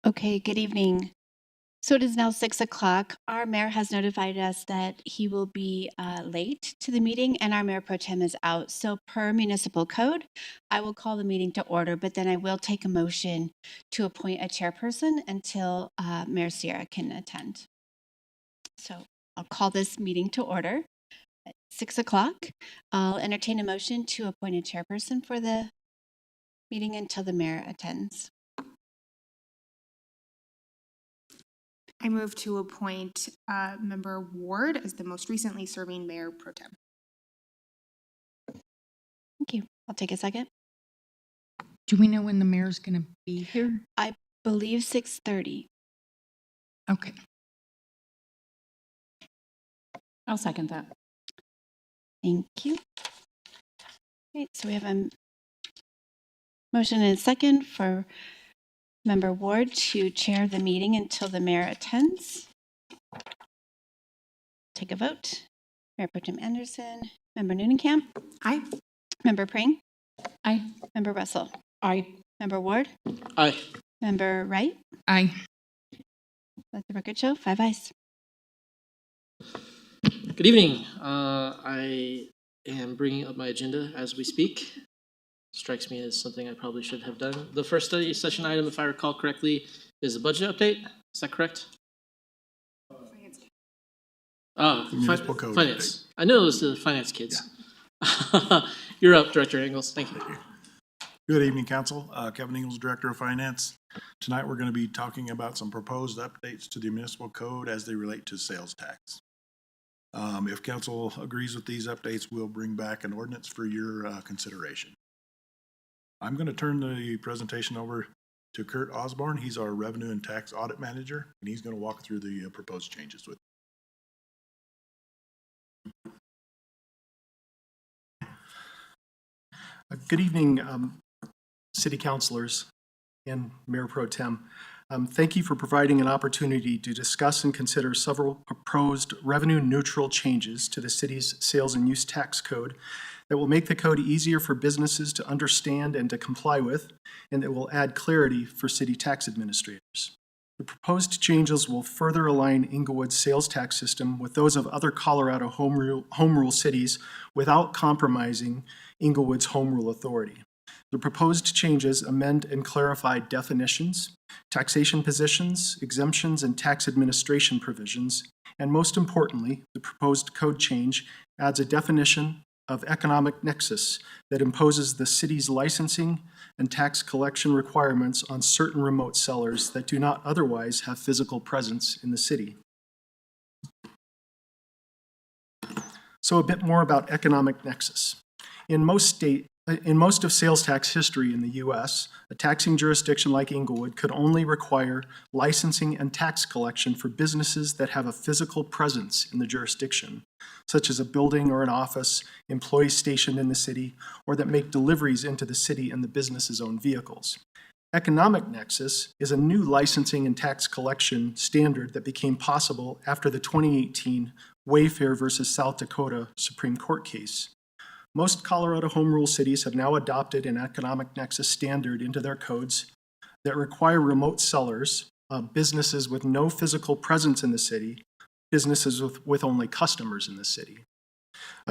Okay, good evening. So it is now 6 o'clock. Our mayor has notified us that he will be late to the meeting and our mayor pro tem is out. So per municipal code, I will call the meeting to order, but then I will take a motion to appoint a chairperson until Mayor Sierra can attend. So I'll call this meeting to order at 6 o'clock. I'll entertain a motion to appoint a chairperson for the meeting until the mayor attends. I move to appoint Member Ward as the most recently serving Mayor Pro Tem. Thank you. I'll take a second. Do we know when the mayor's going to be here? I believe 6:30. Okay. I'll second that. Thank you. Okay, so we have a motion and a second for Member Ward to chair the meeting until the mayor attends. Take a vote. Mayor Pro Tem Anderson, Member Newnenkamp, Aye. Member Pring, Aye. Member Russell, Aye. Member Ward, Aye. Member Wright. Aye. Let the record show 5 ayes. Good evening. I am bringing up my agenda as we speak. Strikes me as something I probably should have done. The first study session item, if I recall correctly, is a budget update. Is that correct? Municipal code finance. I know it was the finance kids. Yeah. You're up, Director Engels. Thank you. Good evening, Council. Kevin Engels, Director of Finance. Tonight, we're going to be talking about some proposed updates to the municipal code as they relate to sales tax. If Council agrees with these updates, we'll bring back an ordinance for your consideration. I'm going to turn the presentation over to Curt Osborne. He's our Revenue and Tax Audit Manager, and he's going to walk through the proposed changes with you. Good evening, City Councilors and Mayor Pro Tem. Thank you for providing an opportunity to discuss and consider several proposed revenue-neutral changes to the city's sales and use tax code that will make the code easier for businesses to understand and to comply with, and that will add clarity for city tax administrators. The proposed changes will further align Englewood's sales tax system with those of other Colorado home rule cities without compromising Englewood's home rule authority. The proposed changes amend and clarify definitions, taxation positions, exemptions, and tax administration provisions, and most importantly, the proposed code change adds a definition of economic nexus that imposes the city's licensing and tax collection requirements on certain remote sellers that do not otherwise have physical presence in the city. So a bit more about economic nexus. In most of sales tax history in the U.S., a taxing jurisdiction like Englewood could only require licensing and tax collection for businesses that have a physical presence in the jurisdiction, such as a building or an office, employees stationed in the city, or that make deliveries into the city in the business's own vehicles. Economic nexus is a new licensing and tax collection standard that became possible after the 2018 Wayfair versus South Dakota Supreme Court case. Most Colorado home rule cities have now adopted an economic nexus standard into their codes that require remote sellers, businesses with no physical presence in the city, businesses with only customers in the city,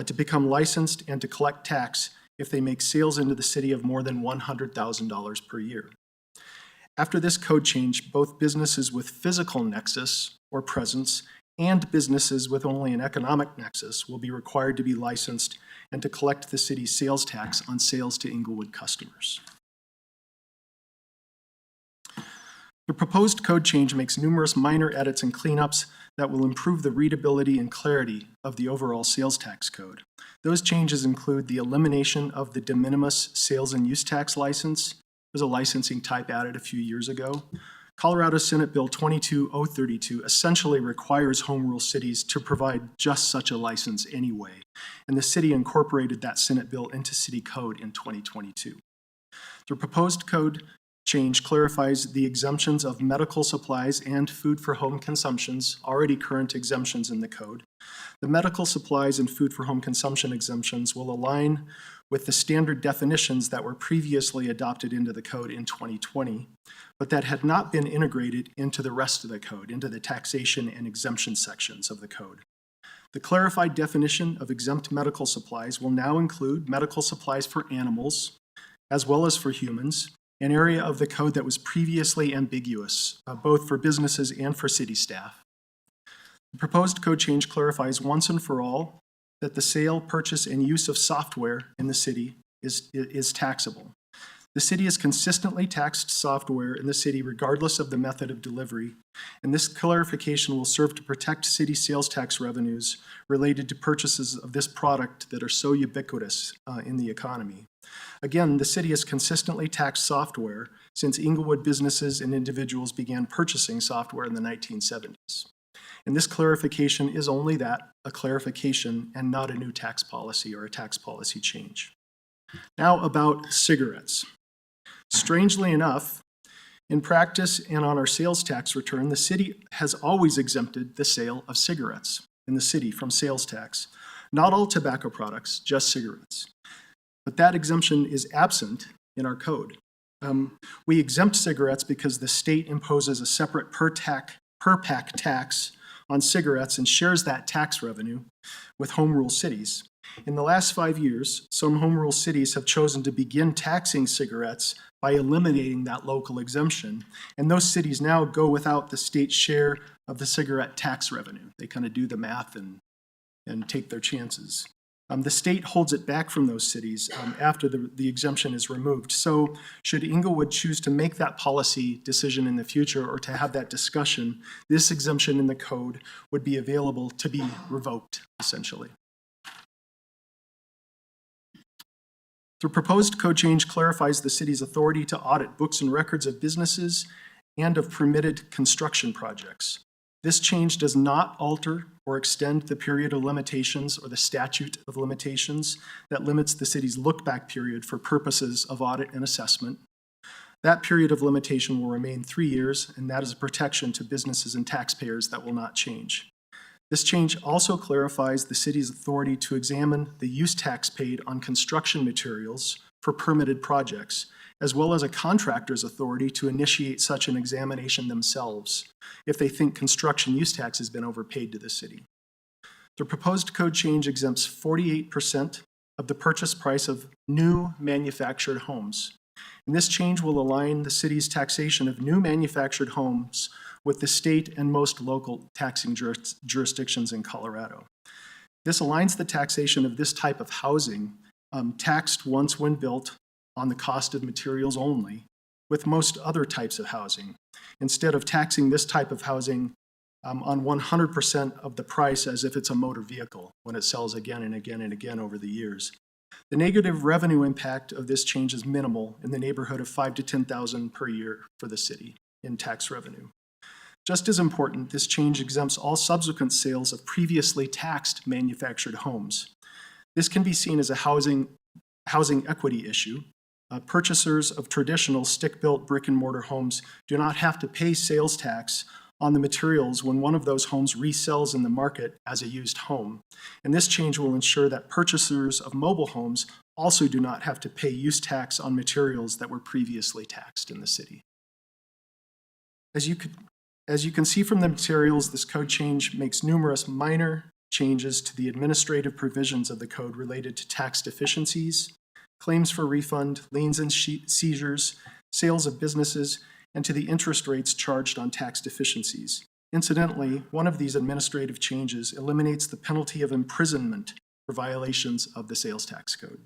to become licensed and to collect tax if they make sales into the city of more than $100,000 per year. After this code change, both businesses with physical nexus or presence and businesses with only an economic nexus will be required to be licensed and to collect the city's sales tax on sales to Englewood customers. The proposed code change makes numerous minor edits and cleanups that will improve the readability and clarity of the overall sales tax code. Those changes include the elimination of the de minimis sales and use tax license. There's a licensing type added a few years ago. Colorado Senate Bill 22032 essentially requires home rule cities to provide just such a license anyway, and the city incorporated that Senate bill into city code in 2022. The proposed code change clarifies the exemptions of medical supplies and food for home consumptions, already current exemptions in the code. The medical supplies and food for home consumption exemptions will align with the standard definitions that were previously adopted into the code in 2020, but that had not been integrated into the rest of the code, into the taxation and exemption sections of the code. The clarified definition of exempt medical supplies will now include medical supplies for animals, as well as for humans, an area of the code that was previously ambiguous, both for businesses and for city staff. The proposed code change clarifies once and for all that the sale, purchase, and use of software in the city is taxable. The city has consistently taxed software in the city regardless of the method of delivery, and this clarification will serve to protect city sales tax revenues related to purchases of this product that are so ubiquitous in the economy. Again, the city has consistently taxed software since Englewood businesses and individuals began purchasing software in the 1970s. And this clarification is only that, a clarification, and not a new tax policy or a tax policy change. Now about cigarettes. Strangely enough, in practice and on our sales tax return, the city has always exempted the sale of cigarettes in the city from sales tax. Not all tobacco products, just cigarettes. But that exemption is absent in our code. We exempt cigarettes because the state imposes a separate per pack tax on cigarettes and shares that tax revenue with home rule cities. In the last 5 years, some home rule cities have chosen to begin taxing cigarettes by eliminating that local exemption, and those cities now go without the state's share of the cigarette tax revenue. They kind of do the math and take their chances. The state holds it back from those cities after the exemption is removed. So should Englewood choose to make that policy decision in the future or to have that discussion, this exemption in the code would be available to be revoked, essentially. The proposed code change clarifies the city's authority to audit books and records of businesses and of permitted construction projects. This change does not alter or extend the period of limitations or the statute of limitations that limits the city's look-back period for purposes of audit and assessment. That period of limitation will remain 3 years, and that is a protection to businesses and taxpayers that will not change. This change also clarifies the city's authority to examine the use tax paid on construction materials for permitted projects, as well as a contractor's authority to initiate such an examination themselves if they think construction use tax has been overpaid to the city. The proposed code change exempts 48% of the purchase price of new manufactured homes. And this change will align the city's taxation of new manufactured homes with the state and most local taxing jurisdictions in Colorado. This aligns the taxation of this type of housing, taxed once when built on the cost of materials only, with most other types of housing, instead of taxing this type of housing on 100% of the price as if it's a motor vehicle when it sells again and again and again over the years. The negative revenue impact of this change is minimal, in the neighborhood of $5,000 to $10,000 per year for the city in tax revenue. Just as important, this change exempts all subsequent sales of previously taxed manufactured homes. This can be seen as a housing equity issue. Purchasers of traditional stick-built brick-and-mortar homes do not have to pay sales tax on the materials when one of those homes resells in the market as a used home. And this change will ensure that purchasers of mobile homes also do not have to pay use tax on materials that were previously taxed in the city. As you can see from the materials, this code change makes numerous minor changes to the administrative provisions of the code related to tax deficiencies, claims for refund, liens and seizures, sales of businesses, and to the interest rates charged on tax deficiencies. Incidentally, one of these administrative changes eliminates the penalty of imprisonment for violations of the sales tax code.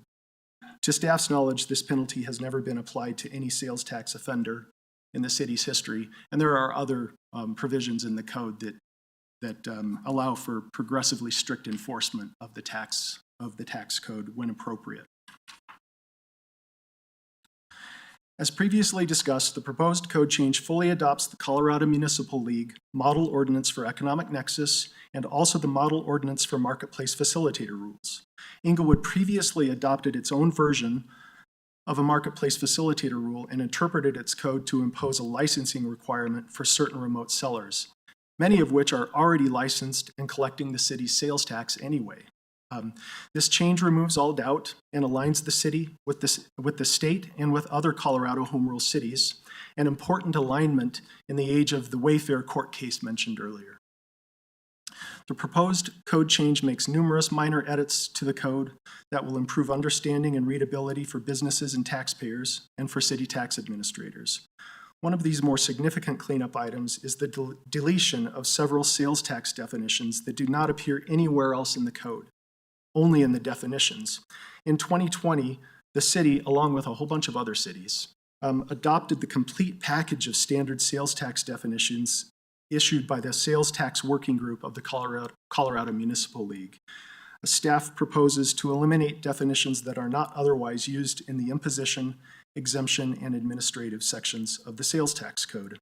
To staff's knowledge, this penalty has never been applied to any sales tax offender in the city's history, and there are other provisions in the code that allow for progressively strict enforcement of the tax code when appropriate. As previously discussed, the proposed code change fully adopts the Colorado Municipal League Model Ordinance for Economic Nexus and also the Model Ordinance for Marketplace Facilitator Rules. Englewood previously adopted its own version of a Marketplace Facilitator Rule and interpreted its code to impose a licensing requirement for certain remote sellers, many of which are already licensed and collecting the city's sales tax anyway. This change removes all doubt and aligns the city with the state and with other Colorado home rule cities, an important alignment in the age of the Wayfair court case mentioned earlier. The proposed code change makes numerous minor edits to the code that will improve understanding and readability for businesses and taxpayers and for city tax administrators. One of these more significant cleanup items is the deletion of several sales tax definitions that do not appear anywhere else in the code, only in the definitions. In 2020, the city, along with a whole bunch of other cities, adopted the complete package of standard sales tax definitions issued by the Sales Tax Working Group of the Colorado Municipal League. Staff proposes to eliminate definitions that are not otherwise used in the imposition, exemption, and administrative sections of the sales tax code.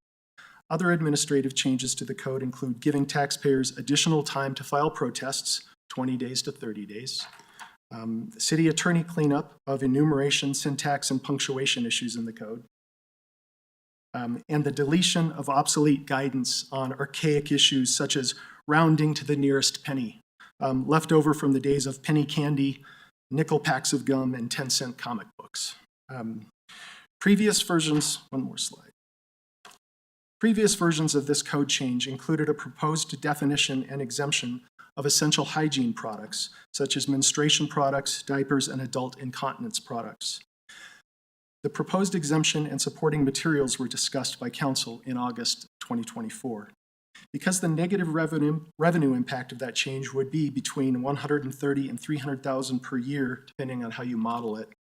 Other administrative changes to the code include giving taxpayers additional time to file protests, 20 days to 30 days, city attorney cleanup of enumeration, syntax, and punctuation issues in the code, and the deletion of obsolete guidance on archaic issues such as rounding to the nearest penny, left over from the days of penny candy, nickel packs of gum, and 10-cent comic books. Previous versions of this code change included a proposed definition and exemption of essential hygiene products, such as menstruation products, diapers, and adult incontinence products. The proposed exemption and supporting materials were discussed by Council in August 2024. Because the negative revenue impact of that change would be between $130,000 and $300,000 per year, depending on how you model it,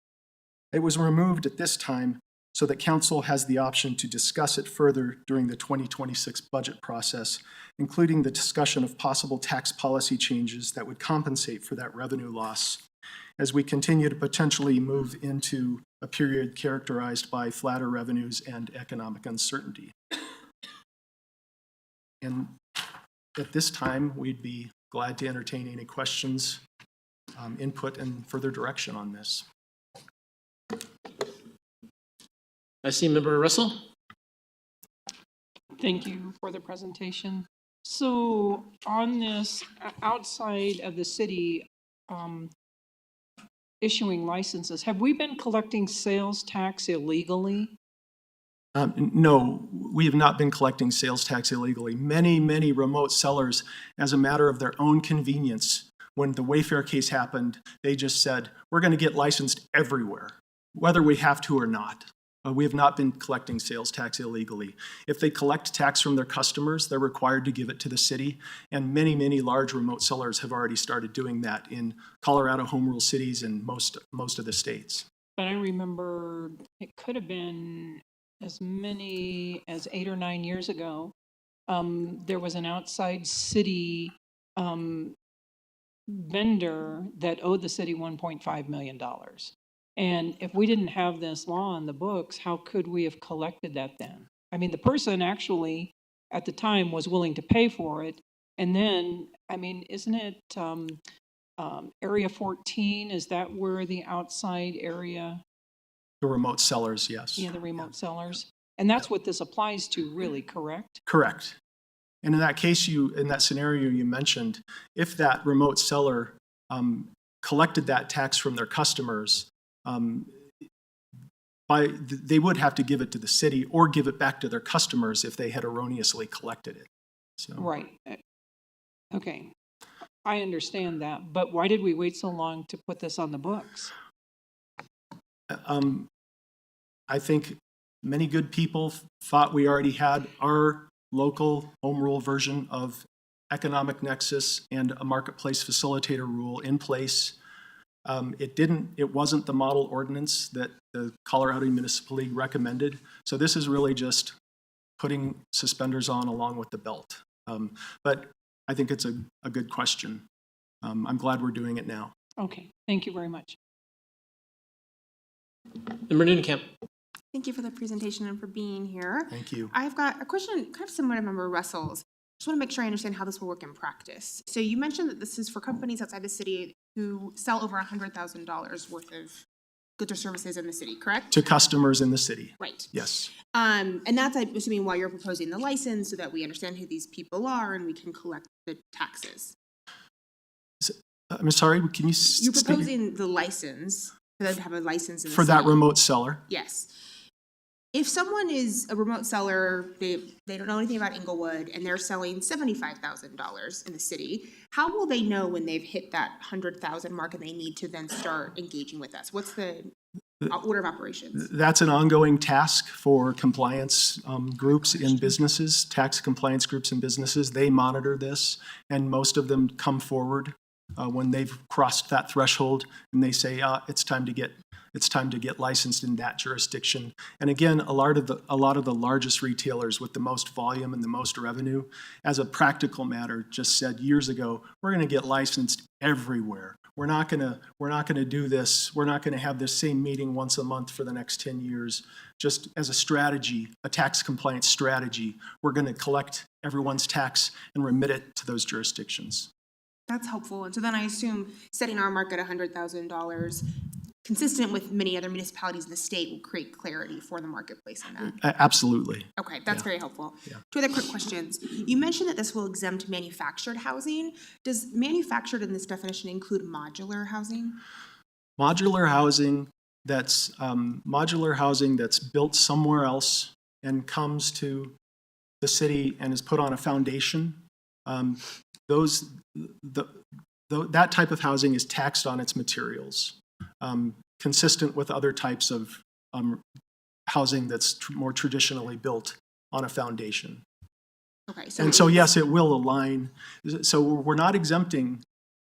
it was removed at this time so that Council has the option to discuss it further during the 2026 budget process, including the discussion of possible tax policy changes that would compensate for that revenue loss as we continue to potentially move into a period characterized by flatter revenues and economic uncertainty. And at this time, we'd be glad to entertain any questions, input, and further direction on this. I see Member Russell. Thank you for the presentation. So on this, outside of the city issuing licenses, have we been collecting sales tax illegally? No, we have not been collecting sales tax illegally. Many remote sellers, as a matter of their own convenience, when the Wayfair case happened, they just said, we're going to get licensed everywhere, whether we have to or not. We have not been collecting sales tax illegally. If they collect tax from their customers, they're required to give it to the city, and many large remote sellers have already started doing that in Colorado home rule cities and most of the states. But I remember it could have been as many as 8 or 9 years ago. There was an outside city vendor that owed the city $1.5 million. And if we didn't have this law on the books, how could we have collected that then? I mean, the person actually at the time was willing to pay for it. And then, I mean, isn't it Area 14? Is that where the outside area? The remote sellers, yes. Yeah, the remote sellers. And that's what this applies to, really, correct? Correct. And in that case, in that scenario you mentioned, if that remote seller collected that tax from their customers, they would have to give it to the city or give it back to their customers if they had erroneously collected it. So. Right. Okay. I understand that, but why did we wait so long to put this on the books? I think many good people thought we already had our local home rule version of economic nexus and a marketplace facilitator rule in place. It wasn't the model ordinance that the Colorado Municipal League recommended. So this is really just putting suspenders on along with the belt. But I think it's a good question. I'm glad we're doing it now. Okay, thank you very much. Member Newncamp. Thank you for the presentation and for being here. Thank you. I've got a question kind of similar to Member Russell's. Just want to make sure I understand how this will work in practice. So you mentioned that this is for companies outside the city who sell over $100,000 worth of goods or services in the city, correct? To customers in the city. Right. Yes. And that's, I'm assuming, why you're proposing the license so that we understand who these people are and we can collect the taxes. I'm sorry, can you You're state proposing the license, for them to have a license in the for that city. remote seller? Yes. If someone is a remote seller, they don't know anything about Englewood, and they're selling $75,000 in the city, how will they know when they've hit that 100,000 mark and they need to then start engaging with us? What's the order of operations? That's an ongoing task for compliance groups in businesses, tax compliance groups in businesses. They monitor this, and most of them come forward when they've crossed that threshold, and they say, it's time to get licensed in that jurisdiction. And again, a lot of the largest retailers with the most volume and the most revenue, as a practical matter, just said years ago, we're going to get licensed everywhere. We're not going to do this. We're not going to have this same meeting once a month for the next 10 years. Just as a strategy, a tax compliance strategy, we're going to collect everyone's tax and remit it to those jurisdictions. That's helpful. And so then I assume setting our mark at $100,000, consistent with many other municipalities in the state, will create clarity for the marketplace in that. Absolutely. Okay, that's very helpful. Yeah. Two other quick questions. You mentioned that this will exempt manufactured housing. Does manufactured in this definition include modular housing? Modular housing that's built somewhere else and comes to the city and is put on a foundation. That type of housing is taxed on its materials, consistent with other types of housing that's more traditionally built on a foundation. Okay, And so yes, it will align. So we're not exempting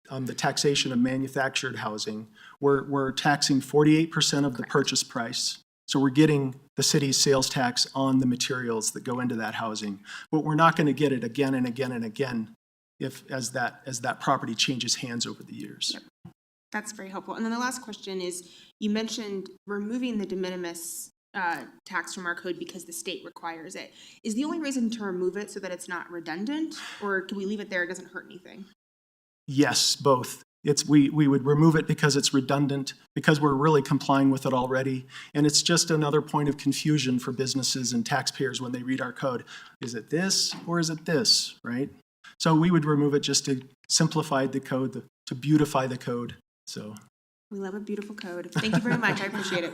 the taxation of manufactured housing. We're taxing 48% of the purchase price. So we're getting the city's sales tax on the materials that go into that housing. But we're not going to get it again and again and again as that property changes hands over the years. Yep. That's very helpful. And then the last question is, you mentioned removing the de minimis tax from our code because the state requires it. Is the only reason to remove it so that it's not redundant, or can we leave it there? It doesn't hurt anything. Yes, both. We would remove it because it's redundant, because we're really complying with it already, and it's just another point of confusion for businesses and taxpayers when they read our code. Is it this or is it this, right? So we would remove it just to simplify the code, to beautify the code. So We love a beautiful code. Thank you very much. I appreciate it.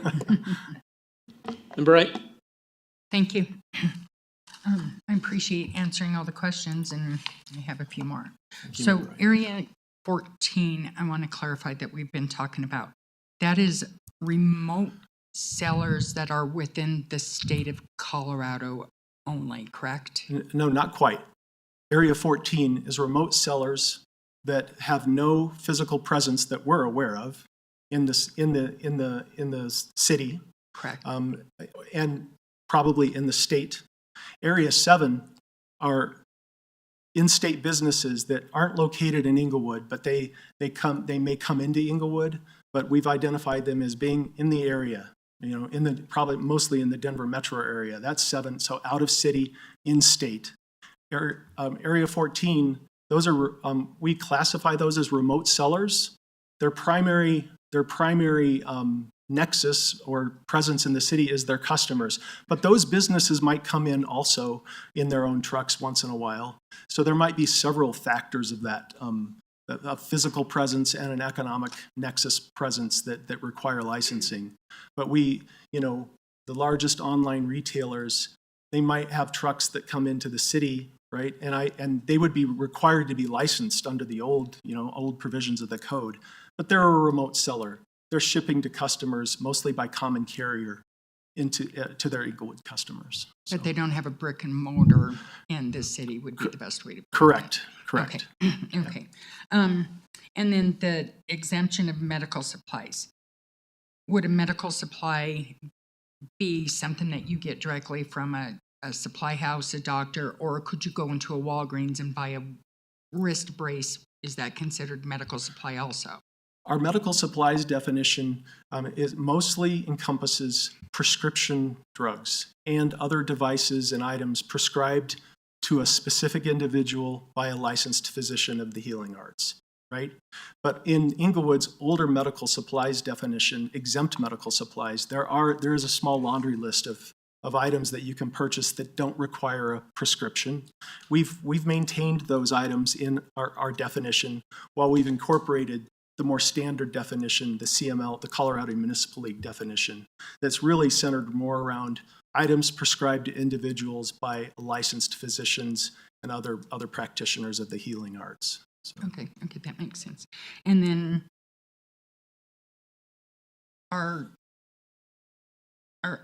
Member Wright? Thank you. I appreciate answering all the questions, and I have a few more. So area 14, I want to clarify that we've been talking about. That is remote sellers that are within the state of Colorado only, correct? No, not quite. Area 14 is remote sellers that have no physical presence that we're aware of in the city, Correct. and probably in the state. Area 7 are in-state businesses that aren't located in Englewood, but they may come into Englewood, but we've identified them as being in the area, probably mostly in the Denver metro area. That's 7, so out of city, in-state. Area 14, those are we classify those as remote sellers. Their primary nexus or presence in the city is their customers. But those businesses might come in also in their own trucks once in a while. So there might be several factors of that, a physical presence and an economic nexus presence that require licensing. But the largest online retailers, they might have trucks that come into the city, right? And they would be required to be licensed under the old provisions of the code. But they're a remote seller. They're shipping to customers mostly by common carrier to their Englewood customers. So. But they don't have a brick and mortar in this city would be the best way to put Correct. it. Correct. Okay. And then the exemption of medical supplies. Would a medical supply be something that you get directly from a supply house, a doctor, or could you go into a Walgreens and buy a wrist brace? Is that considered medical supply also? Our medical supplies definition mostly encompasses prescription drugs and other devices and items prescribed to a specific individual by a licensed physician of the healing arts, right? But in Englewood's older medical supplies definition, exempt medical supplies, there is a small laundry list of of items that you can purchase that don't require a prescription. We've maintained those items in our definition while we've incorporated the more standard definition, the CML, the Colorado Municipal League definition, that's really centered more around items prescribed to individuals by licensed physicians and other practitioners of the healing arts. So. Okay, that makes sense. And then are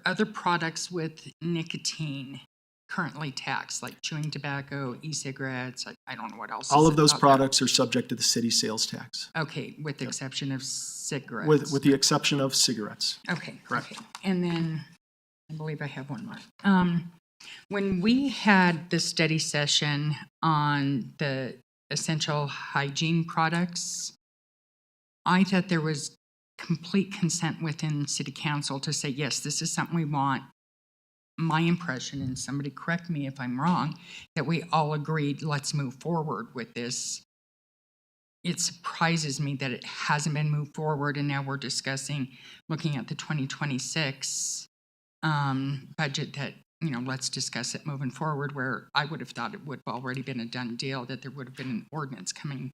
other products with nicotine currently taxed, like chewing tobacco, e-cigarettes? I don't know what else. All is of those out products are subject to the city sales tax. Okay, with the exception of cigarettes. With the exception of cigarettes. Okay, Correct. okay. And then I believe I have one more. When we had the study session on the essential hygiene products, I thought there was complete consent within city council to say, yes, this is something we want. My impression, and somebody correct me if I'm wrong, that we all agreed, let's move forward with this. It surprises me that it hasn't been moved forward, and now we're discussing looking at the 2026 budget that, let's discuss it moving forward, where I would have thought it would have already been a done deal, that there would have been an ordinance coming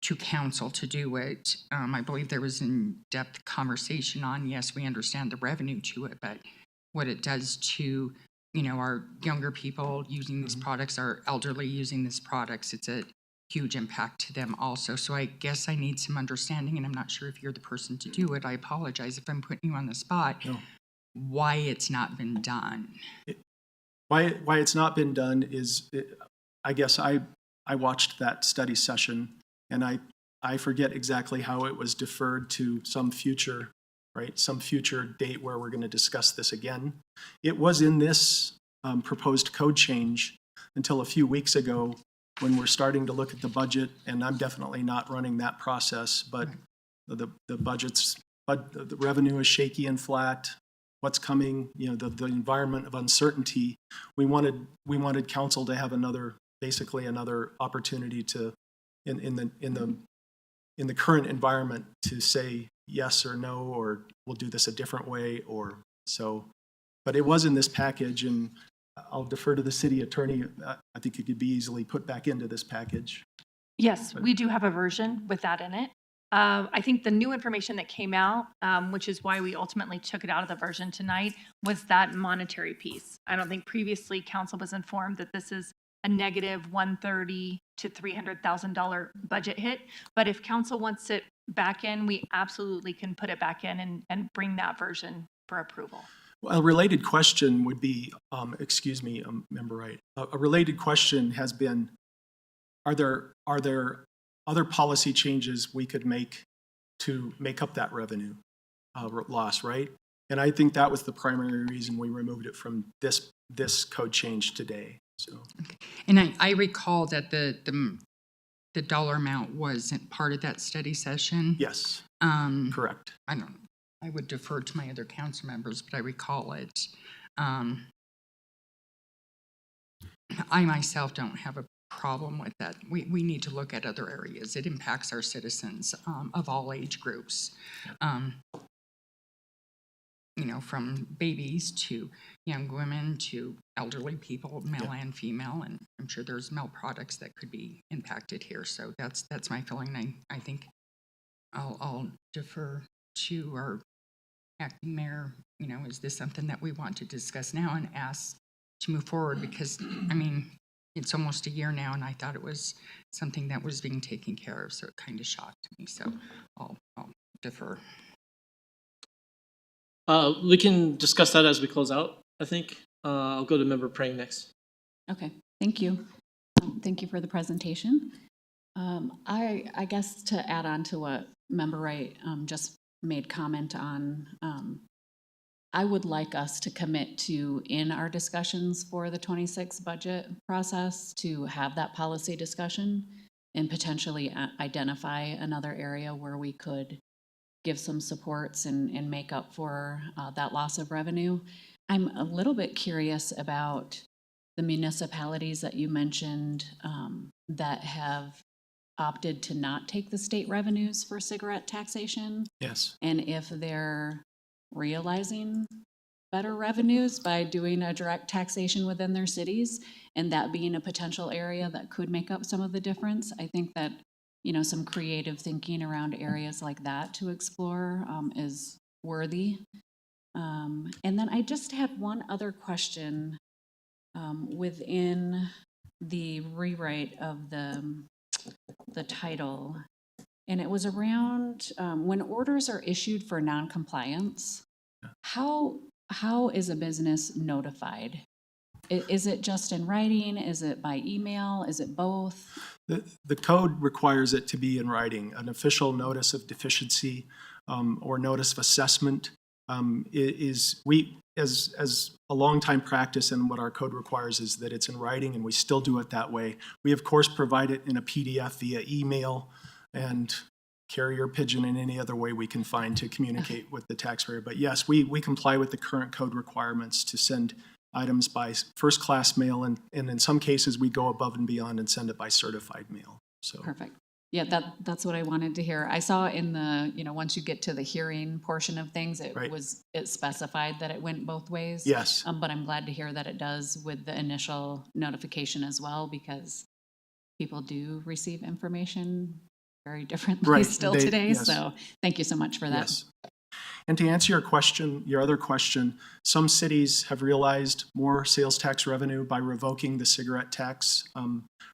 to council to do it. I believe there was in-depth conversation on, yes, we understand the revenue to it, but what it does to, our younger people using these products, our elderly using these products, it's a huge impact to them also. So I guess I need some understanding, and I'm not sure if you're the person to do it. I apologize if I'm putting you on the spot. No. Why it's not been done. Why it's not been done is, I guess I watched that study session, and I forget exactly how it was deferred to some future date where we're going to discuss this again. It was in this proposed code change until a few weeks ago when we're starting to look at the budget, and I'm definitely not running that process, but the revenue is shaky and flat. What's coming, the environment of uncertainty. We wanted council to have another opportunity to, in the current environment, to say yes or no, or we'll do this a different way, or so. But it was in this package, and I'll defer to the city attorney. I think it could be easily put back into this package. Yes, we do have a version with that in it. I think the new information that came out, which is why we ultimately took it out of the version tonight, was that monetary piece. I don't think previously council was informed that this is a negative $130,000 to $300,000 budget hit. But if council wants it back in, we absolutely can put it back in and bring that version for approval. Well, a related question would be, Member Wright. A related question has been, are there other policy changes we could make to make up that revenue loss, right? And I think that was the primary reason we removed it from this code change today. So, okay. And I recall that the dollar amount wasn't part of that study session. Yes, correct. I would defer to my other council members, but I recall it. I myself don't have a problem with that. We need to look at other areas. It impacts our citizens of all age groups. From babies to young women to elderly people, male and female, and I'm sure there's male products that could be impacted here. So that's my feeling. I think I'll defer to our acting mayor. Is this something that we want to discuss now and ask to move forward? Because it's almost a year now, and I thought it was something that was being taken care of, so it kind of shocked me. So I'll defer. We can discuss that as we close out, I think. I'll go to Member Prang next. Okay, thank you. Thank you for the presentation. I guess to add on to what Member Wright just made comment on, I would like us to commit to, in our discussions for the 26 budget process, to have that policy discussion and potentially identify another area where we could give some supports and make up for that loss of revenue. I'm a little bit curious about the municipalities that you mentioned that have opted to not take the state revenues for cigarette taxation. Yes. And if they're realizing better revenues by doing a direct taxation within their cities, and that being a potential area that could make up some of the difference. I think that, some creative thinking around areas like that to explore is worthy. And then I just had one other question within the rewrite of the title. And it was around when orders are issued for noncompliance, how is a business notified? Is it just in writing? Is it by email? Is it both? The code requires it to be in writing. An official notice of deficiency or notice of assessment as a long-time practice, and what our code requires is that it's in writing, and we still do it that way. We, of course, provide it in a PDF via email and carrier pigeon in any other way we can find to communicate with the taxpayer. But yes, we comply with the current code requirements to send items by first-class mail, and in some cases, we go above and beyond and send it by certified mail. So Perfect. Yeah, that's what I wanted to hear. I saw in the, once you get to the hearing portion of things, it specified that it went both ways. Yes. But I'm glad to hear that it does with the initial notification as well, because people do receive information very differently still today. Yes. So thank you so much for that. Yes. And to answer your other question, some cities have realized more sales tax revenue by revoking the cigarette tax,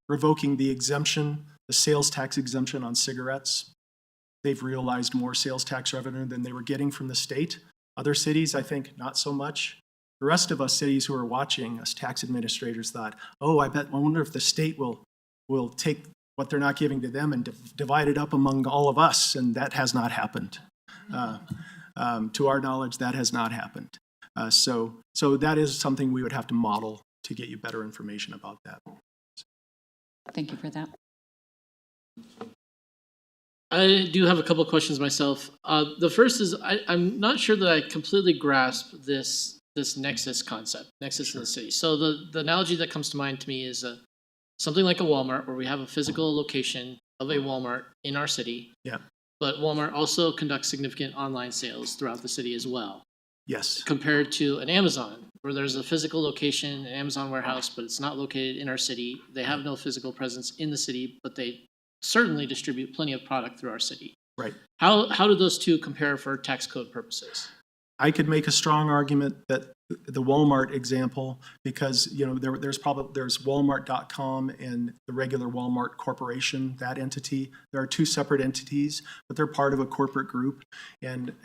revoking the exemption, the sales tax exemption on cigarettes. They've realized more sales tax revenue than they were getting from the state. Other cities, I think, not so much. The rest of us cities who are watching, us tax administrators, thought, I wonder if the state will take what they're not giving to them and divide it up among all of us, and that has not happened. To our knowledge, that has not happened. So that is something we would have to model to get you better information about that. Thank you for that. I do have a couple of questions myself. The first is I'm not sure that I completely grasp this nexus concept, nexus in the city. So the analogy that comes to mind to me is something like a Walmart, where we have a physical location of a Walmart in our city. Yeah. But Walmart also conducts significant online sales throughout the city as well. Yes. Compared to an Amazon, where there's a physical location, an Amazon warehouse, but it's not located in our city. They have no physical presence in the city, but they certainly distribute plenty of product through our city. Right. How do those two compare for tax code purposes? I could make a strong argument that the Walmart example, because there's Walmart.com and the regular Walmart Corporation, that entity. There are two separate entities, but they're part of a corporate group, and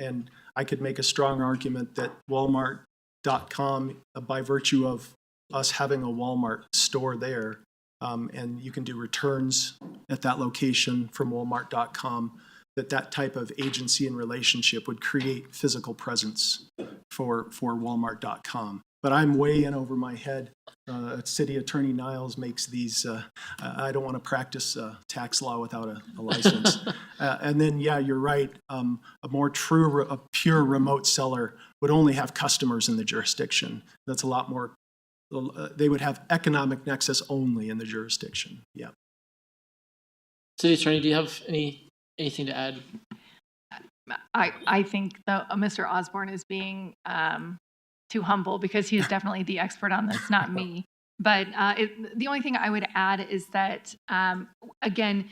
I could make a strong argument that Walmart.com, by virtue of us having a Walmart store there, and you can do returns at that location from Walmart.com, that type of agency and relationship would create physical presence for Walmart.com. But I'm way in over my head. City Attorney Niles makes these, I don't want to practice tax law without a license. And then, yeah, you're right. A pure remote seller would only have customers in the jurisdiction. That's a lot more, they would have economic nexus only in the jurisdiction. Yeah. City Attorney, do you have anything to add? I think Mr. Osborne is being too humble, because he's definitely the expert on this, not me. But the only thing I would add is that, again,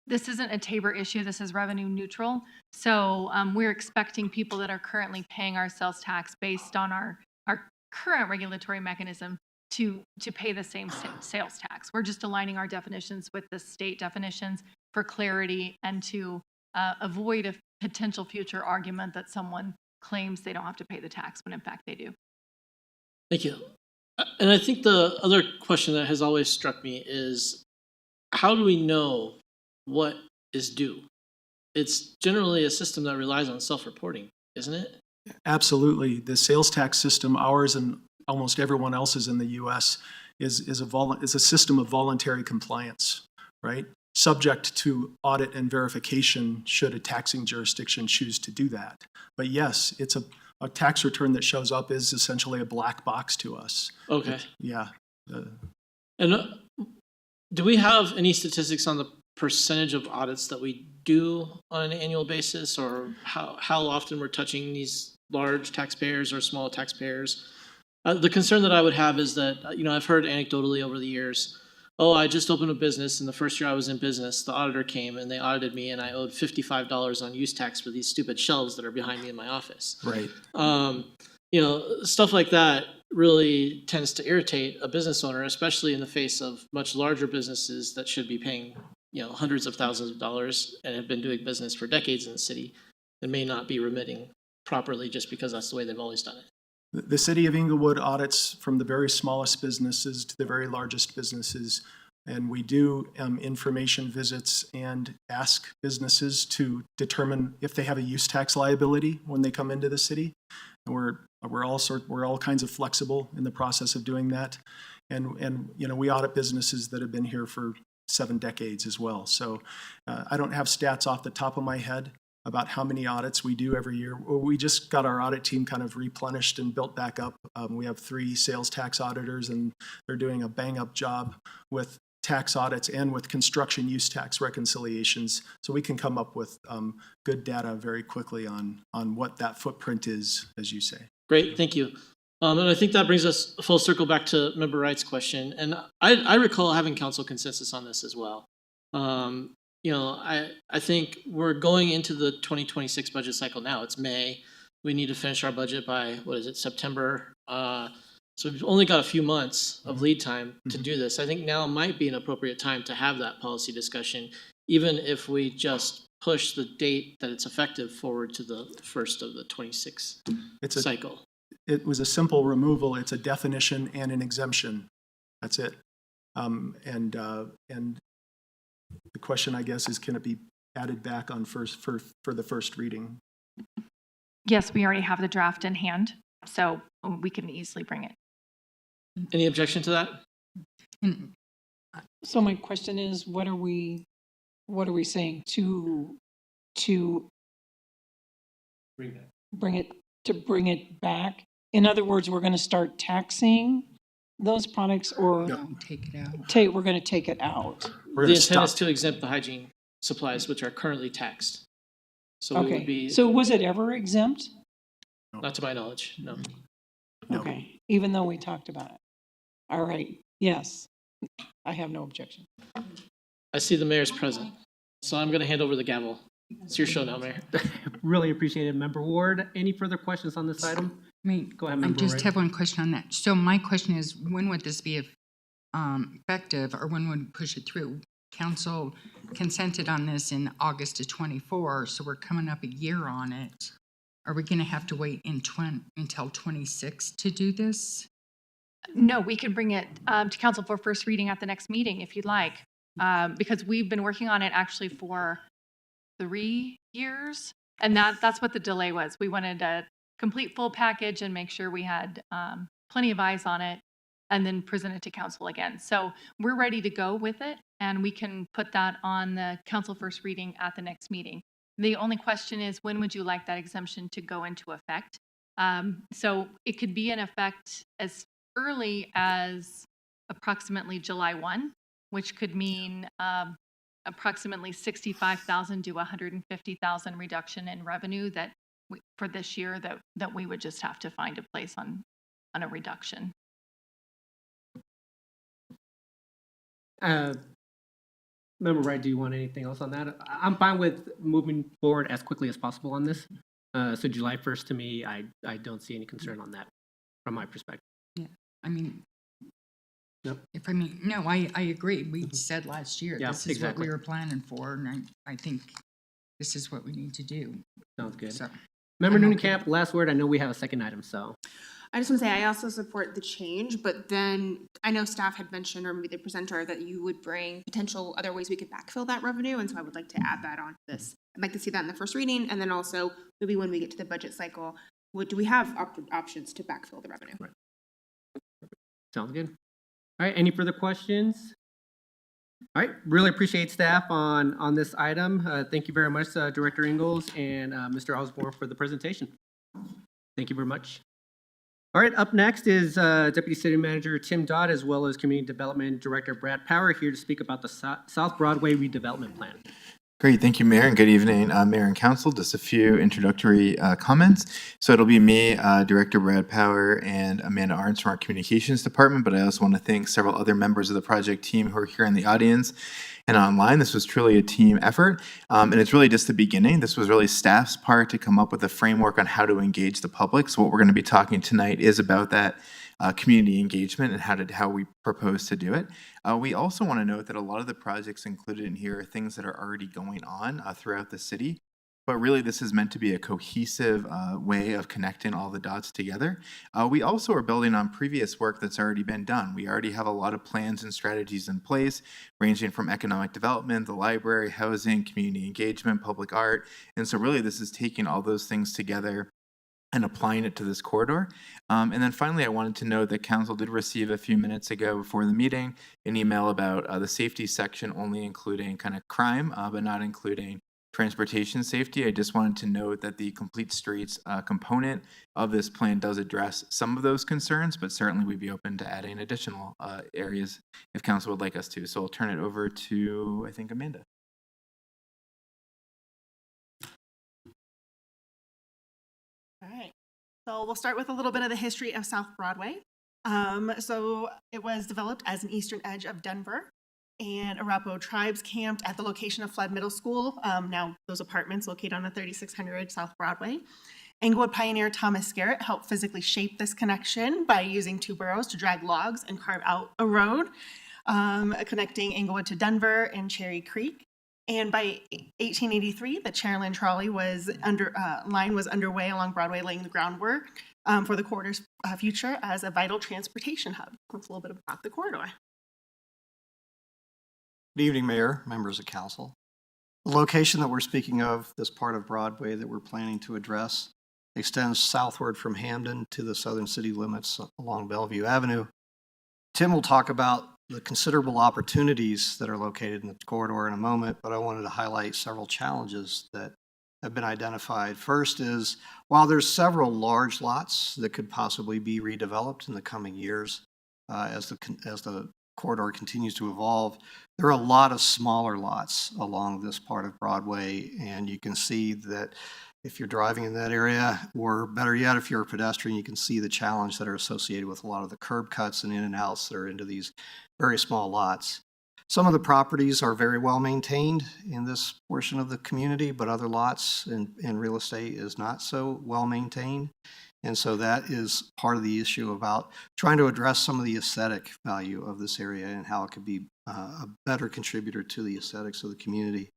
this isn't a Tabor issue. This is revenue neutral. So we're expecting people that are currently paying our sales tax based on our current regulatory mechanism to pay the same sales tax. We're just aligning our definitions with the state definitions for clarity and to avoid a potential future argument that someone claims they don't have to pay the tax when in fact they do. Thank you. And I think the other question that has always struck me is, how do we know what is due? It's generally a system that relies on self-reporting, isn't it? Absolutely. The sales tax system, ours and almost everyone else's in the U.S., is a system of voluntary compliance, right? Subject to audit and verification should a taxing jurisdiction choose to do that. But yes, it's a tax return that shows up is essentially a black box to us. Okay. Yeah. And do we have any statistics on the percentage of audits that we do on an annual basis, or how often we're touching these large taxpayers or small taxpayers. The concern that I would have is that, I've heard anecdotally over the years, oh, I just opened a business, and the first year I was in business, the auditor came and they audited me, and I owed $55 on use tax for these stupid shelves that are behind me in my office. Right. Stuff like that really tends to irritate a business owner, especially in the face of much larger businesses that should be paying, hundreds of thousands of dollars and have been doing business for decades in the city and may not be remitting properly just because that's the way they've always done it. The city of Englewood audits from the very smallest businesses to the very largest businesses. And we do information visits and ask businesses to determine if they have a use tax liability when they come into the city. And we're all kinds of flexible in the process of doing that. And we audit businesses that have been here for 7 decades as well. So I don't have stats off the top of my head about how many audits we do every year. We just got our audit team kind of replenished and built back up. We have 3 sales tax auditors, and they're doing a bang-up job with tax audits and with construction use tax reconciliations. So we can come up with good data very quickly on what that footprint is, as you say. Great, thank you. And I think that brings us full circle back to member Wright's question. And I recall having council consensus on this as well. I think we're going into the 2026 budget cycle now. It's May. We need to finish our budget by, September? So we've only got a few months of lead time to do this. I think now might be an appropriate time to have that policy discussion, even if we just push the date that it's effective forward to the first of the 26 cycle. It was a simple removal. It's a definition and an exemption. That's it. And the question, I guess, is can it be added back on for the first reading? Yes, we already have the draft in hand, so we can easily bring it. Any objection to that? So my question is, what are we saying to bring it back? In other words, we're going to start taxing those products, or Take it out. we're going to take it out. The intent is to exempt the hygiene supplies, which are currently taxed. So we would be, So was it ever exempt? not to my knowledge, no. No. Okay, even though we talked about it. All right, yes, I have no objection. I see the mayor's present, so I'm going to hand over the gavel. It's your show now, Mayor. Really appreciate it, Member Ward. Any further questions on this item? Go ahead, I Member just Wright. have one question on that. So my question is, when would this be effective, or when would we push it through? Council consented on this in August of 24, so we're coming up a year on it. Are we going to have to wait until 26 to do this? No, we can bring it to council for first reading at the next meeting if you'd like, because we've been working on it actually for 3 years, and that's what the delay was. We wanted a complete full package and make sure we had plenty of eyes on it, and then present it to council again. So we're ready to go with it, and we can put that on the council first reading at the next meeting. The only question is, when would you like that exemption to go into effect? So it could be in effect as early as approximately July 1, which could mean approximately 65,000 to 150,000 reduction in revenue that for this year that we would just have to find a place on a reduction. Member Wright, do you want anything else on that? I'm fine with moving forward as quickly as possible on this. So July 1st, to me, I don't see any concern on that from my perspective. Yeah, I mean, Nope. No, I agree. We said last year, Yeah, this is exactly. what we were planning for, and I think this is what we need to do. Sounds good. So, Member I'm Camp, last word. I know we have a second item, so. I just want to say I also support the change, but then I know staff had mentioned, or maybe the presenter, that you would bring potential other ways we could backfill that revenue, and so I would like to add that on to this. I'd like to see that in the first reading, and then also maybe when we get to the budget cycle, do we have options to backfill the revenue? Right. Sounds good. All right, any further questions? All right, really appreciate staff on this item. Thank you very much, Director Engels and Mr. Osborne for the presentation. Thank you very much. All right, up next is Deputy City Manager Tim Dodd, as well as Community Development Director Brad Power, here to speak about the South Broadway redevelopment plan. Great, thank you, Mayor, and good evening, Mayor and Council. Just a few introductory comments. So it'll be me, Director Brad Power, and Amanda Arns from our Communications Department, but I also want to thank several other members of the project team who are here in the audience and online. This was truly a team effort, and it's really just the beginning. This was really staff's part to come up with a framework on how to engage the public. So what we're going to be talking tonight is about that community engagement and how we propose to do it. We also want to note that a lot of the projects included in here are things that are already going on throughout the city, but really this is meant to be a cohesive way of connecting all the dots together. We also are building on previous work that's already been done. We already have a lot of plans and strategies in place, ranging from economic development, the library, housing, community engagement, public art, and so really this is taking all those things together and applying it to this corridor. And then finally, I wanted to note that Council did receive a few minutes ago before the meeting an email about the safety section only including kind of crime, but not including transportation safety. I just wanted to note that the complete streets component of this plan does address some of those concerns, but certainly we'd be open to adding additional areas if Council would like us to. So I'll turn it over to, I think, Amanda. All right, so we'll start with a little bit of the history of South Broadway. So it was developed as an eastern edge of Denver, and Arapaho tribes camped at the location of Flood Middle School, now those apartments located on the 3600 South Broadway. Englewood pioneer Thomas Garrett helped physically shape this connection by using two burros to drag logs and carve out a road connecting Englewood to Denver and Cherry Creek. And by 1883, the Chairland Trolley line was underway along Broadway, laying the groundwork for the corridor's future as a vital transportation hub. That's a little bit about the corridor. Good evening, Mayor, members of Council. The location that we're speaking of, this part of Broadway that we're planning to address, extends southward from Hamden to the southern city limits along Bellevue Avenue. Tim will talk about the considerable opportunities that are located in the corridor in a moment, but I wanted to highlight several challenges that have been identified. First is, while there's several large lots that could possibly be redeveloped in the coming years as the corridor continues to evolve, there are a lot of smaller lots along this part of Broadway, and you can see that if you're driving in that area, or better yet, if you're a pedestrian, you can see the challenge that are associated with a lot of the curb cuts and in and outs that are into these very small lots. Some of the properties are very well maintained in this portion of the community, but other lots and real estate is not so well maintained. And so that is part of the issue about trying to address some of the aesthetic value of this area and how it could be a better contributor to the aesthetics of the community.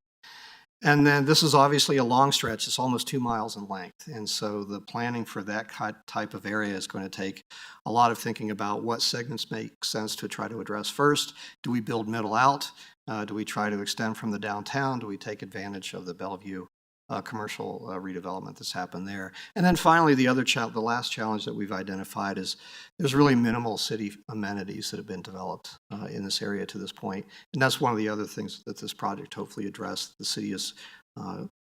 And then this is obviously a long stretch. It's almost 2 miles in length. And so the planning for that type of area is going to take a lot of thinking about what segments make sense to try to address first. Do we build middle out? Do we try to extend from the downtown? Do we take advantage of the Bellevue commercial redevelopment that's happened there? And then finally, the last challenge that we've identified is there's really minimal city amenities that have been developed in this area to this point. And that's one of the other things that this project hopefully addressed. The city is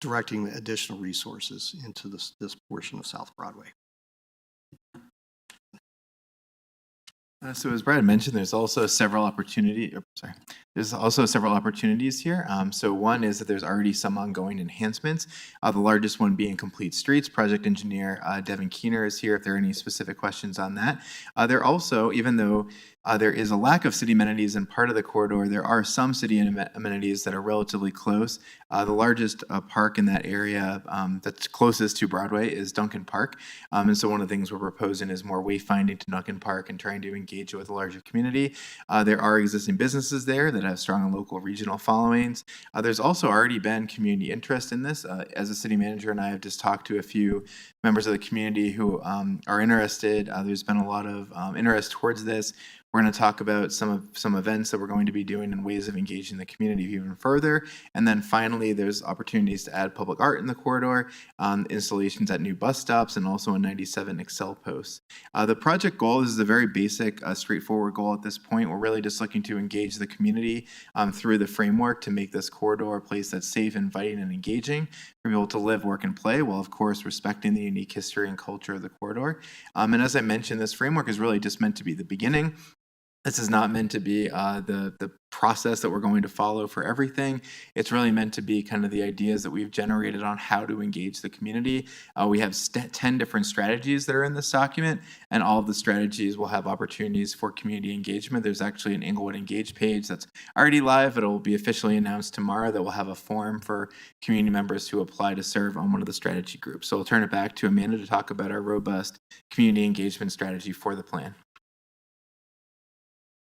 directing additional resources into this portion of South Broadway. So as Brad mentioned, there's also several opportunities here. So one is that there's already some ongoing enhancements. The largest one being Complete Streets. Project engineer Devin Keener is here if there are any specific questions on that. There also, even though there is a lack of city amenities in part of the corridor, there are some city amenities that are relatively close. The largest park in that area that's closest to Broadway is Duncan Park. And so one of the things we're proposing is more wayfinding to Duncan Park and trying to engage with a larger community. There are existing businesses there that have strong local regional followings. There's also already been community interest in this. As a city manager and I have just talked to a few members of the community who are interested. There's been a lot of interest towards this. We're going to talk about some events that we're going to be doing and ways of engaging the community even further. And then finally, there's opportunities to add public art in the corridor, installations at new bus stops, and also a 97 Excel posts. The project goal is a very basic, straightforward goal at this point. We're really just looking to engage the community through the framework to make this corridor a place that's safe, inviting, and engaging for people to live, work, and play, while of course respecting the unique history and culture of the corridor. And as I mentioned, this framework is really just meant to be the beginning. This is not meant to be the process that we're going to follow for everything. It's really meant to be kind of the ideas that we've generated on how to engage the community. We have 10 different strategies that are in this document, and all of the strategies will have opportunities for community engagement. There's actually an Englewood Engage page that's already live. It'll be officially announced tomorrow that will have a form for community members to apply to serve on one of the strategy groups. So I'll turn it back to Amanda to talk about our robust community engagement strategy for the plan.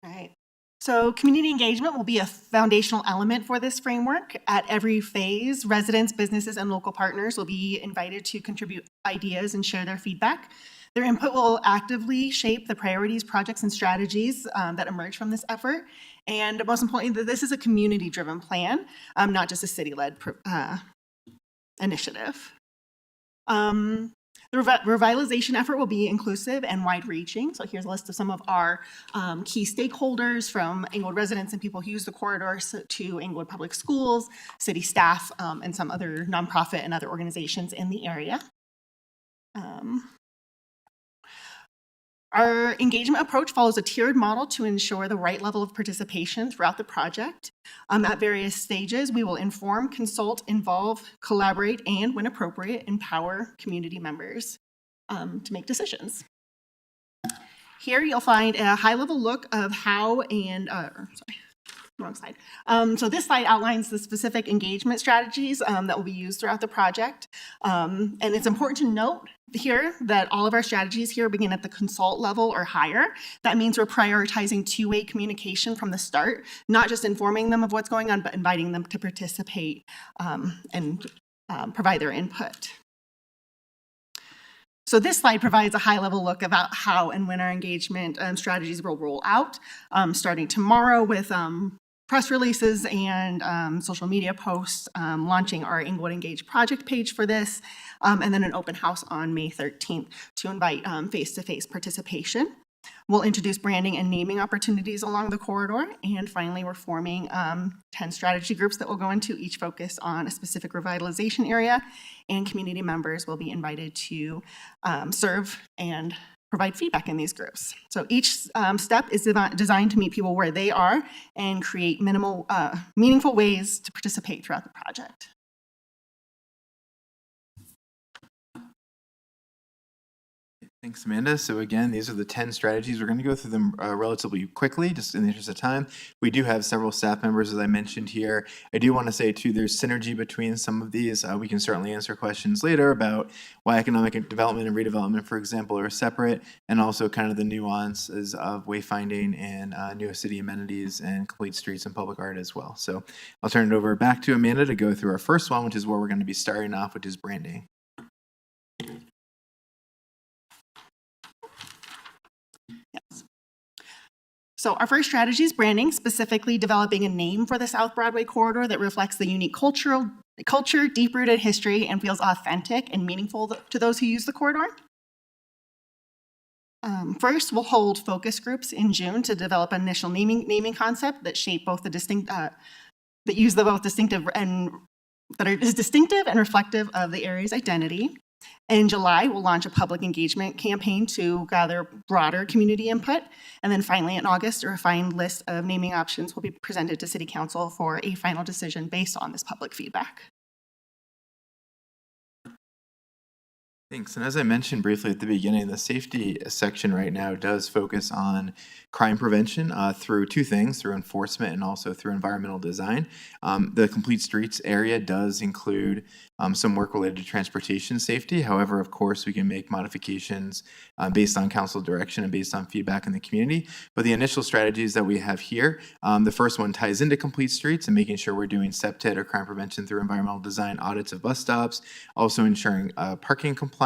All right. So community engagement will be a foundational element for this framework. At every phase, residents, businesses, and local partners will be invited to contribute ideas and share their feedback. Their input will actively shape the priorities, projects, and strategies that emerge from this effort. And most importantly, this is a community-driven plan, not just a city-led initiative. The revitalization effort will be inclusive and wide-reaching. So here's a list of some of our key stakeholders, from Englewood residents and people who use the corridor to Englewood Public Schools, city staff, and some other nonprofit and other organizations in the area. Our engagement approach follows a tiered model to ensure the right level of participation throughout the project. At various stages, we will inform, consult, involve, collaborate, and, when appropriate, empower community members to make decisions. Here you'll find a high-level look of how and, wrong slide. So this slide outlines the specific engagement strategies that will be used throughout the project. And it's important to note here that all of our strategies here begin at the consult level or higher. That means we're prioritizing two-way communication from the start, not just informing them of what's going on, but inviting them to participate and provide their input. So this slide provides a high-level look about how and when our engagement strategies will roll out, starting tomorrow with press releases and social media posts, launching our Englewood Engage project page for this, and then an open house on May 13th to invite face-to-face participation. We'll introduce branding and naming opportunities along the corridor, and finally we're forming 10 strategy groups that will go into, each focus on a specific revitalization area, and community members will be invited to serve and provide feedback in these groups. So each step is designed to meet people where they are and create meaningful ways to participate throughout the project. Thanks, Amanda. So again, these are the 10 strategies. We're going to go through them relatively quickly, just in the interest of time. We do have several staff members, as I mentioned here. I do want to say, too, there's synergy between some of these. We can certainly answer questions later about why economic development and redevelopment, for example, are separate, and also kind of the nuances of wayfinding and new city amenities and complete streets and public art as well. So I'll turn it over back to Amanda to go through our first one, which is where we're going to be starting off, which is branding. So our first strategy is branding, specifically developing a name for the South Broadway corridor that reflects the unique culture, deep-rooted history, and feels authentic and meaningful to those who use the corridor. First, we'll hold focus groups in June to develop an initial naming concept that shape both the that use the both distinctive and that is distinctive and reflective of the area's identity. In July, we'll launch a public engagement campaign to gather broader community input. And then finally, in August, a refined list of naming options will be presented to City Council for a final decision based on this public feedback. Thanks. And as I mentioned briefly at the beginning, the safety section right now does focus on crime prevention through two things, through enforcement and also through environmental design. The Complete Streets area does include some work related to transportation safety. However, of course, we can make modifications based on council direction and based on feedback in the community. But the initial strategies that we have here, the first one ties into Complete Streets and making sure we're doing SEPTED or crime prevention through environmental design audits of bus stops, also ensuring parking compliance.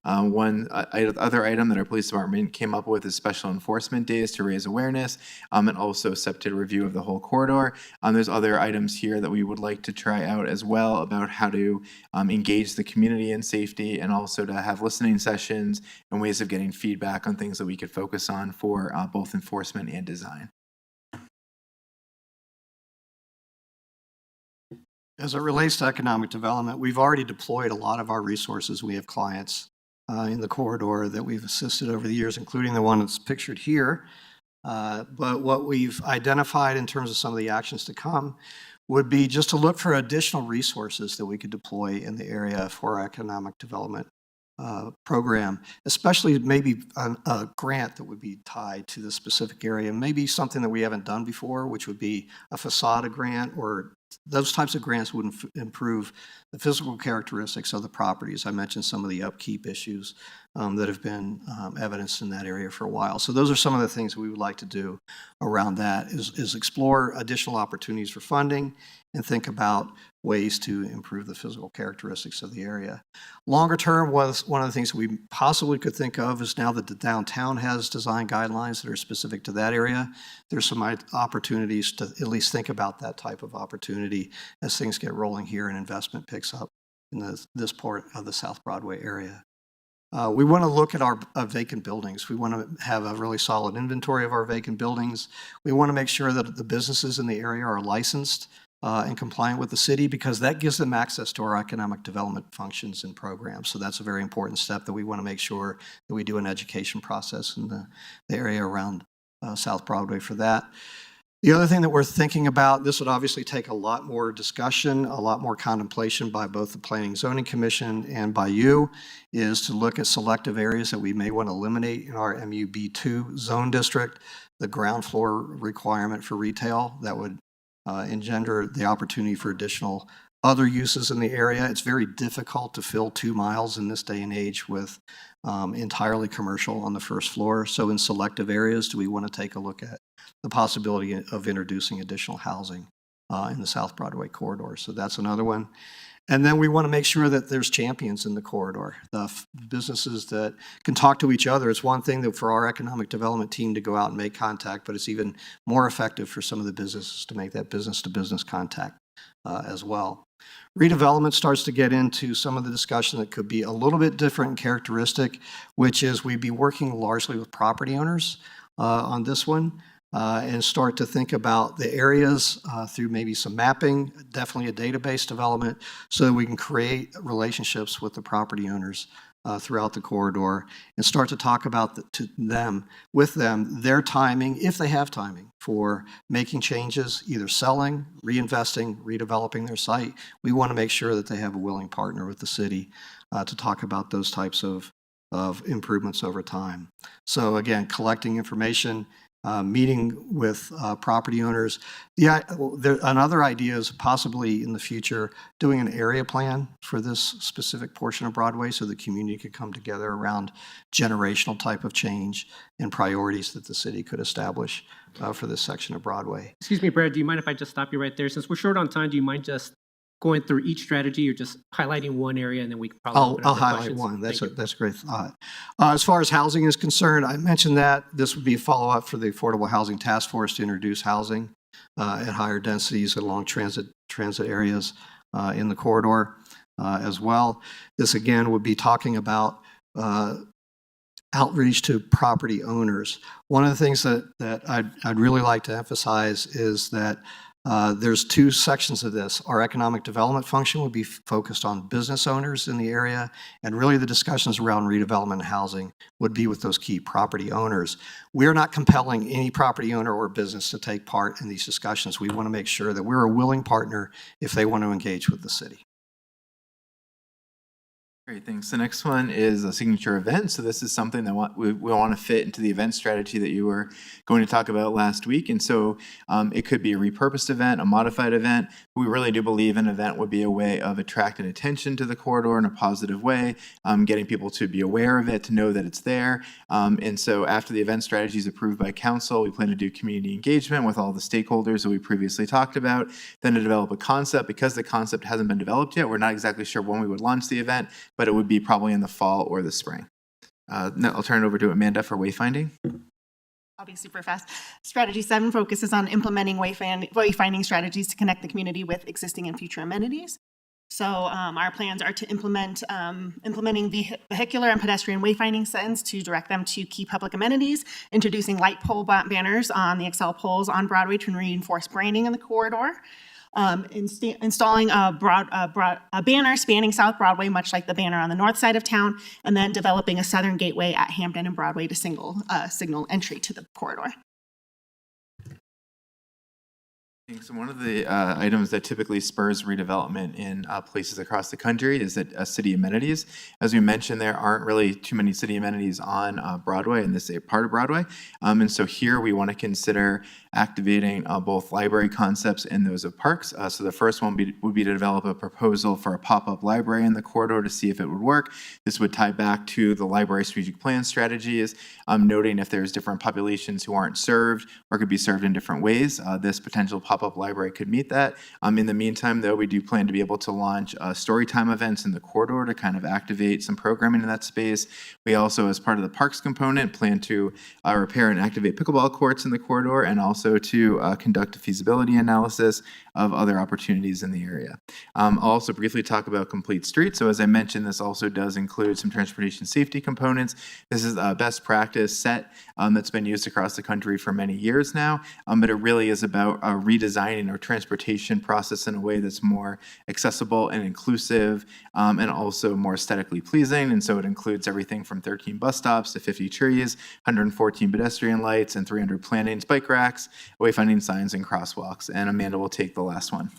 One other item that our police department came up with is special enforcement days to raise awareness, and also SEPTED review of the whole corridor. There's other items here that we would like to try out as well about how to engage the community in safety, and also to have listening sessions and ways of getting feedback on things that we could focus on for both enforcement and design. As it relates to economic development, we've already deployed a lot of our resources. We have clients in the corridor that we've assisted over the years, including the one that's pictured here. But what we've identified in terms of some of the actions to come would be just to look for additional resources that we could deploy in the area for our economic development program, especially maybe a grant that would be tied to the specific area, maybe something that we haven't done before, which would be a facade grant, or those types of grants would improve the physical characteristics of the properties. I mentioned some of the upkeep issues that have been evidenced in that area for a while. So those are some of the things we would like to do around that, is explore additional opportunities for funding and think about ways to improve the physical characteristics of the area. Longer term, was one of the things that we possibly could think of is now that the downtown has design guidelines that are specific to that area, there's some opportunities to at least think about that type of opportunity as things get rolling here and investment picks up in this part of the South Broadway area. We want to look at our vacant buildings. We want to have a really solid inventory of our vacant buildings. We want to make sure that the businesses in the area are licensed and compliant with the city, because that gives them access to our economic development functions and programs. So that's a very important step that we want to make sure that we do an education process in the area around South Broadway for that. The other thing that we're thinking about, this would obviously take a lot more discussion, a lot more contemplation by both the Planning and Zoning Commission and by you, is to look at selective areas that we may want to eliminate in our MUB2 zone district, the ground floor requirement for retail that would engender the opportunity for additional other uses in the area. It's very difficult to fill 2 miles in this day and age with entirely commercial on the first floor. So in selective areas, do we want to take a look at the possibility of introducing additional housing in the South Broadway corridor? So that's another one. And then we want to make sure that there's champions in the corridor, the businesses that can talk to each other. It's one thing that for our economic development team to go out and make contact, but it's even more effective for some of the businesses to make that business-to-business contact as well. Redevelopment starts to get into some of the discussion that could be a little bit different in characteristic, which is we'd be working largely with property owners on this one. And start to think about the areas through maybe some mapping, definitely a database development, so that we can create relationships with the property owners throughout the corridor and start to talk about with them, their timing, if they have timing, for making changes, either selling, reinvesting, redeveloping their site. We want to make sure that they have a willing partner with the city to talk about those types of improvements over time. So again, collecting information, meeting with property owners. Another idea is possibly in the future doing an area plan for this specific portion of Broadway so the community could come together around generational type of change and priorities that the city could establish for this section of Broadway. Excuse me, Brad, do you mind if I just stop you right there? Since we're short on time, do you mind just going through each strategy, or just highlighting one area, and then we can probably I'll highlight one. That's a great thought. As far as housing is concerned, I mentioned that this would be a follow-up for the Affordable Housing Task Force to introduce housing at higher densities along transit areas in the corridor as well. This again would be talking about outreach to property owners. One of the things that I'd really like to emphasize is that there's 2 sections of this. Our economic development function would be focused on business owners in the area, and really the discussions around redevelopment and housing would be with those key property owners. We're not compelling any property owner or business to take part in these discussions. We want to make sure that we're a willing partner if they want to engage with the city. Great, thanks. The next one is a signature event. So this is something that we want to fit into the event strategy that you were going to talk about last week. And so it could be a repurposed event, a modified event. We really do believe an event would be a way of attracting attention to the corridor in a positive way, getting people to be aware of it, to know that it's there. And so after the event strategy is approved by council, we plan to do community engagement with all the stakeholders that we previously talked about, then to develop a concept. Because the concept hasn't been developed yet, we're not exactly sure when we would launch the event, but it would be probably in the fall or the spring. Now I'll turn it over to Amanda for wayfinding. I'll be super fast. Strategy 7 focuses on implementing wayfinding strategies to connect the community with existing and future amenities. So our plans are to implementing vehicular and pedestrian wayfinding signs to direct them to key public amenities, introducing light pole banners on the Excel poles on Broadway to reinforce branding in the corridor, installing a banner spanning South Broadway, much like the banner on the north side of town, and then developing a southern gateway at Hampden and Broadway to signal entry to the corridor. So one of the items that typically spurs redevelopment in places across the country is that city amenities. As we mentioned, there aren't really too many city amenities on Broadway in this part of Broadway. And so here we want to consider activating both library concepts and those of parks. So the first one would be to develop a proposal for a pop-up library in the corridor to see if it would work. This would tie back to the library strategic plan strategies, noting if there's different populations who aren't served or could be served in different ways. This potential pop-up library could meet that. In the meantime, though, we do plan to be able to launch story time events in the corridor to kind of activate some programming in that space. We also, as part of the parks component, plan to repair and activate pickleball courts in the corridor, and also to conduct a feasibility analysis of other opportunities in the area. I'll also briefly talk about complete streets. So as I mentioned, this also does include some transportation safety components. This is a best practice set that's been used across the country for many years now, but it really is about redesigning our transportation process in a way that's more accessible and inclusive, and also more aesthetically pleasing. And so it includes everything from 13 bus stops to 50 trees, 114 pedestrian lights, and 300 plantings, bike racks, wayfinding signs, and crosswalks. And Amanda will take the last one.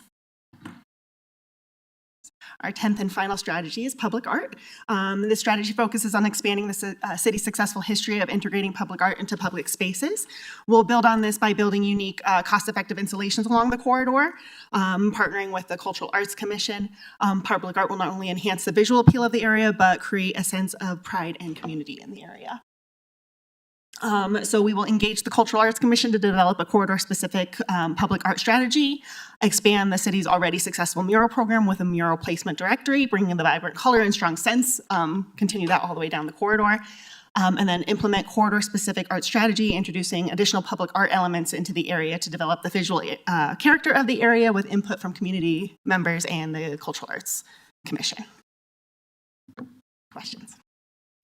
Our 10th and final strategy is public art. This strategy focuses on expanding the city's successful history of integrating public art into public spaces. We'll build on this by building unique, cost-effective installations along the corridor, partnering with the Cultural Arts Commission. Public art will not only enhance the visual appeal of the area, but create a sense of pride and community in the area. So we will engage the Cultural Arts Commission to develop a corridor-specific public art strategy, expand the city's already successful mural program with a mural placement directory, bringing in the vibrant color and strong sense, continue that all the way down the corridor, and then implement corridor-specific art strategy, introducing additional public art elements into the area to develop the visual character of the area with input from community members and the Cultural Arts Commission. Questions?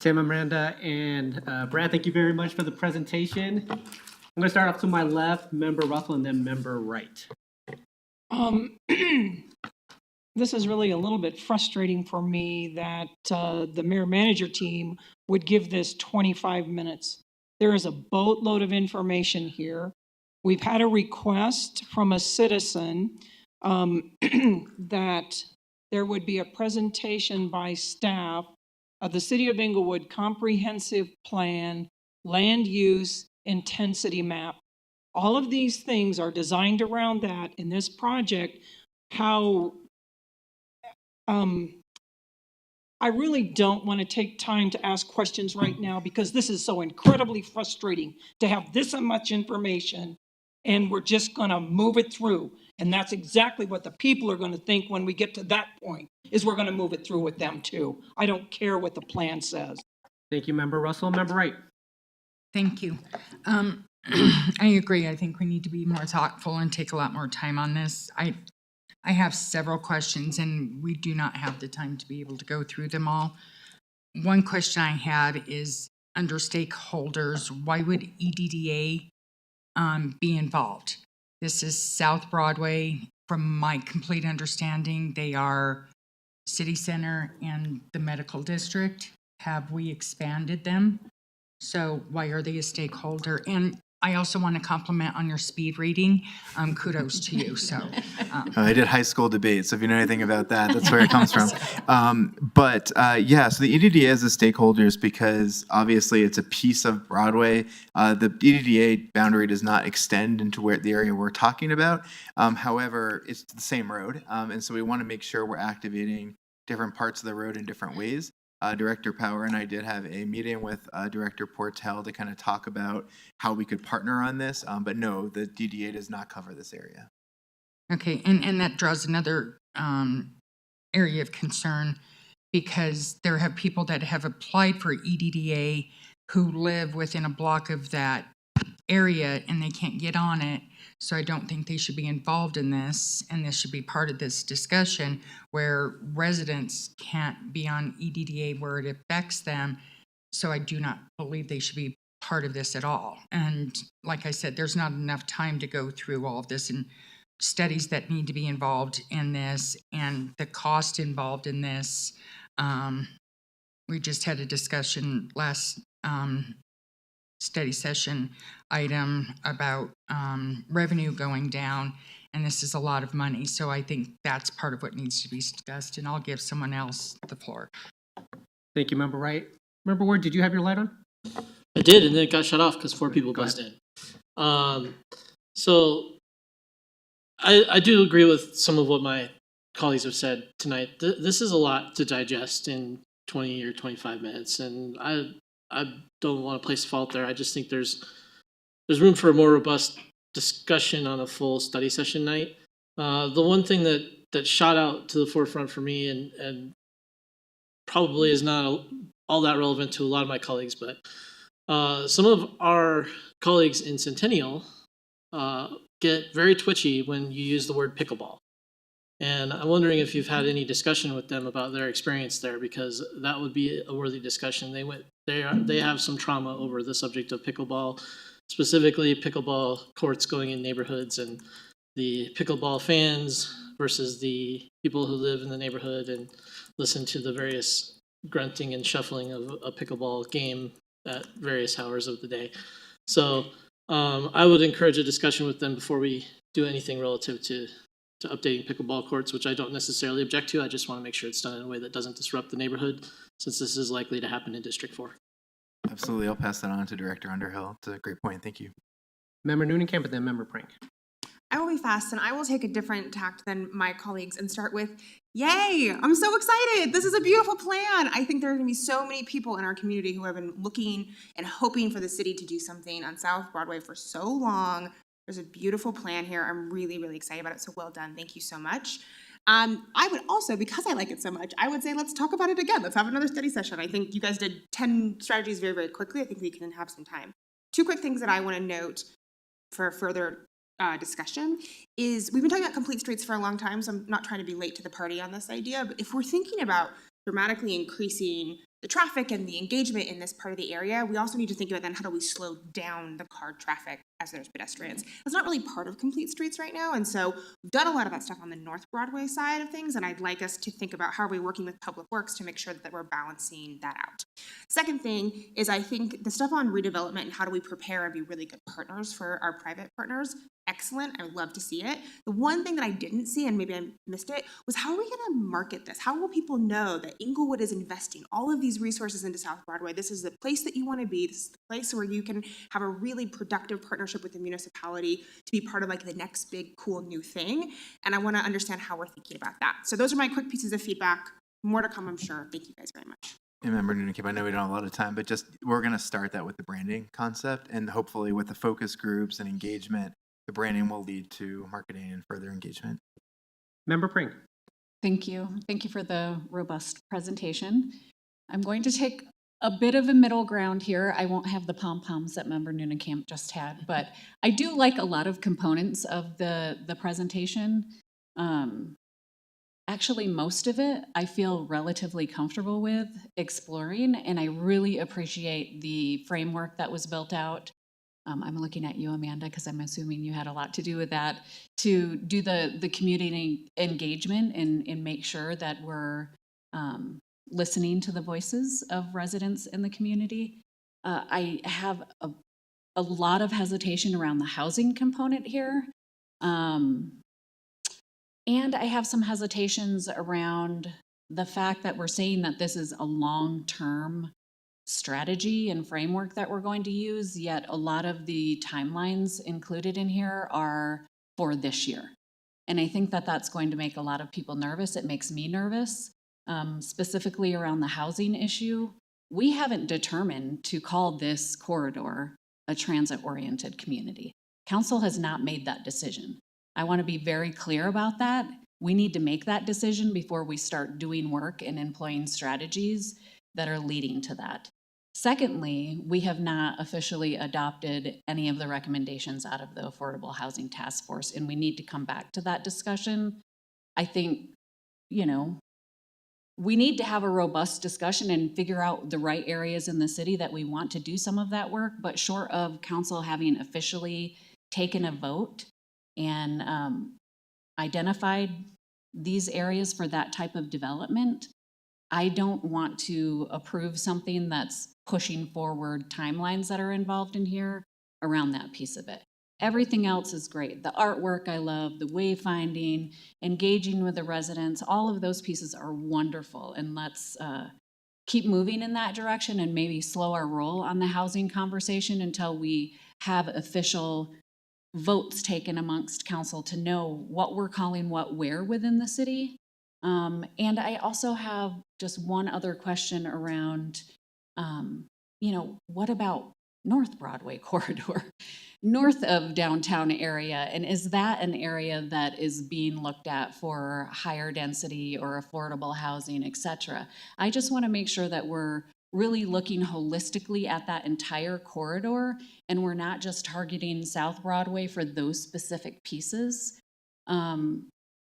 Tim, Amanda, and Brad, thank you very much for the presentation. I'm going to start off to my left, Member Russell, and then Member Wright. This is really a little bit frustrating for me that the mayor-manager team would give this 25 minutes. There is a boatload of information here. We've had a request from a citizen that there would be a presentation by staff of the City of Englewood Comprehensive Plan, Land Use Intensity Map. All of these things are designed around that in this project. How I really don't want to take time to ask questions right now because this is so incredibly frustrating to have this much information and we're just going to move it through. And that's exactly what the people are going to think when we get to that point, is we're going to move it through with them too. I don't care what the plan says. Thank you, Member Russell. Member Wright. Thank you. I agree. I think we need to be more thoughtful and take a lot more time on this. I have several questions and we do not have the time to be able to go through them all. One question I had is under stakeholders, why would EDDA be involved? This is South Broadway. From my complete understanding, they are City Center and the Medical District. Have we expanded them? So why are they a stakeholder? And I also want to compliment on your speed reading. Kudos to you. So I did high school debate, so if you know anything about that, that's where it comes from. Yeah, so the EDDA is the stakeholders because obviously it's a piece of Broadway. The EDDA boundary does not extend into where the area we're talking about. However, it's the same road, and so we want to make sure we're activating different parts of the road in different ways. Director Power and I did have a meeting with Director Portel to kind of talk about how we could partner on this, but no, the DDA does not cover this area. Okay, and that draws another area of concern because there have people that have applied for EDDA who live within a block of that area and they can't get on it. So I don't think they should be involved in this, and this should be part of this discussion where residents can't be on EDDA where it affects them. So I do not believe they should be part of this at all. And like I said, there's not enough time to go through all of this and studies that need to be involved in this and the cost involved in this. We just had a discussion last study session item about revenue going down, and this is a lot of money. So I think that's part of what needs to be discussed, and I'll give someone else the floor. Thank you, Member Wright. Member Ward, did you have your light on? I did, and then it got shut off because 4 people Go buzzed in. So I do agree with some of what my colleagues have said tonight. This is a lot to digest in 20 or 25 minutes, and I don't want to place fault there. I just think there's room for a more robust discussion on a full study session night. The one thing that shot out to the forefront for me, and probably is not all that relevant to a lot of my colleagues, but some of our colleagues in Centennial get very twitchy when you use the word pickleball. And I'm wondering if you've had any discussion with them about their experience there, because that would be a worthy discussion. They have some trauma over the subject of pickleball, specifically pickleball courts going in neighborhoods, and the pickleball fans versus the people who live in the neighborhood and listen to the various grunting and shuffling of a pickleball game at various hours of the day. So I would encourage a discussion with them before we do anything relative to updating pickleball courts, which I don't necessarily object to. I just want to make sure it's done in a way that doesn't disrupt the neighborhood, since this is likely to happen in District 4. Absolutely. I'll pass that on to Director Underhill. It's a great point. Thank you. Member Noonenkamp and then Member Prank. I will be fast, and I will take a different tact than my colleagues and start with, yay, I'm so excited. This is a beautiful plan. I think there are going to be so many people in our community who have been looking and hoping for the city to do something on South Broadway for so long. There's a beautiful plan here. I'm really, really excited about it, so well done. Thank you so much. I would also, because I like it so much, I would say let's talk about it again. Let's have another study session. I think you guys did 10 strategies very, very quickly. I think we can have some time. 2 quick things that I want to note for further discussion is we've been talking about complete streets for a long time, so I'm not trying to be late to the party on this idea, but if we're thinking about dramatically increasing the traffic and the engagement in this part of the area, we also need to think about then how do we slow down the car traffic as there's pedestrians. That's not really part of complete streets right now, and so we've done a lot of that stuff on the North Broadway side of things, and I'd like us to think about how are we working with Public Works to make sure that we're balancing that out. Second thing is I think the stuff on redevelopment and how do we prepare and be really good partners for our private partners, excellent. I would love to see it. The one thing that I didn't see, and maybe I missed it, was how are we going to market this? How will people know that Englewood is investing all of these resources into South Broadway? This is the place that you want to be. This is the place where you can have a really productive partnership with the municipality to be part of like the next big, cool new thing. And I want to understand how we're thinking about that. So those are my quick pieces of feedback. More to come, I'm sure. Thank you guys very much. And Member Noonenkamp, I know we don't have a lot of time, but just we're going to start that with the branding concept, and hopefully with the focus groups and engagement, the branding will lead to marketing and further engagement. Member Prank. Thank you. Thank you for the robust presentation. I'm going to take a bit of a middle ground here. I won't have the pom-poms that Member Noonenkamp just had, but I do like a lot of components of the presentation. Actually, most of it I feel relatively comfortable with exploring, and I really appreciate the framework that was built out. I'm looking at you, Amanda, because I'm assuming you had a lot to do with that, to do the community engagement and make sure that we're listening to the voices of residents in the community. I have a lot of hesitation around the housing component here. And I have some hesitations around the fact that we're saying that this is a long-term strategy and framework that we're going to use, yet a lot of the timelines included in here are for this year. And I think that that's going to make a lot of people nervous. It makes me nervous, specifically around the housing issue. We haven't determined to call this corridor a transit-oriented community. Council has not made that decision. I want to be very clear about that. We need to make that decision before we start doing work and employing strategies that are leading to that. Secondly, we have not officially adopted any of the recommendations out of the Affordable Housing Task Force, and we need to come back to that discussion. I think, we need to have a robust discussion and figure out the right areas in the city that we want to do some of that work, but short of council having officially taken a vote and identified these areas for that type of development, I don't want to approve something that's pushing forward timelines that are involved in here around that piece of it. Everything else is great. The artwork I love, the wayfinding, engaging with the residents, all of those pieces are wonderful. And let's keep moving in that direction and maybe slow our roll on the housing conversation until we have official votes taken amongst council to know what we're calling what where within the city. And I also have just one other question around, what about North Broadway corridor, north of downtown area? And is that an area that is being looked at for higher density or affordable housing, et cetera? I just want to make sure that we're really looking holistically at that entire corridor and we're not just targeting South Broadway for those specific pieces.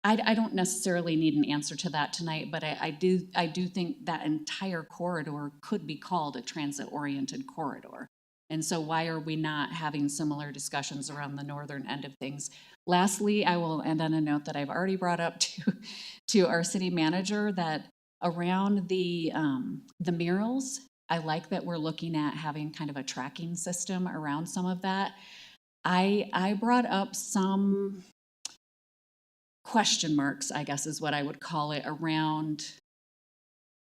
I don't necessarily need an answer to that tonight, but I do think that entire corridor could be called a transit-oriented corridor. And so why are we not having similar discussions around the northern end of things? Lastly, I will end on a note that I've already brought up to our city manager, that around the murals, I like that we're looking at having kind of a tracking system around some of that. I brought up some question marks, I guess is what I would call it, around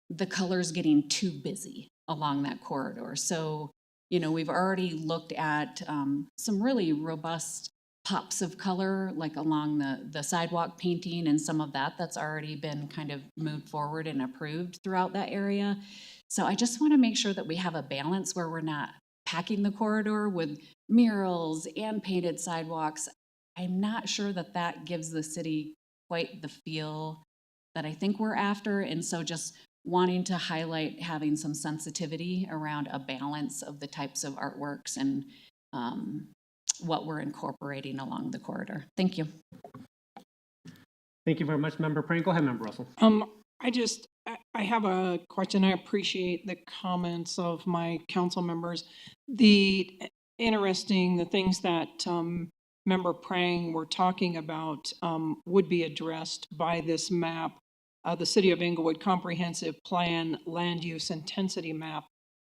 the colors getting too busy along that corridor. So, we've already looked at some really robust pops of color, like along the sidewalk painting and some of that's already been kind of moved forward and approved throughout that area. So I just want to make sure that we have a balance where we're not packing the corridor with murals and painted sidewalks. I'm not sure that gives the city quite the feel that I think we're after. And so just wanting to highlight having some sensitivity around a balance of the types of artworks and what we're incorporating along the corridor. Thank you. Thank you very much, Member Prang. Go ahead, Member Russell. I have a question. I appreciate the comments of my council members. The things that Member Prang were talking about would be addressed by this map, the City of Englewood Comprehensive Plan Land Use Intensity Map,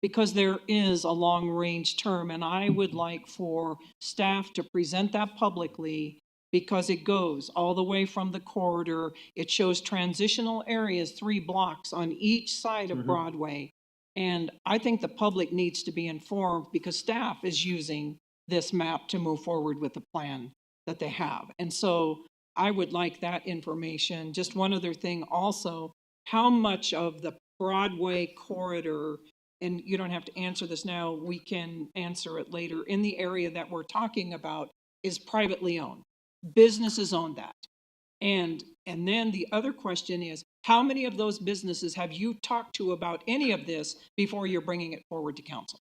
because there is a long-range term, and I would like for staff to present that publicly, because it goes all the way from the corridor. It shows transitional areas, 3 blocks on each side of Broadway. And I think the public needs to be informed, because staff is using this map to move forward with the plan that they have. And so I would like that information. Just one other thing also, how much of the Broadway corridor, and you don't have to answer this now, we can answer it later, in the area that we're talking about is privately owned. Businesses own that. And then the other question is, how many of those businesses have you talked to about any of this before you're bringing it forward to council?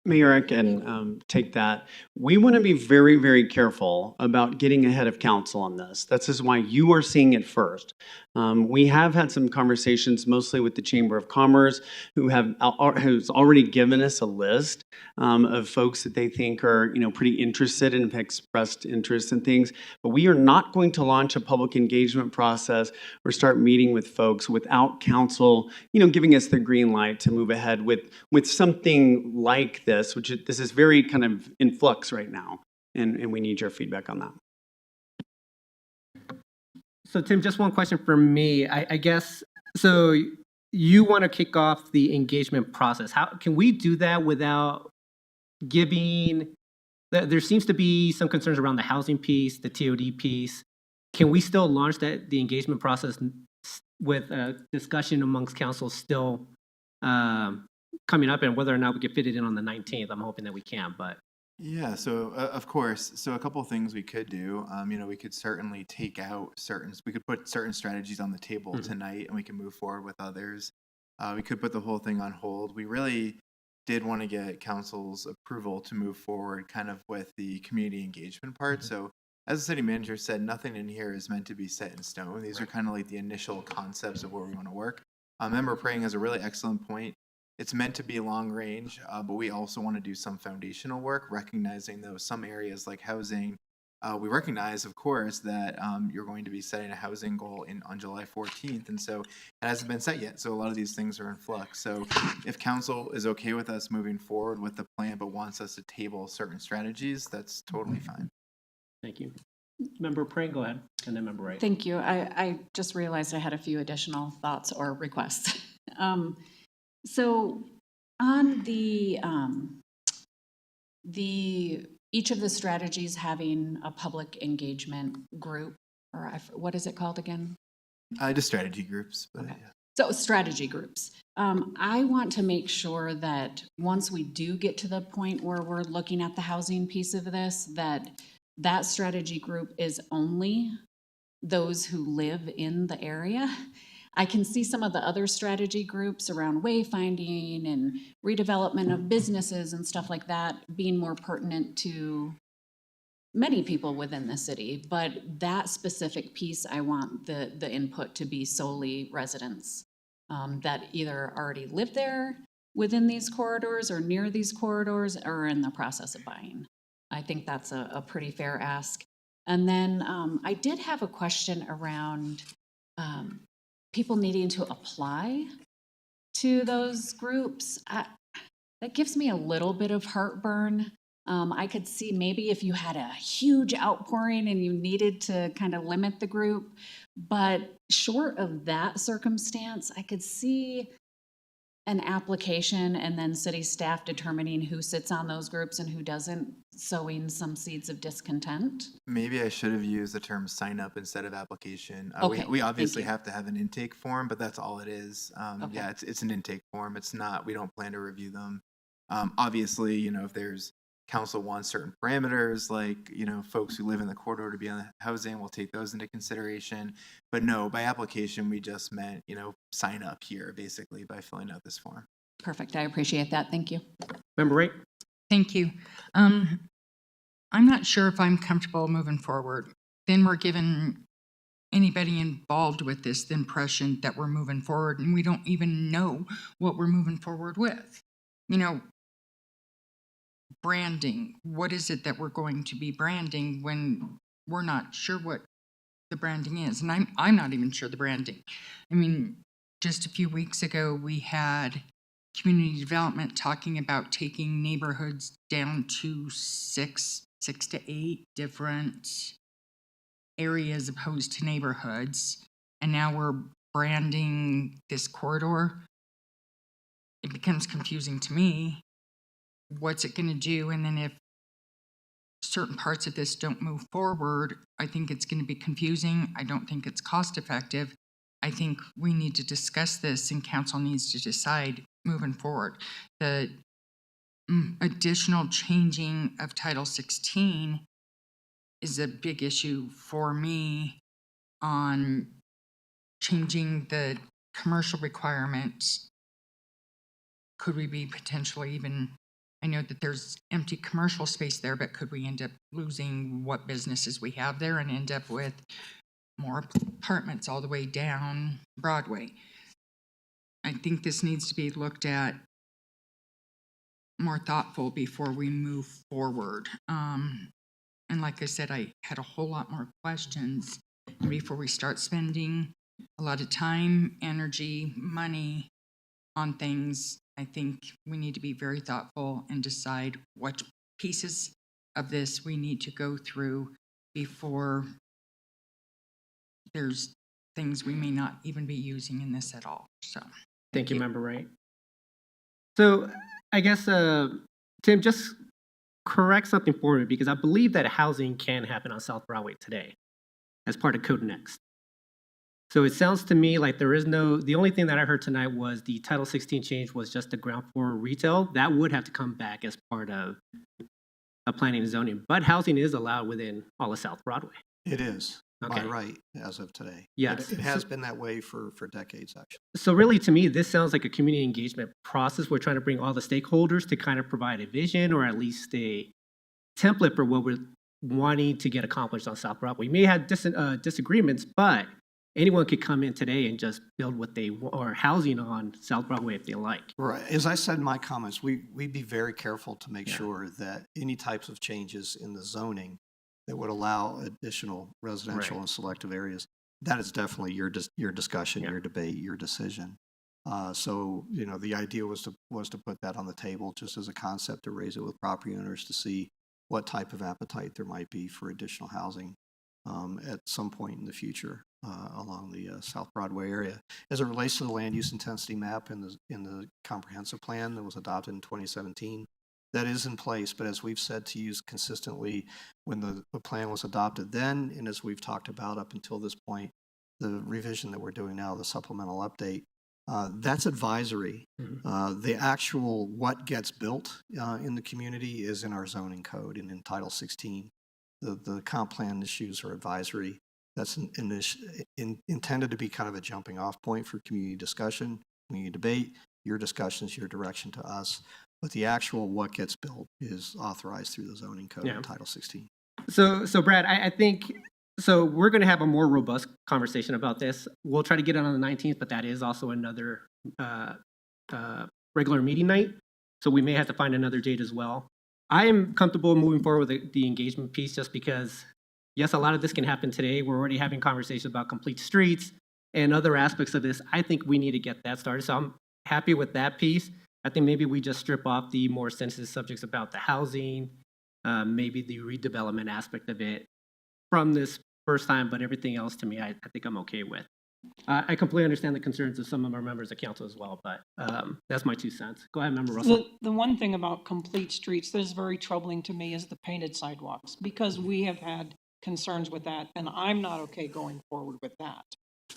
Mayor, I can take that. We want to be very, very careful about getting ahead of council on this. This is why you are seeing it first. We have had some conversations, mostly with the Chamber of Commerce, who's already given us a list of folks that they think are, pretty interested and have expressed interest in things. But we are not going to launch a public engagement process or start meeting with folks without council, giving us the green light to move ahead with something like this. This is very kind of in flux right now, and we need your feedback on that. So Tim, just one question from me. I guess, so you want to kick off the engagement process. How can we do that without giving, there seems to be some concerns around the housing piece, the TOD piece. Can we still launch the engagement process with a discussion amongst council still coming up, and whether or not we could fit it in on the 19th? I'm hoping that we can, but. Yeah, so of course. So a couple of things we could do. We could certainly we could put certain strategies on the table tonight, and we can move forward with others. We could put the whole thing on hold. We really did want to get council's approval to move forward kind of with the community engagement part. So as the city manager said, nothing in here is meant to be set in stone. These are kind of like the initial concepts of where we want to work. Member Prang has a really excellent point. It's meant to be long range, but we also want to do some foundational work, recognizing though some areas like housing, we recognize, of course, that you're going to be setting a housing goal on July 14th, and so it hasn't been set yet. So a lot of these things are in flux. So if council is okay with us moving forward with the plan, but wants us to table certain strategies, that's totally fine. Thank you. Member Prank, go ahead, and then Member Wright. Thank you. I just realized I had a few additional thoughts or requests. So on the each of the strategies having a public engagement group, or what is it called again? Just strategy groups. But, Okay. yeah. So strategy groups. I want to make sure that once we do get to the point where we're looking at the housing piece of this, that strategy group is only those who live in the area. I can see some of the other strategy groups around wayfinding and redevelopment of businesses and stuff like that being more pertinent to many people within the city, but that specific piece, I want the input to be solely residents that either already live there within these corridors or near these corridors or are in the process of buying. I think that's a pretty fair ask. And then I did have a question around people needing to apply to those groups. That gives me a little bit of heartburn. I could see maybe if you had a huge outpouring and you needed to kind of limit the group, but short of that circumstance, I could see an application and then city staff determining who sits on those groups and who doesn't, sowing some seeds of discontent. Maybe I should have used the term sign up instead of application. Okay, We obviously thank you. have to have an intake form, but that's all it is. Okay. Yeah, it's an intake form. It's not, we don't plan to review them. Obviously, if there's council wants certain parameters, like, folks who live in the corridor to be on the housing, we'll take those into consideration. But no, by application, we just meant, sign up here basically by filling out this form. Perfect. I appreciate that. Thank you. Member Wright? Thank you. I'm not sure if I'm comfortable moving forward. Then we're giving anybody involved with this the impression that we're moving forward and we don't even know what we're moving forward with. Branding, what is it that we're going to be branding when we're not sure what the branding is? And I'm not even sure the branding. I mean, just a few weeks ago, we had community development talking about taking neighborhoods down to six to eight different areas opposed to neighborhoods. And now we're branding this corridor. It becomes confusing to me. What's it going to do? And then if certain parts of this don't move forward, I think it's going to be confusing. I don't think it's cost effective. I think we need to discuss this and council needs to decide moving forward. The additional changing of Title 16 is a big issue for me on changing the commercial requirements. Could we be potentially even, I know that there's empty commercial space there, but could we end up losing what businesses we have there and end up with more apartments all the way down Broadway? I think this needs to be looked at more thoughtful before we move forward. And like I said, I had a whole lot more questions. And before we start spending a lot of time, energy, money on things, I think we need to be very thoughtful and decide what pieces of this we need to go through before there's things we may not even be using in this at all. So Thank you, Member Wright. So I guess, Tim, just correct something for me, because I believe that housing can happen on South Broadway today as part of Code Next. So it sounds to me like there is the only thing that I heard tonight was the Title 16 change was just the ground floor retail. That would have to come back as part of a planning and zoning, but housing is allowed within all of South Broadway. It is, by Okay. right, as of today. Yes. It has been that way for decades, actually. So really, to me, this sounds like a community engagement process. We're trying to bring all the stakeholders to kind of provide a vision or at least a template for what we're wanting to get accomplished on South Broadway. We may have disagreements, but anyone could come in today and just build what they are housing on South Broadway if they like. Right. As I said in my comments, we'd be very careful to make sure that any types of changes in the zoning that would allow additional residential and selective areas. That is definitely your discussion, your debate, your decision. So, you know, the idea was to put that on the table just as a concept, to raise it with property owners to see what type of appetite there might be for additional housing at some point in the future along the South Broadway area. As it relates to the land use intensity map in the comprehensive plan that was adopted in 2017, that is in place. But as we've said to you consistently when the plan was adopted then, and as we've talked about up until this point, the revision that we're doing now, the supplemental update, that's advisory. The actual what gets built in the community is in our zoning code and in Title 16. The comp plan issues are advisory. That's intended to be kind of a jumping off point for community discussion, community debate, your discussions, your direction to us. But the actual what gets built is authorized through the zoning code in Title 16. So Brad, I think, so we're going to have a more robust conversation about this. We'll try to get it on the 19th, but that is also another regular meeting night. So we may have to find another date as well. I am comfortable moving forward with the engagement piece just because, yes, a lot of this can happen today. We're already having conversations about complete streets and other aspects of this. I think we need to get that started. So I'm happy with that piece. I think maybe we just strip off the more sensitive subjects about the housing, maybe the redevelopment aspect of it from this first time, but everything else to me, I think I'm okay with. I completely understand the concerns of some of our members of council as well, but that's my 2 cents. Go ahead, Member Russell. The one thing about complete streets that is very troubling to me is the painted sidewalks, because we have had concerns with that, and I'm not okay going forward with that.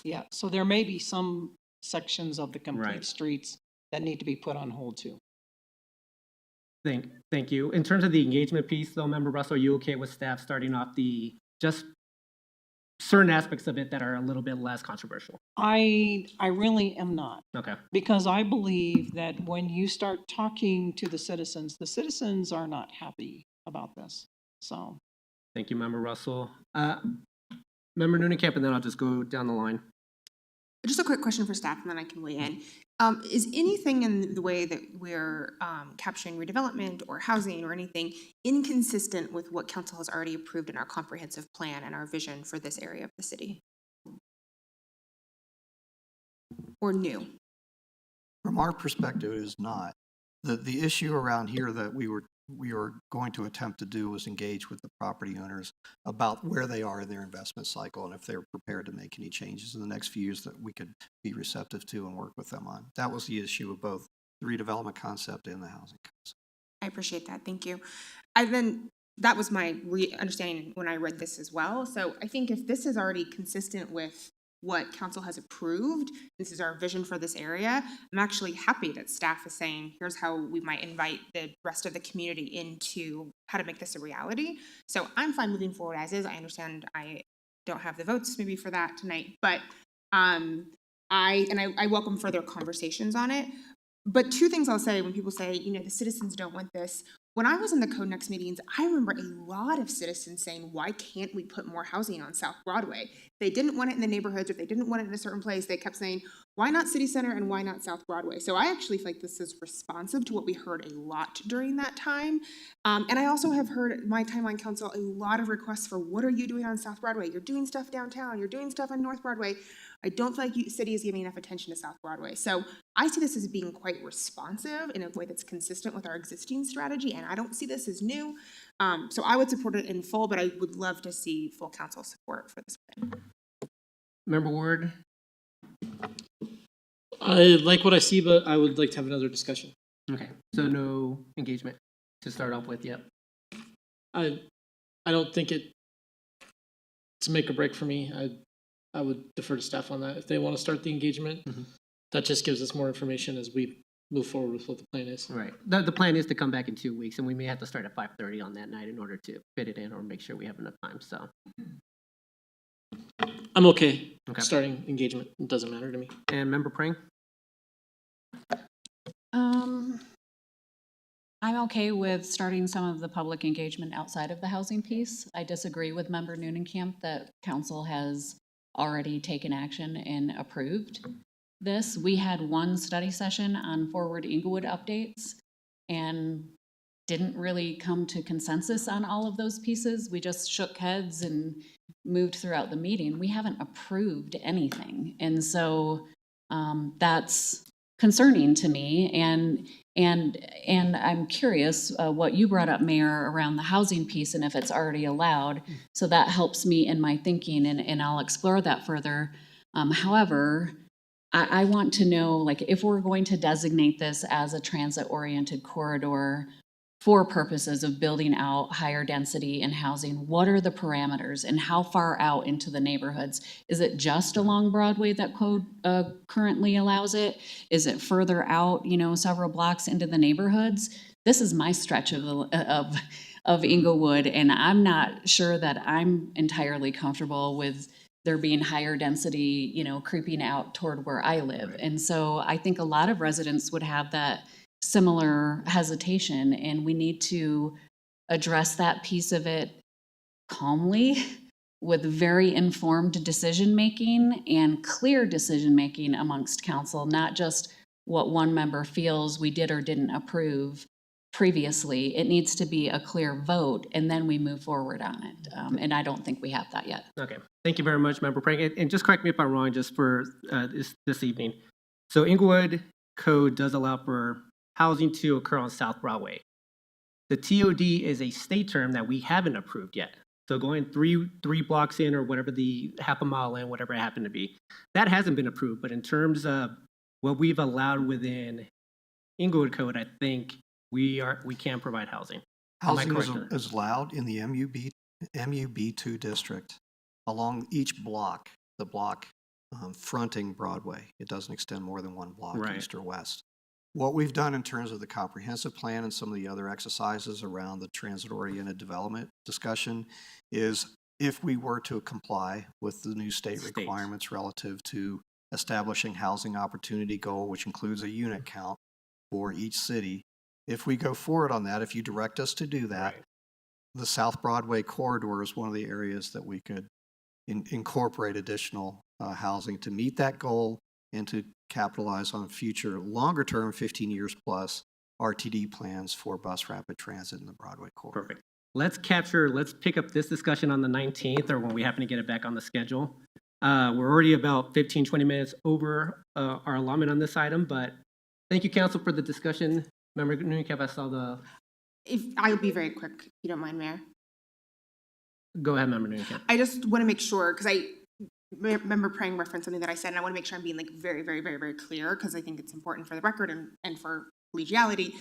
Yeah, so there may be some sections of the complete streets that need to be put on hold too. Thank you. In terms of the engagement piece, though, Member Russell, are you okay with staff starting off the just certain aspects of it that are a little bit less controversial? I really am not. Okay. Because I believe that when you start talking to the citizens are not happy about this. So. Thank you, Member Russell. Member Noonan-Camp, and then I'll just go down the line. Just a quick question for staff, and then I can weigh in. Is anything in the way that we're capturing redevelopment or housing or anything inconsistent with what council has already approved in our comprehensive plan and our vision for this area of the city? Or new? From our perspective, it is not. The issue around here that we were going to attempt to do was engage with the property owners about where they are in their investment cycle and if they're prepared to make any changes in the next few years that we could be receptive to and work with them on. That was the issue of both the redevelopment concept and the housing concept. I appreciate that. Thank you. That was my understanding when I read this as well. So I think if this is already consistent with what council has approved, this is our vision for this area, I'm actually happy that staff is saying, here's how we might invite the rest of the community into how to make this a reality. So I'm fine moving forward as is. I understand I don't have the votes maybe for that tonight, but I welcome further conversations on it. But 2 things I'll say when people say, you know, the citizens don't want this. When I was in the Code Next meetings, I remember a lot of citizens saying, why can't we put more housing on South Broadway? If they didn't want it in the neighborhoods, or if they didn't want it in a certain place, they kept saying, why not City Center and why not South Broadway? So I actually feel like this is responsive to what we heard a lot during that time. And I also have heard my time on council, a lot of requests for what are you doing on South Broadway? You're doing stuff downtown, you're doing stuff on North Broadway. I don't feel like the city is giving enough attention to South Broadway. So I see this as being quite responsive in a way that's consistent with our existing strategy, and I don't see this as new. So I would support it in full, but I would love to see full council support for this plan. Member Ward? I like what I see, but I would like to have another discussion. Okay, so no engagement to start off with, yep. I don't think it's make or break for me. I would defer to staff on that. If they want to start the engagement, that just gives us more information as we move forward with what the plan is. Right. The plan is to come back in 2 weeks, and we may have to start at 5:30 on that night in order to fit it in or make sure we have enough time. So I'm okay starting engagement. It doesn't matter to me. And Member Prang? I'm okay with starting some of the public engagement outside of the housing piece. I disagree with Member Noonan-Camp that council has already taken action and approved this. We had one study session on forward Englewood updates, and didn't really come to consensus on all of those pieces. We just shook heads and moved throughout the meeting. We haven't approved anything. And so that's concerning to me. And I'm curious what you brought up, Mayor, around the housing piece and if it's already allowed. So that helps me in my thinking, and I'll explore that further. However, I want to know, like, if we're going to designate this as a transit-oriented corridor for purposes of building out higher density and housing, what are the parameters and how far out into the neighborhoods? Is it just along Broadway that code currently allows it? Is it further out, several blocks into the neighborhoods? This is my stretch of Englewood, and I'm not sure that I'm entirely comfortable with there being higher density, creeping out toward where I live. And so I think a lot of residents would have that similar hesitation, and we need to address that piece of it calmly with very informed decision-making and clear decision-making amongst council, not just what one member feels we did or didn't approve previously. It needs to be a clear vote, and then we move forward on it. And I don't think we have that yet. Okay, thank you very much, Member Prank. And just correct me if I'm wrong, just for this evening. So Englewood code does allow for housing to occur on South Broadway. The TOD is a state term that we haven't approved yet. So going three blocks in, or whatever, the half a mile in, whatever it happened to be, that hasn't been approved. But in terms of what we've allowed within Englewood code, I think we can provide housing. Housing is allowed in the MUB2 district along each block, the block fronting Broadway. It doesn't extend more than one block, Right. east or west. What we've done in terms of the comprehensive plan and some of the other exercises around the transit-oriented development discussion is, if we were to comply with the new state requirements relative to establishing housing opportunity goal, which includes a unit count for each city, if we go forward on that, if you direct us to do that, Right. the South Broadway corridor is one of the areas that we could incorporate additional housing to meet that goal and to capitalize on future longer term, 15 years plus, RTD plans for bus rapid transit in the Broadway corridor. Perfect. Let's pick up this discussion on the 19th, or when we happen to get it back on the schedule. We're already about 15, 20 minutes over our allotment on this item, but thank you, council, for the discussion. Member Nunikov, I saw the... I'll be very quick, if you don't mind, Mayor. Go ahead, Member Nunikov. I just want to make sure, because I remember Prang referenced something that I said, and I want to make sure I'm being like very, very, very, very clear, because I think it's important for the record and for collegiality.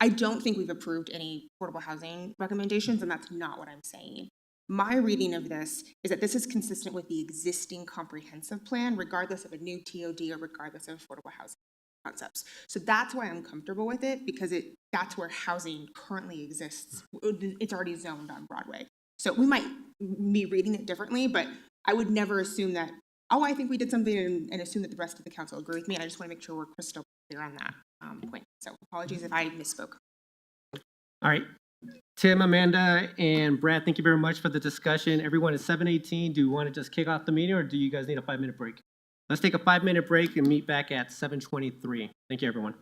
I don't think we've approved any affordable housing recommendations, and that's not what I'm saying. My reading of this is that this is consistent with the existing comprehensive plan, regardless of a new TOD or regardless of affordable housing concepts. So that's why I'm comfortable with it, because that's where housing currently exists. It's already zoned on Broadway. So we might be reading it differently, but I would never assume that, oh, I think we did something and assume that the rest of the council agree with me. And I just want to make sure we're crystal clear on that point. So apologies if I misspoke. All right. Tim, Amanda, and Brad, thank you very much for the discussion. Everyone, it's 7:18. Do you want to just kick off the meeting, or do you guys need a 5-minute break? Let's take a 5-minute break and meet back at 7:23. Thank you, everyone.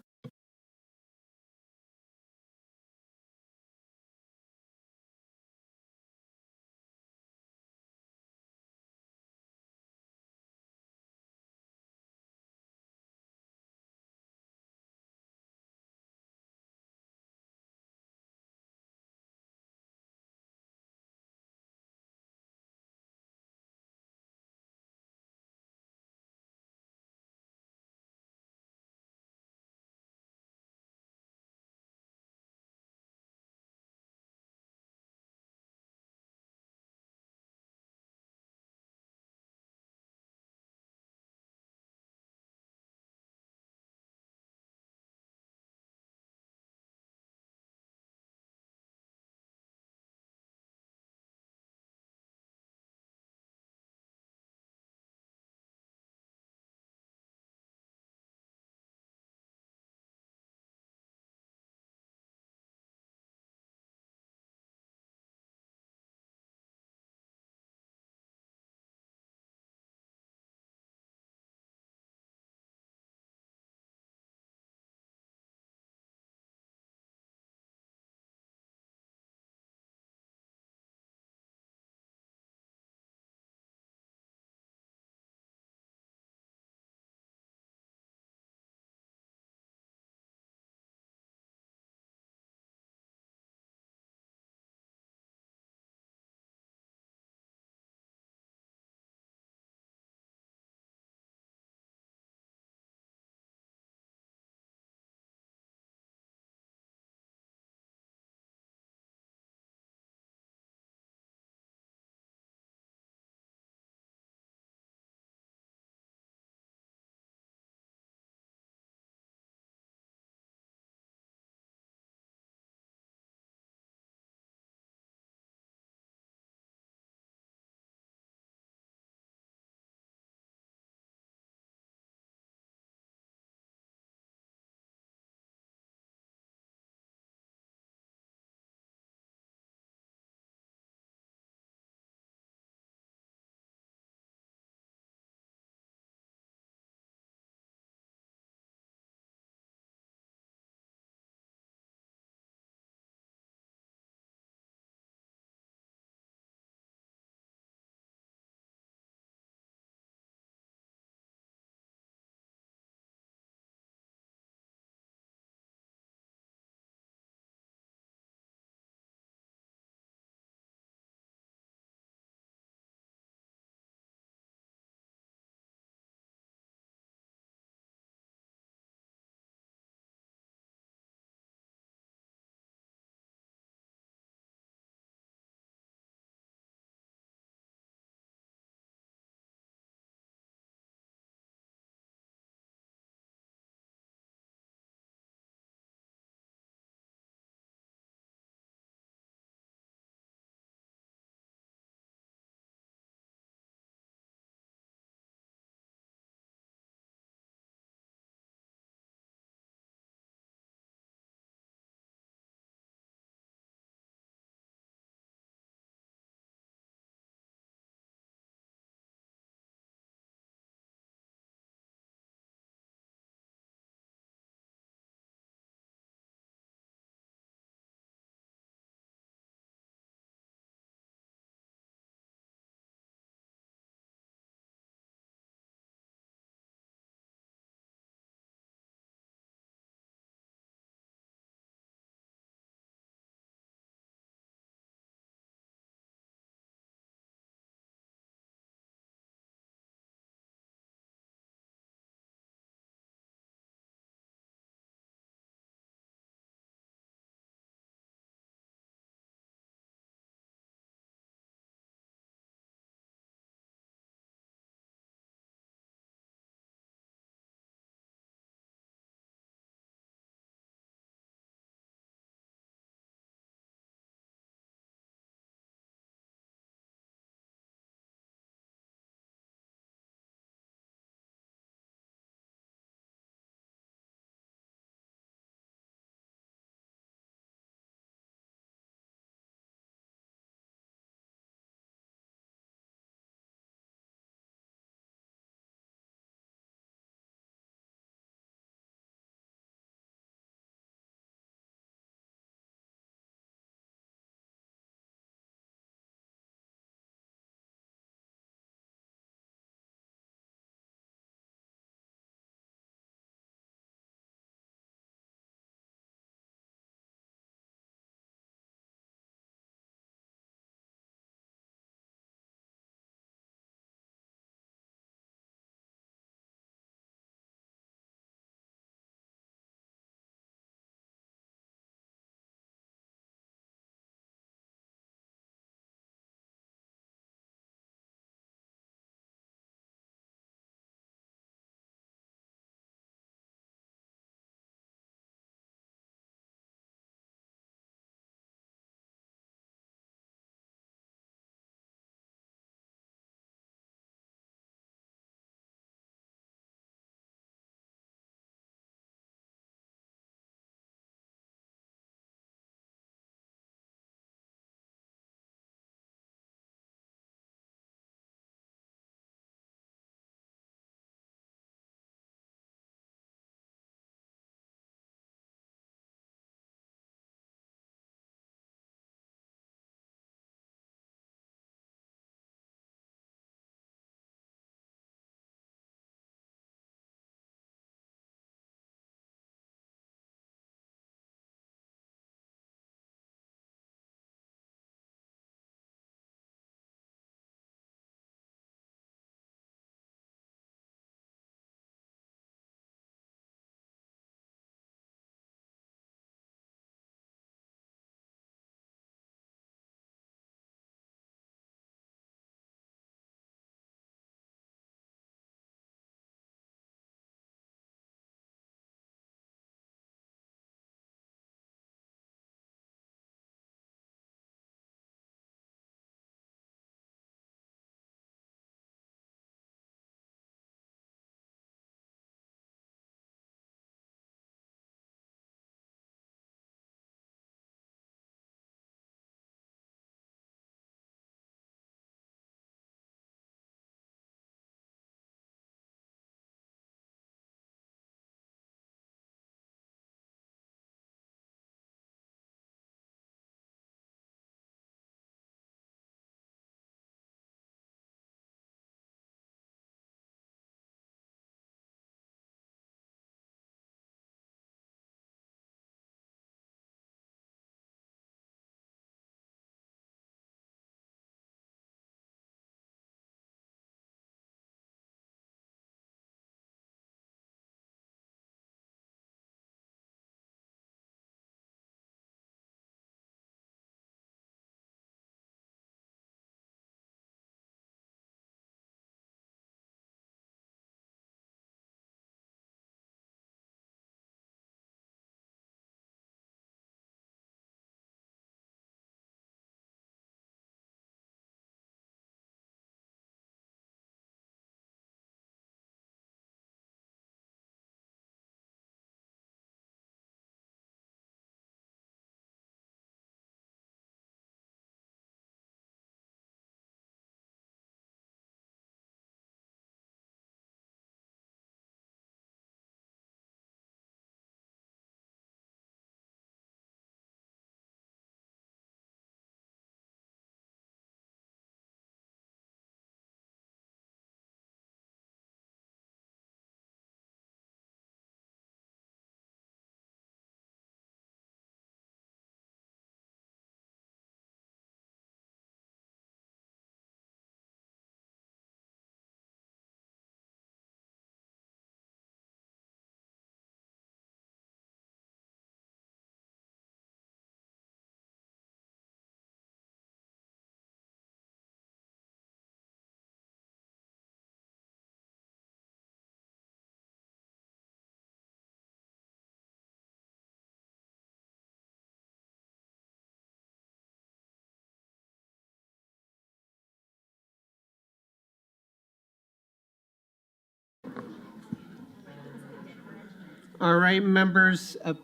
All right, members of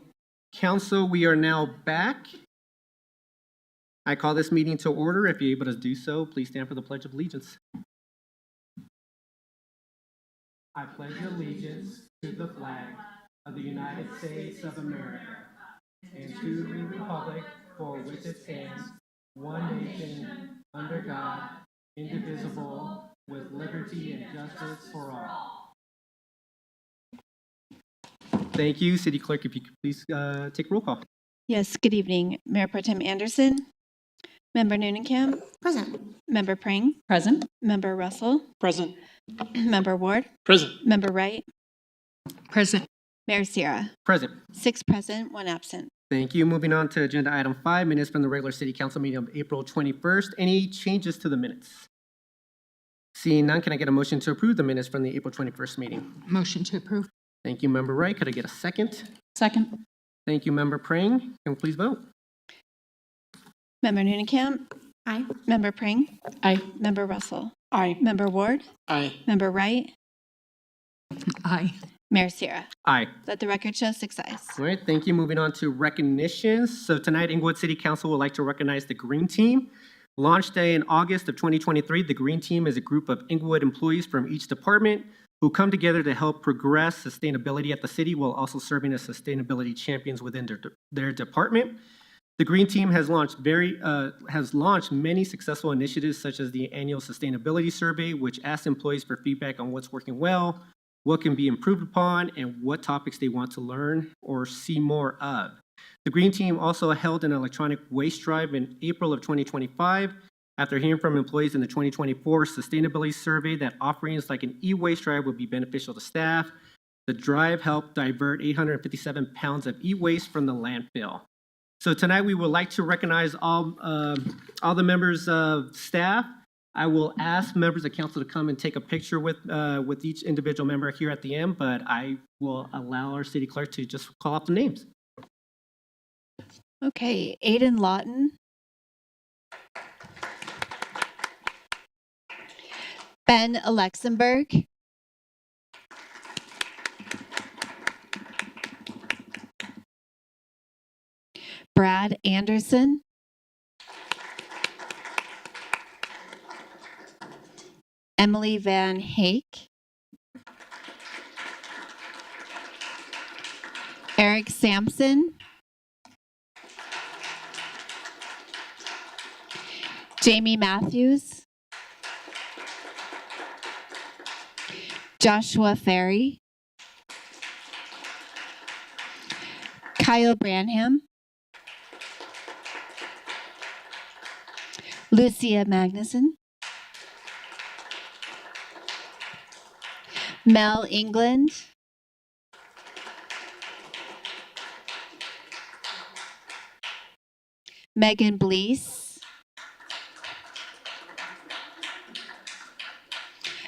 council, we are now back. I call this meeting to order. If you're able to do so, please stand for the Pledge of Allegiance. I pledge allegiance to the flag of the United States of America and to the republic for which it stands, one nation, under God, indivisible, with liberty and justice for all. Thank you. City Clerk, if you could please take roll call. Yes, good evening. Mayor Pro Tem Anderson, Member Newnenkamp, Present. Member Pring, Present? Member Russell, Present. Member Ward, Present. Member Wright, Present. Mayor Sierra. Present. 6 present, 1 absent. Thank you. Moving on to agenda item 5, minutes from the regular city council meeting of April 21st. Any changes to the minutes? Seeing none, can I get a motion to approve the minutes from the April 21st meeting? Motion to approve. Thank you, Member Wright. Could I get a second? Second? Thank you, Member Prang. Can we please vote? Member Newnenkamp, Aye. Member Pring, Aye. Member Russell, Aye. Member Ward, Aye. Member Wright, Aye. Mayor Sierra. Aye. Let the record show 6 ayes. All right, thank you. Moving on to recognitions. So tonight, Englewood City Council would like to recognize the Green Team. Launch day in August of 2023, the Green Team is a group of Englewood employees from each department who come together to help progress sustainability at the city while also serving as sustainability champions within their department. The Green Team has launched many successful initiatives such as the annual sustainability survey, which asks employees for feedback on what's working well, what can be improved upon, and what topics they want to learn or see more of. The Green Team also held an electronic waste drive in April of 2025 after hearing from employees in the 2024 sustainability survey that offerings like an e-waste drive would be beneficial to staff. The drive helped divert 857 pounds of e-waste from the landfill. So tonight we would like to recognize all the members of staff. I will ask members of council to come and take a picture with each individual member here at the end, but I will allow our city clerk to just call out the names. Okay, Aidan Lawton, Ben Alexenberg, Brad Anderson, Emilie Van Haecke, Erik Sampson, Jamie Matthews, Joshua Ferry, Kyle Branham, Lucia Magnuson, Mel England, Megan Blease,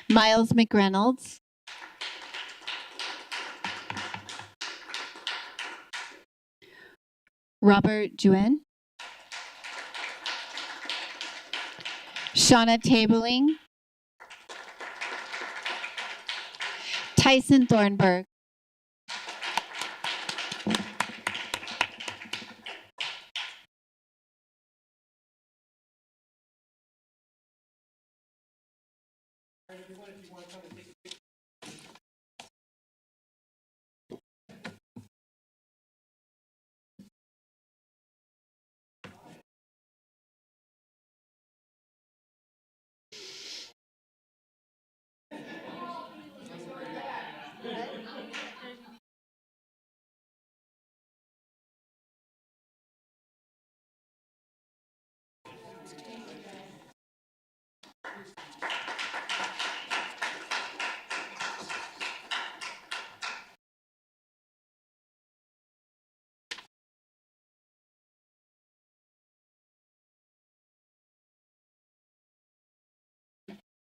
Miles McReynolds, Robert Juen, Shauna Tabling, Tyson Thornburg,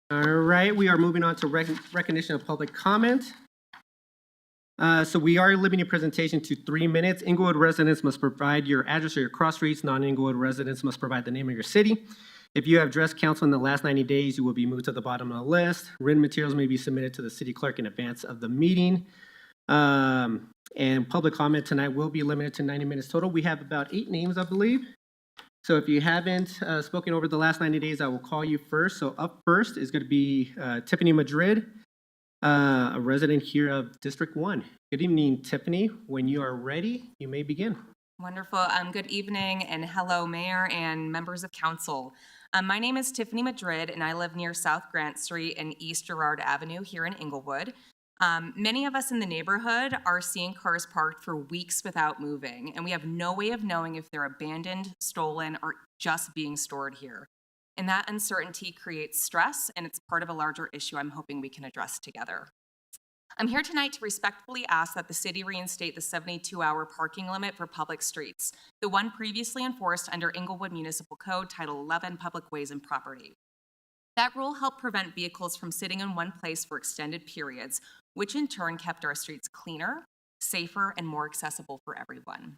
All right, we are moving on to recognition of public comment. So we are limiting presentation to 3 minutes. Englewood residents must provide your address or your cross streets. Non-Englewood residents must provide the name of your city. If you have addressed council in the last 90 days, you will be moved to the bottom of the list. Written materials may be submitted to the city clerk in advance of the meeting. And public comment tonight will be limited to 90 minutes total. We have about 8 names, I believe. So if you haven't spoken over the last 90 days, I will call you first. So up first is going to be Tiffany Madrid, a resident here of District 1. Good evening, Tiffany. When you are ready, you may begin. Wonderful. Good evening and hello, Mayor and members of council. My name is Tiffany Madrid and I live near South Grant Street and East Girard Avenue here in Englewood. Many of us in the neighborhood are seeing cars parked for weeks without moving, and we have no way of knowing if they're abandoned, stolen, or just being stored here. And that uncertainty creates stress, and it's part of a larger issue I'm hoping we can address together. I'm here tonight to respectfully ask that the city reinstate the 72-hour parking limit for public streets, the one previously enforced under Englewood Municipal Code, Title 11, Public Ways and Property. That rule helped prevent vehicles from sitting in one place for extended periods, which in turn kept our streets cleaner, safer, and more accessible for everyone.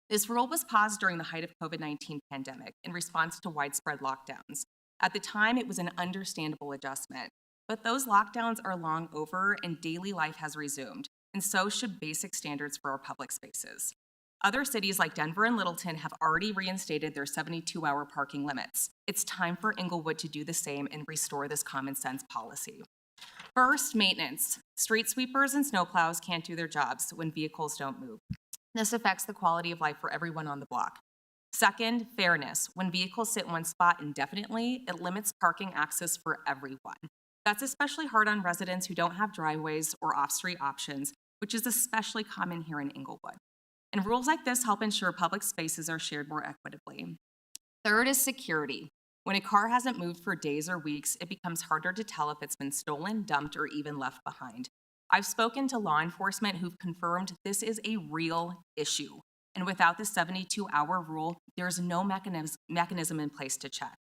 This rule was paused during the height of COVID-19 pandemic in response to widespread lockdowns. At the time, it was an understandable adjustment, but those lockdowns are long over and daily life has resumed, and so should basic standards for our public spaces. Other cities like Denver and Littleton have already reinstated their 72-hour parking limits. It's time for Englewood to do the same and restore this common sense policy. First, maintenance. Street sweepers and snowplows can't do their jobs when vehicles don't move. This affects the quality of life for everyone on the block. Second, fairness. When vehicles sit in one spot indefinitely, it limits parking access for everyone. That's especially hard on residents who don't have driveways or off-street options, which is especially common here in Englewood. And rules like this help ensure public spaces are shared more equitably. Third is security. When a car hasn't moved for days or weeks, it becomes harder to tell if it's been stolen, dumped, or even left behind. I've spoken to law enforcement who've confirmed this is a real issue. And without the 72-hour rule, there's no mechanism in place to check.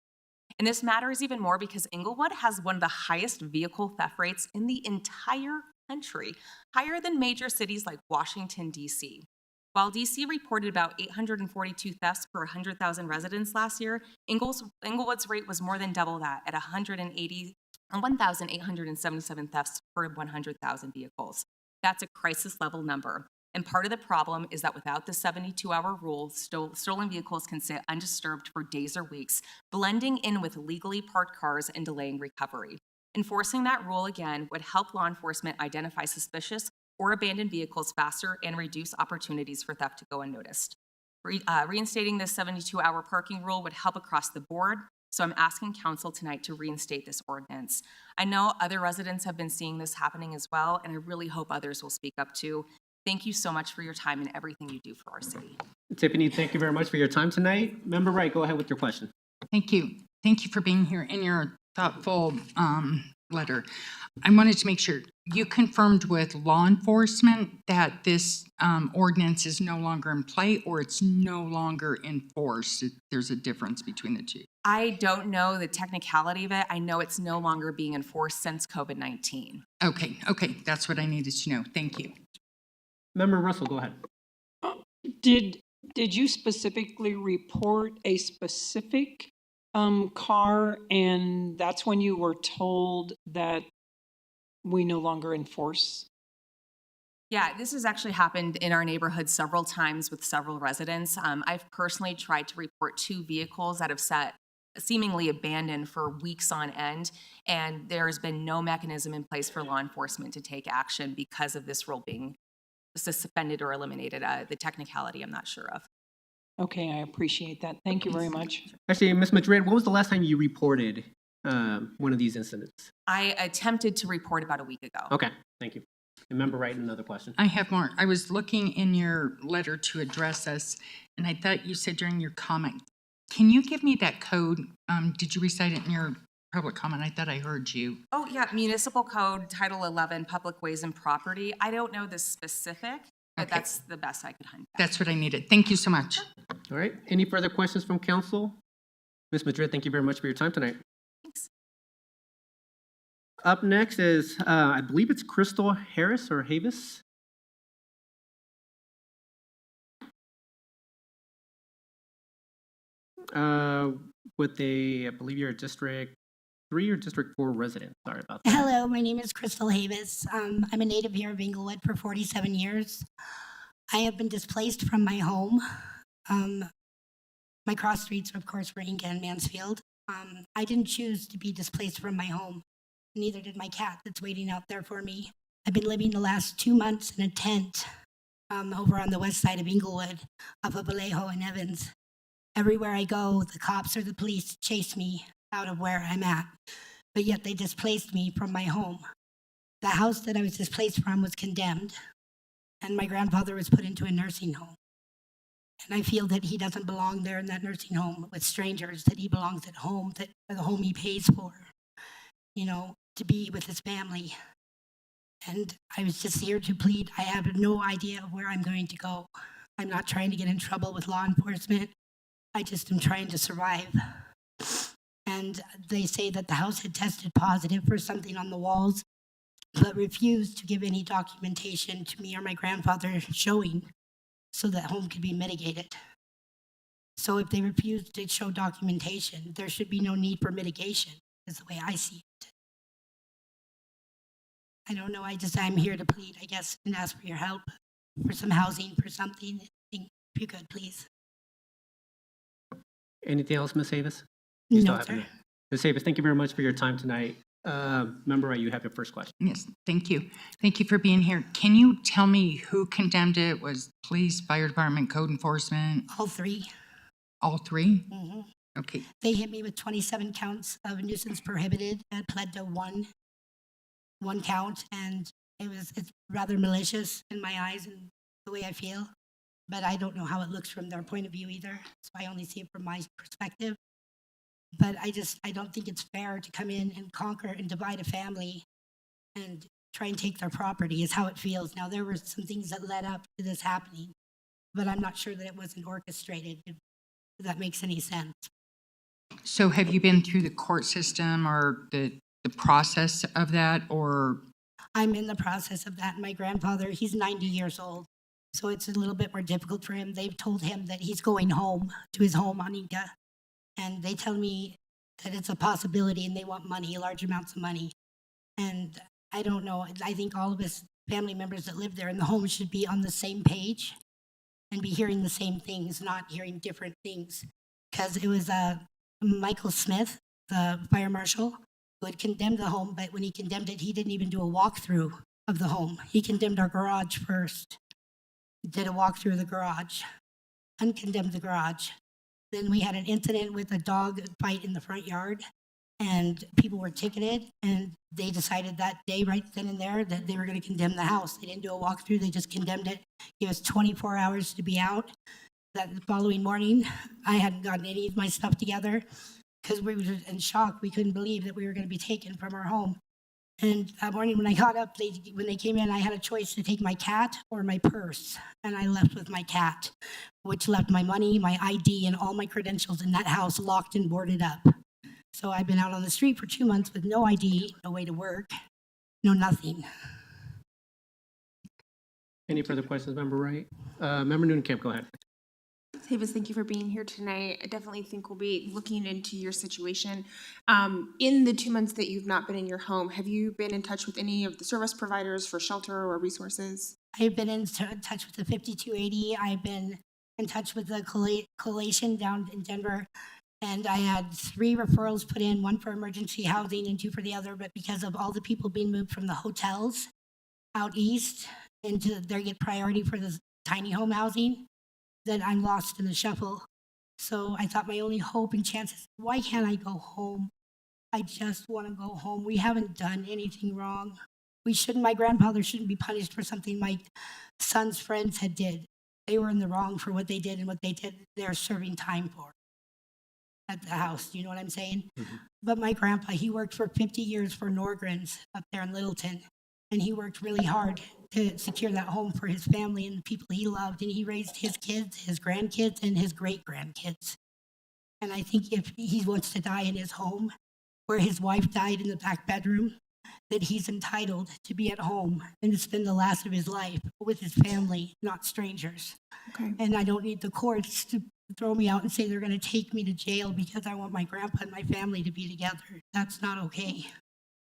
And this matters even more because Englewood has one of the highest vehicle theft rates in the entire country, higher than major cities like Washington, D.C. While D.C. reported about 842 thefts per 100,000 residents last year, Englewood's rate was more than double that at 1,877 thefts per 100,000 vehicles. That's a crisis-level number. And part of the problem is that without the 72-hour rule, stolen vehicles can sit undisturbed for days or weeks, blending in with legally parked cars and delaying recovery. Enforcing that rule again would help law enforcement identify suspicious or abandoned vehicles faster and reduce opportunities for theft to go unnoticed. Reinstating this 72-hour parking rule would help across the board, so I'm asking council tonight to reinstate this ordinance. I know other residents have been seeing this happening as well, and I really hope others will speak up too. Thank you so much for your time and everything you do for our city. Tiffany, thank you very much for your time tonight. Member Wright, go ahead with your question. Thank you. Thank you for being here in your thoughtful letter. I wanted to make sure you confirmed with law enforcement that this ordinance is no longer in play or it's no longer enforced. There's a difference between the two. I don't know the technicality of it. I know it's no longer being enforced since COVID-19. Okay, that's what I needed to know. Thank you. Member Russell, go ahead. Did you specifically report a specific car, and that's when you were told that we no longer enforce? Yeah, this has actually happened in our neighborhood several times with several residents. I've personally tried to report 2 vehicles that have sat seemingly abandoned for weeks on end, and there's been no mechanism in place for law enforcement to take action because of this rule being suspended or eliminated. The technicality I'm not sure of. Okay, I appreciate that. Thank you very much. Actually, Ms. Madrid, when was the last time you reported one of these incidents? I attempted to report about a week ago. Okay, thank you. And Member Wright, another question. I have more. I was looking in your letter to address us, and I thought you said during your comment, can you give me that code? Did you recite it in your public comment? I thought I heard you. Oh, yeah, Municipal Code, Title 11, Public Ways and Property. I don't know the specific, but Okay. that's the best I could hunt down. That's what I needed. Thank you so much. All right, any further questions from council? Ms. Madrid, thank you very much for your time tonight. Thanks. Up next is, I believe it's Crystal Harris or Havis. With I believe you're a District 3 or District 4 resident? Sorry about that. Hello, my name is Crystal Havis. I'm a native here of Englewood for 47 years. I have been displaced from my home. My cross streets, of course, were Inca and Mansfield. I didn't choose to be displaced from my home. Neither did my cat that's waiting out there for me. I've been living the last 2 months in a tent over on the west side of Englewood, off of Vallejo and Evans. Everywhere I go, the cops or the police chase me out of where I'm at, but yet they displaced me from my home. The house that I was displaced from was condemned, and my grandfather was put into a nursing home. And I feel that he doesn't belong there in that nursing home with strangers, that he belongs at home, that the home he pays for, you know, to be with his family. And I was just here to plead. I have no idea of where I'm going to go. I'm not trying to get in trouble with law enforcement. I just am trying to survive. And they say that the house had tested positive for something on the walls, but refused to give any documentation to me or my grandfather showing so that home could be mitigated. So if they refuse to show documentation, there should be no need for mitigation, is the way I see it. I don't know, I'm here to plead, I guess, and ask for your help for some housing, for something, if you could, please. Anything else, Ms. Havis? No, sir. Ms. Havis, thank you very much for your time tonight. Member Wright, you have your first question. Yes, thank you. Thank you for being here. Can you tell me who condemned it? Was police, fire department, code enforcement? All three. All three? Mm-hmm. Okay. They hit me with 27 counts of nuisance prohibited and pled to one count, and it's rather malicious in my eyes and the way I feel, but I don't know how it looks from their point of view either, so I only see it from my perspective. But I don't think it's fair to come in and conquer and divide a family and try and take their property is how it feels. Now, there were some things that led up to this happening, but I'm not sure that it wasn't orchestrated, if that makes any sense. So have you been through the court system or the process of that, or? I'm in the process of that. My grandfather, he's 90 years old, so it's a little bit more difficult for him. They've told him that he's going home to his home on Inca, and they tell me that it's a possibility and they want money, large amounts of money. And I don't know, I think all of us family members that live there in the home should be on the same page and be hearing the same things, not hearing different things. Because it was Michael Smith, the fire marshal, who had condemned the home, but when he condemned it, he didn't even do a walkthrough of the home. He condemned our garage first. He did a walkthrough of the garage, uncondemned the garage. Then we had an incident with a dog fight in the front yard, and people were ticketed, and they decided that day, right then and there, that they were going to condemn the house. They didn't do a walkthrough, they just condemned it. Gave us 24 hours to be out. That following morning, I hadn't gotten any of my stuff together because we were in shock. We couldn't believe that we were going to be taken from our home. And that morning when I got up, when they came in, I had a choice to take my cat or my purse. And I left with my cat, which left my money, my ID, and all my credentials in that house locked and boarded up. So I've been out on the street for 2 months with no ID, no way to work, no nothing. Any further questions, Member Wright? Member Noonan-Camp, go ahead. Davis, thank you for being here tonight. I definitely think we'll be looking into your situation. In the 2 months that you've not been in your home, have you been in touch with any of the service providers for shelter or resources? I've been in touch with the 5280. I've been in touch with the collation down in Denver. And I had 3 referrals put in, 1 for emergency housing and 2 for the other. But because of all the people being moved from the hotels out east into, they get priority for the tiny home housing, that I'm lost in the shuffle. So I thought my only hope and chance is, why can't I go home? I just want to go home. We haven't done anything wrong. My grandfather shouldn't be punished for something my son's friends had did. They were in the wrong for what they did, and what they did, they're serving time for at the house. You know what I'm saying? Mm-hmm. But my grandpa, he worked for 50 years for Norgren's up there in Littleton, and he worked really hard to secure that home for his family and the people he loved, and he raised his kids, his grandkids, and his great-grandkids. And I think if he wants to die in his home, where his wife died in the back bedroom, that he's entitled to be at home and to spend the last of his life with his family, not strangers. Okay. And I don't need the courts to throw me out and say they're going to take me to jail because I want my grandpa and my family to be together. That's not okay.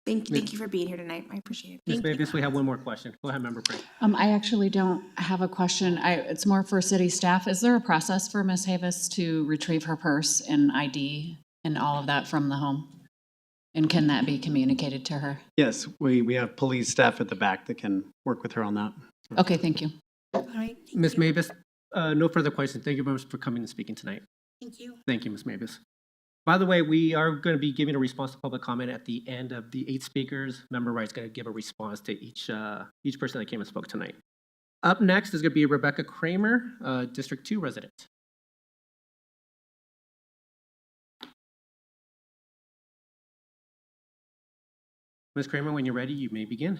Thank you for being here tonight. I appreciate it. Ms. Mavis, we have one more question. Go ahead, Member Pray. I actually don't have a question. It's more for city staff. Is there a process for Ms. Havis to retrieve her purse and ID and all of that from the home? And can that be communicated to her? Yes, we have police staff at the back that can work with her on that. Okay, thank you. All right. Ms. Mavis, no further questions. Thank you very much for coming and speaking tonight. Thank you. Thank you, Ms. Mavis. By the way, we are going to be giving a response to public comment at the end of the 8 speakers. Member Wright's going to give a response to each person that came and spoke tonight. Up next is going to be Rebecca Kramer, District 2 resident. Ms. Kramer, when you're ready, you may begin.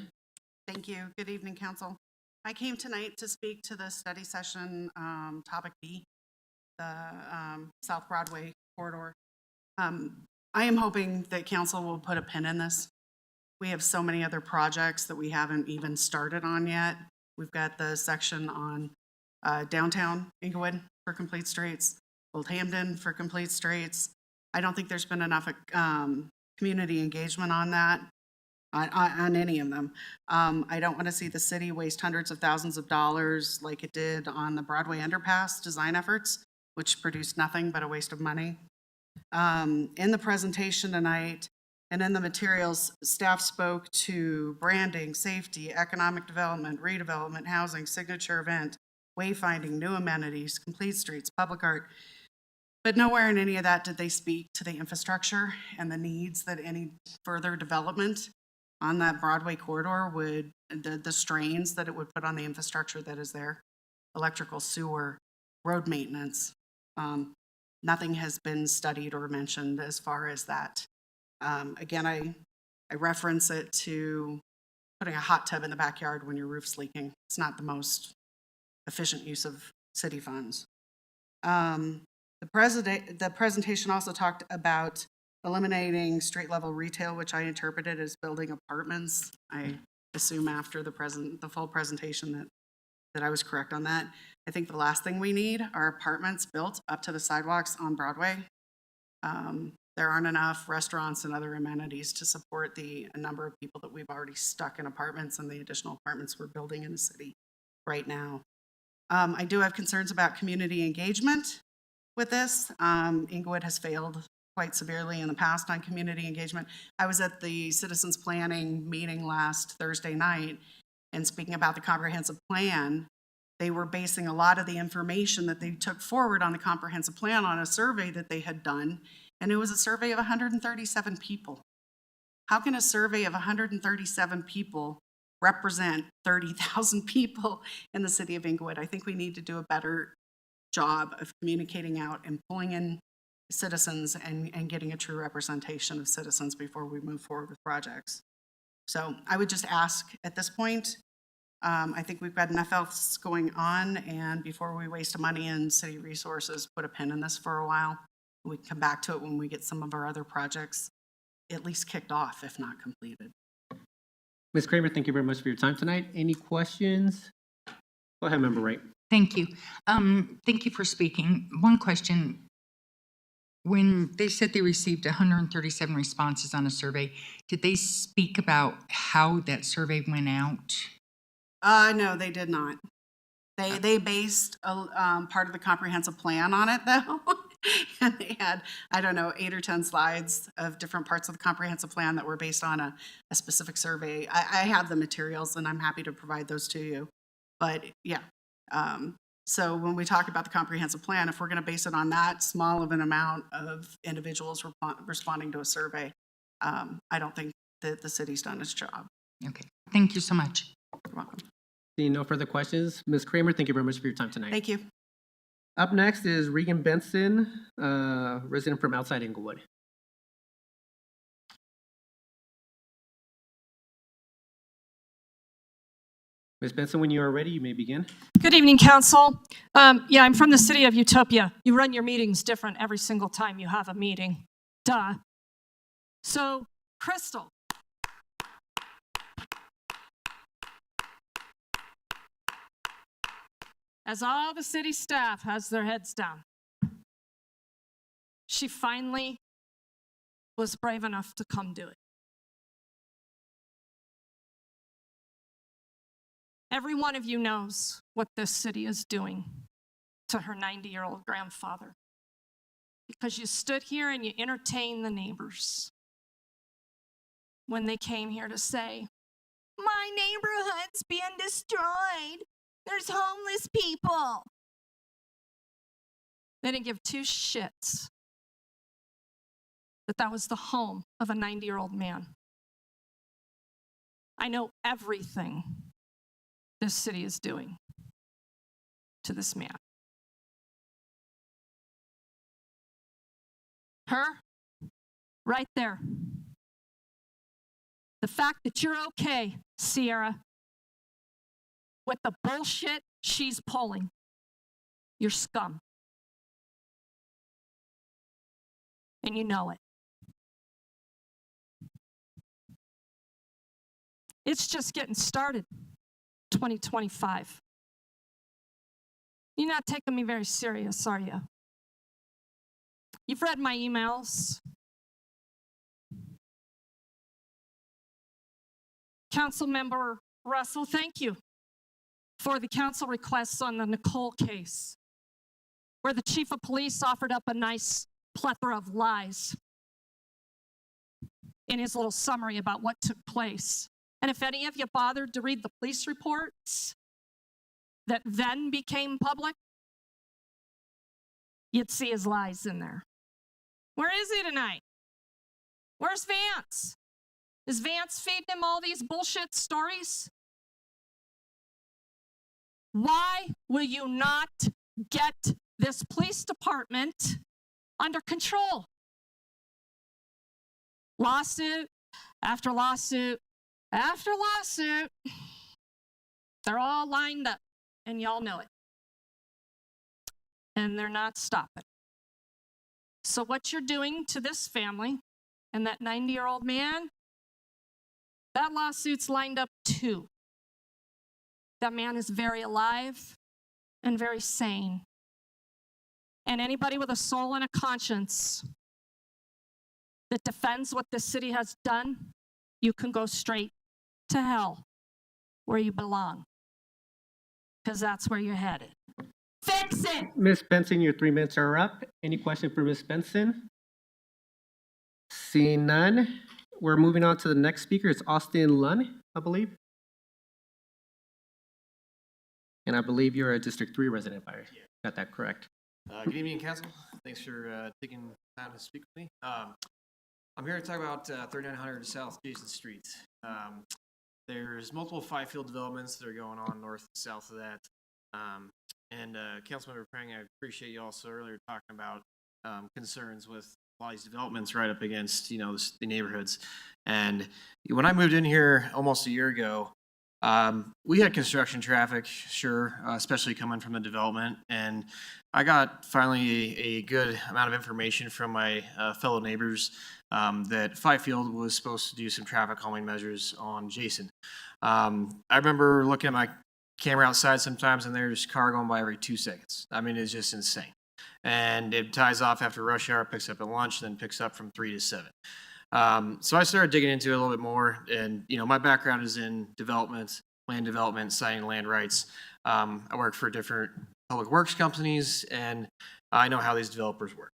Thank you. Good evening, Council. I came tonight to speak to the study session topic B, the South Broadway corridor. I am hoping that Council will put a pin in this. We have so many other projects that we haven't even started on yet. We've got the section on downtown Englewood for complete streets, Old Hampden for complete streets. I don't think there's been enough community engagement on that. On any of them. I don't want to see the city waste hundreds of thousands of dollars like it did on the Broadway underpass design efforts, which produced nothing but a waste of money. In the presentation tonight and in the materials, staff spoke to branding, safety, economic development, redevelopment, housing, signature event, wayfinding, new amenities, complete streets, public art. But nowhere in any of that did they speak to the infrastructure and the needs that any further development on that Broadway corridor would, the strains that it would put on the infrastructure that is there, electrical, sewer, road maintenance. Nothing has been studied or mentioned as far as that. Again, I reference it to putting a hot tub in the backyard when your roof's leaking. It's not the most efficient use of city funds. The presentation also talked about eliminating street level retail, which I interpreted as building apartments. I assume after the full presentation that I was correct on that. I think the last thing we need are apartments built up to the sidewalks on Broadway. There aren't enough restaurants and other amenities to support the number of people that we've already stuck in apartments and the additional apartments we're building in the city right now. I do have concerns about community engagement with this. Englewood has failed quite severely in the past on community engagement. I was at the Citizens Planning meeting last Thursday night, and speaking about the comprehensive plan, they were basing a lot of the information that they took forward on the comprehensive plan on a survey that they had done, and it was a survey of 137 people. How can a survey of 137 people represent 30,000 people in the city of Englewood? I think we need to do a better job of communicating out and pulling in citizens and getting a true representation of citizens before we move forward with projects. So I would just ask at this point, I think we've got enough else going on, and before we waste money and city resources, put a pin in this for a while. We can come back to it when we get some of our other projects at least kicked off, if not completed. Ms. Kramer, thank you very much for your time tonight. Any questions? Go ahead, Member Wright. Thank you. Thank you for speaking. One question. When they said they received 137 responses on a survey, did they speak about how that survey went out? No, they did not. They based a part of the comprehensive plan on it, though. And they had, I don't know, 8 or 10 slides of different parts of the comprehensive plan that were based on a specific survey. I have the materials, and I'm happy to provide those to you. But yeah, so when we talk about the comprehensive plan, if we're going to base it on that small of an amount of individuals responding to a survey, I don't think that the city's done its job. Okay, thank you so much. You're welcome. Seeing no further questions, Ms. Kramer, thank you very much for your time tonight. Thank you. Up next is Regan Benson, resident from outside Englewood. Ms. Benson, when you are ready, you may begin. Good evening, Council. Yeah, I'm from the city of Utopia. You run your meetings different every single time you have a meeting. Duh. So, Crystal. As all the city staff has their heads down, she finally was brave enough to come do it. Every one of you knows what this city is doing to her 90-year-old grandfather, because you stood here and you entertained the neighbors when they came here to say, my neighborhood's being destroyed. There's homeless people. They didn't give two shits that was the home of a 90-year-old man. I know everything this city is doing to this man. Her, right there. The fact that you're okay, Sierra, with the bullshit she's pulling, you're scum. And you know it. It's just getting started, 2025. You're not taking me very serious, are you? You've read my emails. Councilmember Russell, thank you for the council requests on the Nicole case, where the chief of police offered up a nice plethora of lies in his little summary about what took place. And if any of you bothered to read the police reports that then became public, you'd see his lies in there. Where is he tonight? Where's Vance? Is Vance feeding him all these bullshit stories? Why will you not get this police department under control? Lawsuit after lawsuit after lawsuit. They're all lined up, and y'all know it. And they're not stopping. So what you're doing to this family and that 90-year-old man, that lawsuit's lined up too. That man is very alive and very sane. And anybody with a soul and a conscience that defends what this city has done, you can go straight to hell where you belong, because that's where you're headed. Fix it! Ms. Benson, your 3 minutes are up. Any question for Ms. Benson? Seeing none, we're moving on to the next speaker. It's Austin Lunn, I believe. And I believe you're a District 3 resident, if I got that correct. Good evening, Council. Thanks for taking time to speak with me. I'm here to talk about 3900 South Jason Street. There's multiple five-field developments that are going on north and south of that. And Councilmember Prang, I appreciate you also earlier talking about concerns with a lot of these developments right up against, you know, the neighborhoods. And when I moved in here almost a year ago, we had construction traffic, sure, especially coming from the development. And I got finally a good amount of information from my fellow neighbors that Fifield was supposed to do some traffic calming measures on Jason. I remember looking at my camera outside sometimes and there's a car going by every 2 seconds. I mean, it's just insane. And it ties off after rush hour, picks up at lunch, then picks up from 3 to 7. So I started digging into it a little bit more, and you know, my background is in development, land development, signing land rights. I work for different public works companies, and I know how these developers work.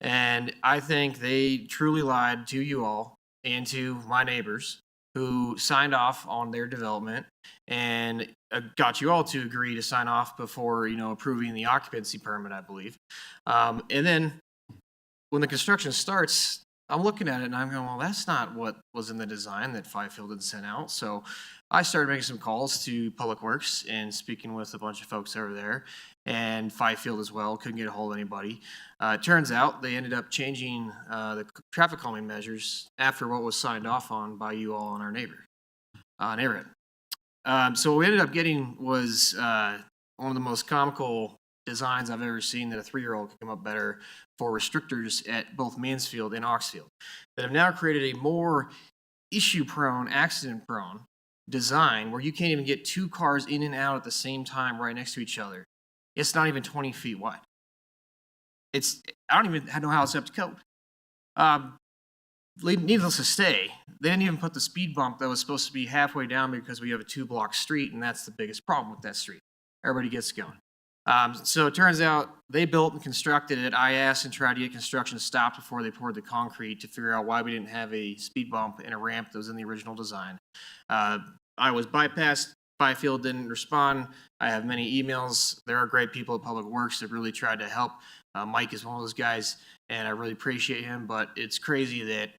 And I think they truly lied to you all and to my neighbors who signed off on their development and got you all to agree to sign off before, you know, approving the occupancy permit, I believe. And then when the construction starts, I'm looking at it and I'm going, well, that's not what was in the design that Fifield had sent out. So I started making some calls to Public Works and speaking with a bunch of folks over there, and Fifield as well. Couldn't get a hold of anybody. It turns out they ended up changing the traffic calming measures after what was signed off on by you all in our neighborhood. So what we ended up getting was one of the most comical designs I've ever seen that a 3-year-old could come up better for restrictors at both Mansfield and Oxfield that have now created a more issue-prone, accident-prone design where you can't even get 2 cars in and out at the same time right next to each other. It's not even 20 feet wide. I don't even know how it's up to code. Needless to say, they didn't even put the speed bump that was supposed to be halfway down because we have a 2-block street, and that's the biggest problem with that street. Everybody gets going. So it turns out they built and constructed it. I asked and tried to get construction stopped before they poured the concrete to figure out why we didn't have a speed bump and a ramp that was in the original design. I was bypassed. Byfield didn't respond. I have many emails. There are great people at Public Works that really tried to help. Mike is one of those guys, and I really appreciate him, but it's crazy that,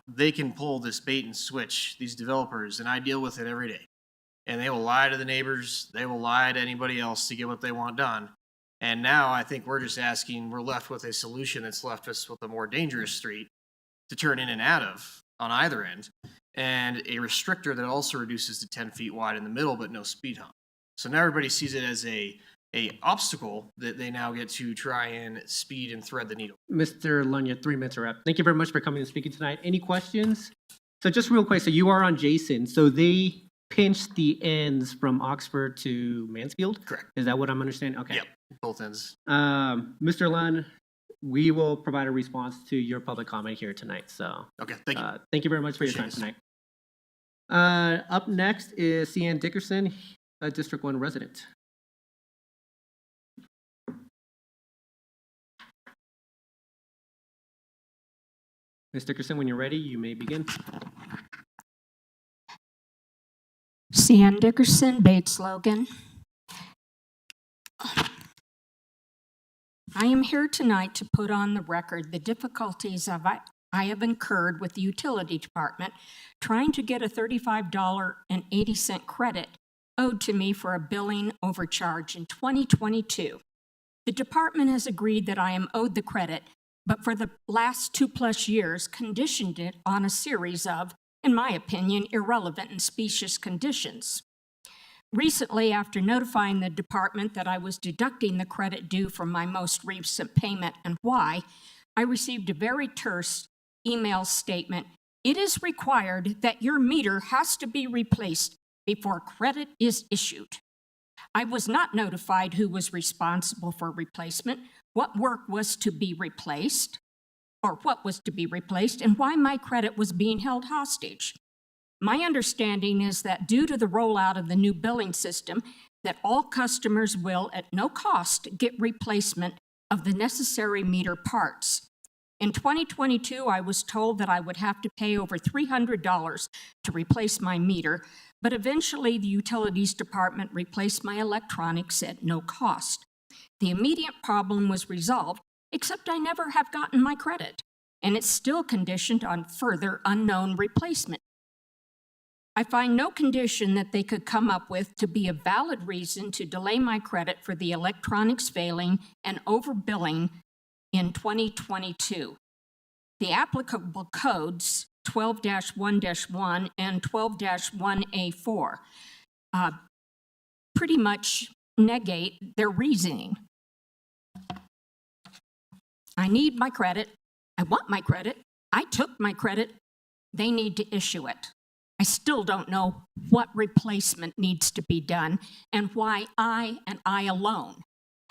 they can pull this bait and switch, these developers, and I deal with it every day. And they will lie to the neighbors, they will lie to anybody else to get what they want done. And now I think we're left with a solution that's left us with a more dangerous street to turn in and out of on either end, and a restrictor that also reduces to 10 feet wide in the middle, but no speed hump. So now everybody sees it as a obstacle that they now get to try and speed and thread the needle. Mr. Lunya, 3 minutes are up. Thank you very much for coming and speaking tonight. Any questions? So just real quick, so you are on Jason. So they pinched the ends from Oxford to Mansfield? Correct. Is that what I'm understanding? Okay. Yep, both ends. Mr. Lund, we will provide a response to your public comment here tonight. So okay, thank you. Thank you very much for your time tonight. Up next is CN Dickerson, a District 1 resident. Ms. Dickerson, when you're ready, you may begin. CN Dickerson, Bates Logan. I am here tonight to put on the record the difficulties I have incurred with the utility department trying to get a $35.80 credit owed to me for a billing overcharge in 2022. The department has agreed that I am owed the credit, but for the last 2+ years conditioned it on a series of, in my opinion, irrelevant and specious conditions. Recently, after notifying the department that I was deducting the credit due from my most recent payment and why, I received a very terse email statement. It is required that your meter has to be replaced before credit is issued. I was not notified who was responsible for replacement, what work was to be replaced, or what was to be replaced, and why my credit was being held hostage. My understanding is that due to the rollout of the new billing system, that all customers will, at no cost, get replacement of the necessary meter parts. In 2022, I was told that I would have to pay over $300 to replace my meter, but eventually the utilities department replaced my electronics at no cost. The immediate problem was resolved, except I never have gotten my credit, and it's still conditioned on further unknown replacement. I find no condition that they could come up with to be a valid reason to delay my credit for the electronics failing and overbilling in 2022. The applicable codes, 12-1-1 and 12-1A4, pretty much negate their reasoning. I need my credit. I want my credit. I took my credit. They need to issue it. I still don't know what replacement needs to be done and why I and I alone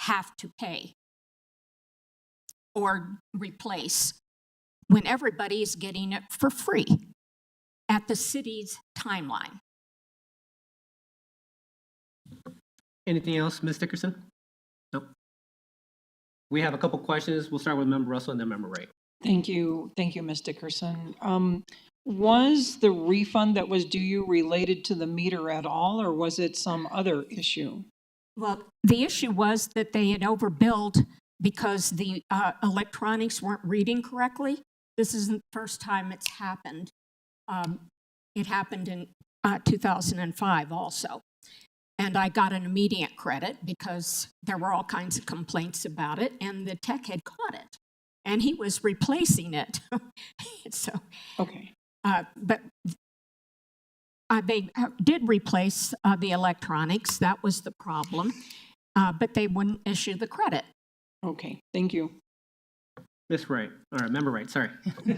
have to pay or replace when everybody is getting it for free at the city's timeline. Anything else, Ms. Dickerson? Nope. We have a couple questions. We'll start with Member Russell and then Member Wright. Thank you, Ms. Dickerson. Was the refund that was due you related to the meter at all, or was it some other issue? Well, the issue was that they had overbilled because the electronics weren't reading correctly. This isn't the first time it's happened. It happened in 2005 also. And I got an immediate credit because there were all kinds of complaints about it, and the tech had caught it, and he was replacing it. So, okay. But they did replace the electronics. That was the problem, but they wouldn't issue the credit. Okay, thank you. Ms. Wright, or Member Wright, sorry.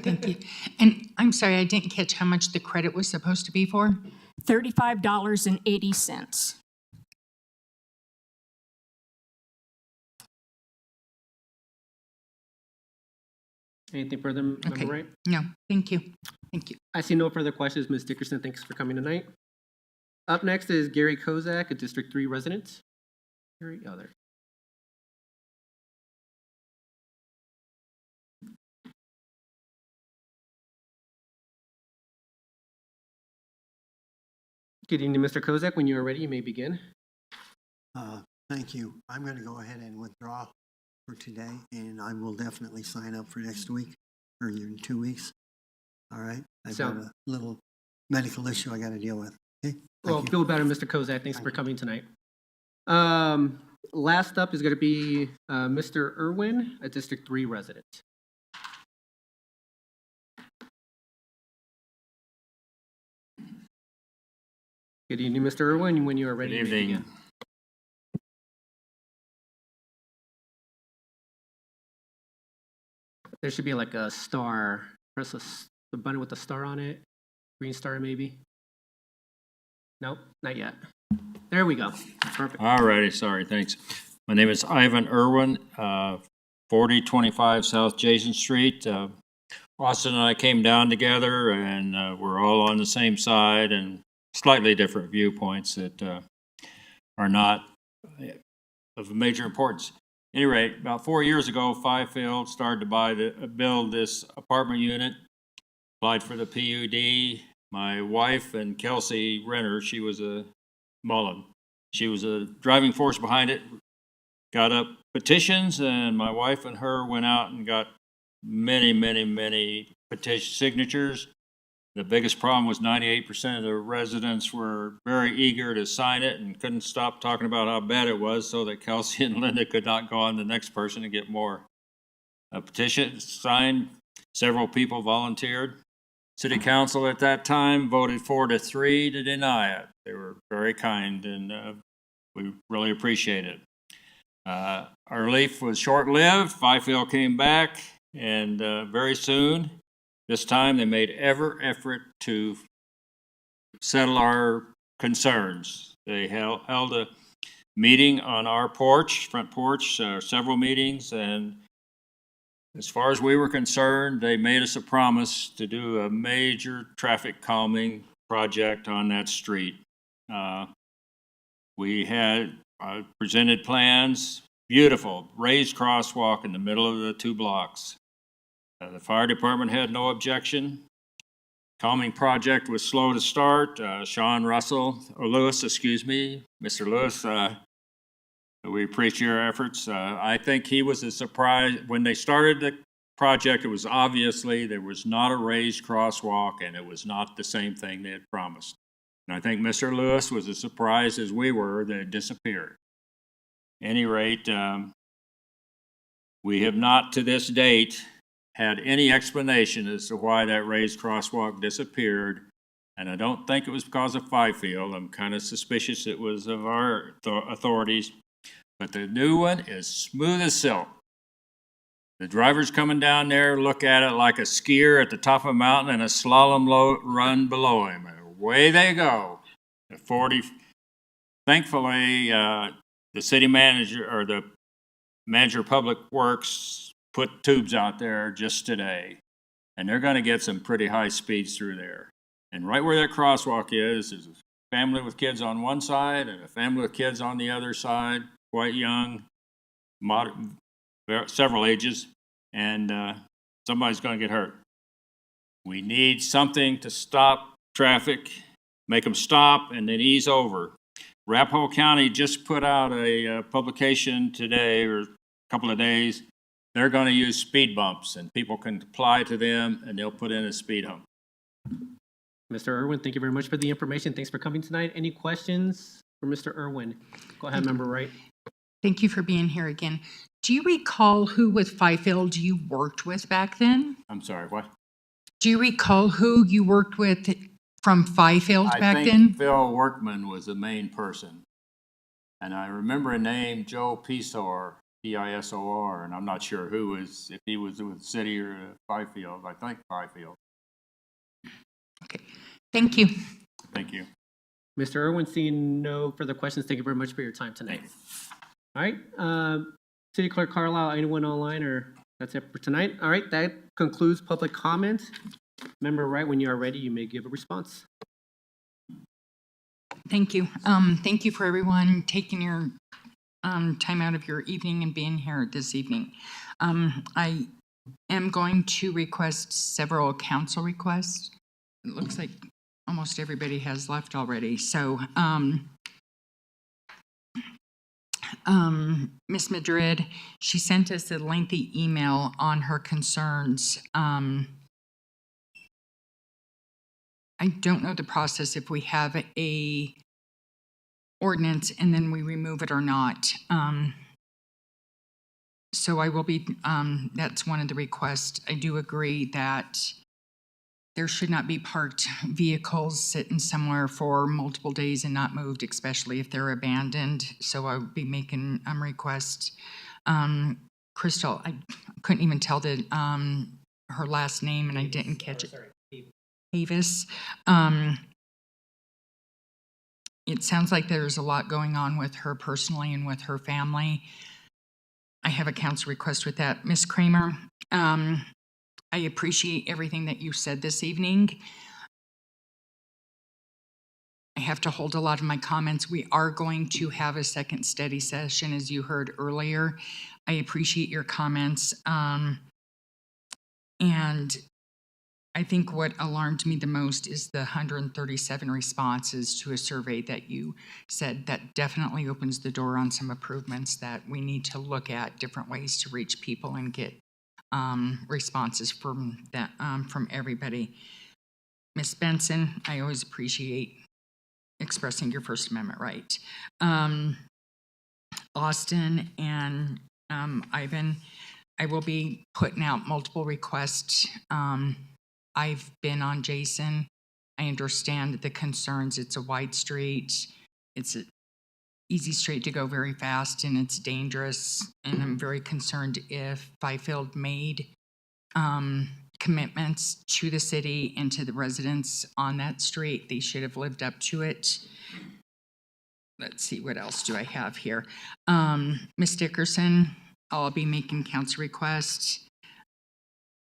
Thank you. And I'm sorry, I didn't catch how much the credit was supposed to be for? $35.80. Anything further, Member Okay. Wright? No, thank you. Thank you. I see no further questions. Ms. Dickerson, thanks for coming tonight. Up next is Gary Kozak, a District 3 resident. Gary, oh, there. Good evening, Mr. Kozak. When you are ready, you may begin. Thank you. I'm going to go ahead and withdraw for today, and I will definitely sign up for next week or in 2 weeks. All right? I've got a little medical issue I got to deal with. Okay? Well, feel better, Mr. Kozak. Thanks for coming tonight. Last up is going to be Mr. Irwin, a District 3 resident. Good evening, Mr. Irwin. When you are ready, Good evening. you may begin. There should be like a star. Press the button with the star on it. Green star, maybe. Nope, not yet. There we go. Perfect. All righty, sorry, thanks. My name is Ivan Irwin, 4025 South Jason Street. Austin and I came down together, and we're all on the same side and slightly different viewpoints that are not of major importance. At any rate, about 4 years ago, Fifield started to build this apartment unit, applied for the PUD. My wife and Kelsey Renner, she was a Mullen. She was a driving force behind it, got up petitions, and my wife and her went out and got many petition signatures. The biggest problem was 98% of the residents were very eager to sign it and couldn't stop talking about how bad it was, so that Kelsey and Linda could not go on to the next person and get more. A petition signed, several people volunteered. City Council at that time voted 4-3 to deny it. They were very kind, and we really appreciate it. Our relief was short-lived. Fifield came back, and very soon, this time they made every effort to settle our concerns. They held a meeting on our porch, front porch, several meetings, and as far as we were concerned, they made us a promise to do a major traffic calming project on that street. We had presented plans, beautiful, raised crosswalk in the middle of the 2 blocks. The fire department had no objection. Calming project was slow to start. Lewis, Mr. Lewis, we appreciate your efforts. I think he was a surprise. When they started the project, it was obviously there was not a raised crosswalk, and it was not the same thing they had promised. And I think Mr. Lewis was as surprised as we were that it disappeared. At any rate, we have not to this date had any explanation as to why that raised crosswalk disappeared, and I don't think it was because of Fifield. I'm kind of suspicious it was of our authorities, but the new one is smooth as silk. The driver's coming down there look at it like a skier at the top of a mountain and a slalom run below him. Away they go. At 40, thankfully, the city manager or the manager of public works put tubes out there just today, and they're going to get some pretty high speeds through there. And right where that crosswalk is a family with kids on one side and a family with kids on the other side, quite young, several ages, and somebody's going to get hurt. We need something to stop traffic, make them stop, and then ease over. Arapahoe County just put out a publication today or a couple of days. They're going to use speed bumps, and people can apply to them, and they'll put in a speed hump. Mr. Irwin, thank you very much for the information. Thanks for coming tonight. Any questions for Mr. Irwin? Go ahead, Member Wright. Thank you for being here again. Do you recall who with Fifield you worked with back then? I'm sorry, what? Do you recall who you worked with from Fifield back I then? think Phil Workman was the main person. And I remember a name, Joe Pisor, Pisor, and I'm not sure who was, if he was with the city or Fifield. I think Fifield. Okay, thank you. Thank you. Mr. Irwin, seeing no further questions, thank you very much for your time tonight. All right, City Clerk Carlisle, anyone online, or that's it for tonight? All right, that concludes public comment. Member Wright, when you are ready, you may give a response. Thank you. Thank you for everyone taking your time out of your evening and being here this evening. I am going to request several council requests. It looks like almost everybody has left already. So, Ms. Madrid, she sent us a lengthy email on her concerns. I don't know the process if we have a ordinance and then we remove it or not. So I will be, that's one of the requests. I do agree that there should not be parked vehicles sitting somewhere for multiple days and not moved, especially if they're abandoned. So I would be making requests. Crystal, I couldn't even tell her last name and I didn't catch it. Davis. It sounds like there's a lot going on with her personally and with her family. I have a council request with that. Ms. Kramer, I appreciate everything that you said this evening. I have to hold a lot of my comments. We are going to have a second study session, as you heard earlier. I appreciate your comments. And I think what alarmed me the most is the 137 responses to a survey that you said. That definitely opens the door on some improvements that we need to look at different ways to reach people and get responses from that from everybody. Ms. Benson, I always appreciate expressing your First Amendment right. Austin and Ivan, I will be putting out multiple requests. I've been on Jason. I understand the concerns. It's a wide street. It's an easy street to go very fast, and it's dangerous. And I'm very concerned if Byfield made commitments to the city and to the residents on that street. They should have lived up to it. Let's see, what else do I have here? Ms. Dickerson, I'll be making council requests.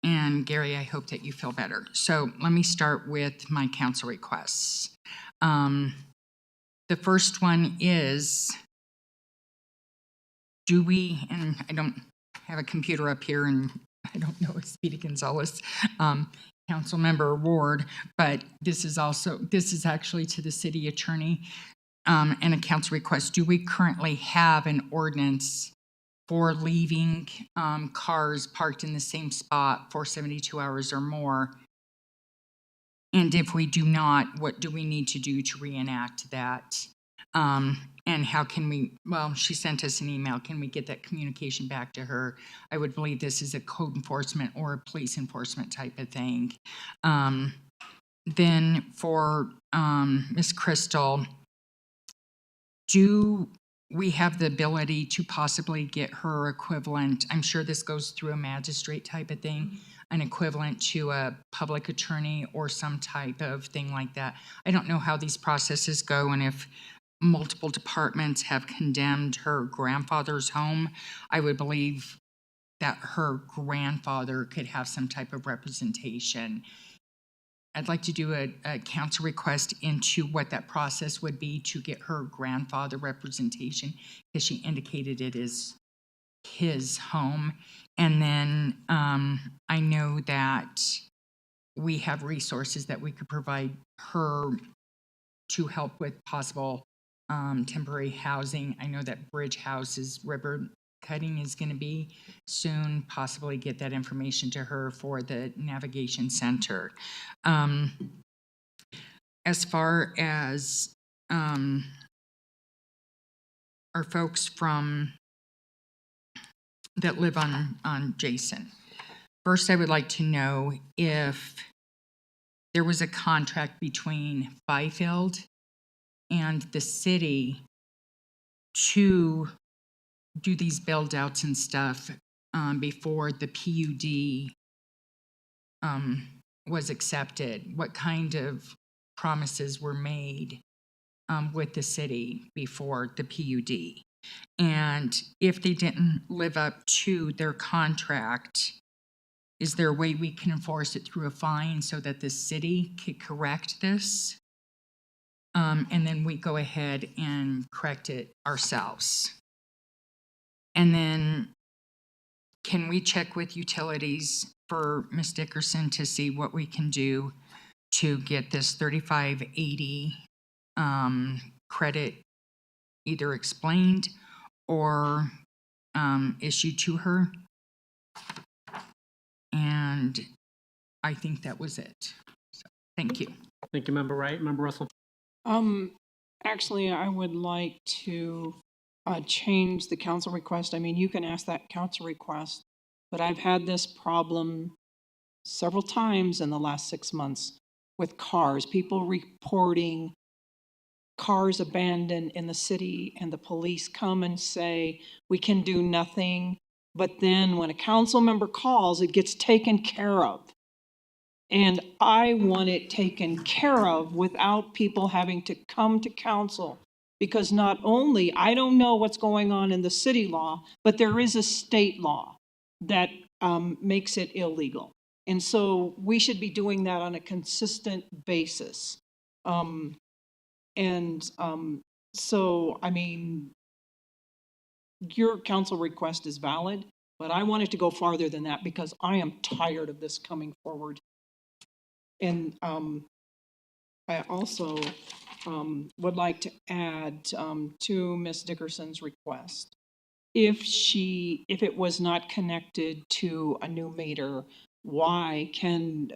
And Gary, I hope that you feel better. So let me start with my council requests. The first one is, do we, and I don't have a computer up here and I don't know Speedy Gonzalez, council member Ward, but this is actually to the city attorney and a council request. Do we currently have an ordinance for leaving cars parked in the same spot for 72 hours or more? And if we do not, what do we need to do to reenact that? And how can we, well, she sent us an email. Can we get that communication back to her? I would believe this is a code enforcement or a police enforcement type of thing. Then for Ms. Crystal, do we have the ability to possibly get her equivalent? I'm sure this goes through a magistrate type of thing, an equivalent to a public attorney or some type of thing like that. I don't know how these processes go, and if multiple departments have condemned her grandfather's home, I would believe that her grandfather could have some type of representation. I'd like to do a council request into what that process would be to get her grandfather representation, because she indicated it is his home. And then I know that we have resources that we could provide her to help with possible temporary housing. I know that Bridge House's ribbon cutting is going to be soon, possibly get that information to her for the navigation center. As far as our folks that live on Jason, first I would like to know if there was a contract between Byfield and the city to do these build outs and stuff before the PUD was accepted. What kind of promises were made with the city before the PUD? And if they didn't live up to their contract, is there a way we can enforce it through a fine so that the city could correct this? And then we go ahead and correct it ourselves. And then can we check with utilities for Ms. Dickerson to see what we can do to get this 3580 credit either explained or issued to her? And I think that was it. So, thank you. Thank you, Member Wright. Member Russell? Actually, I would like to change the council request. I mean, you can ask that council request, but I've had this problem several times in the last 6 months with cars, people reporting cars abandoned in the city, and the police come and say, we can do nothing. But then when a council member calls, it gets taken care of. And I want it taken care of without people having to come to council. Because not only, I don't know what's going on in the city law, but there is a state law that makes it illegal. And so we should be doing that on a consistent basis. So, I mean, your council request is valid, but I want it to go farther than that because I am tired of this coming forward. And I also would like to add to Ms. Dickerson's request, if it was not connected to a new meter, why can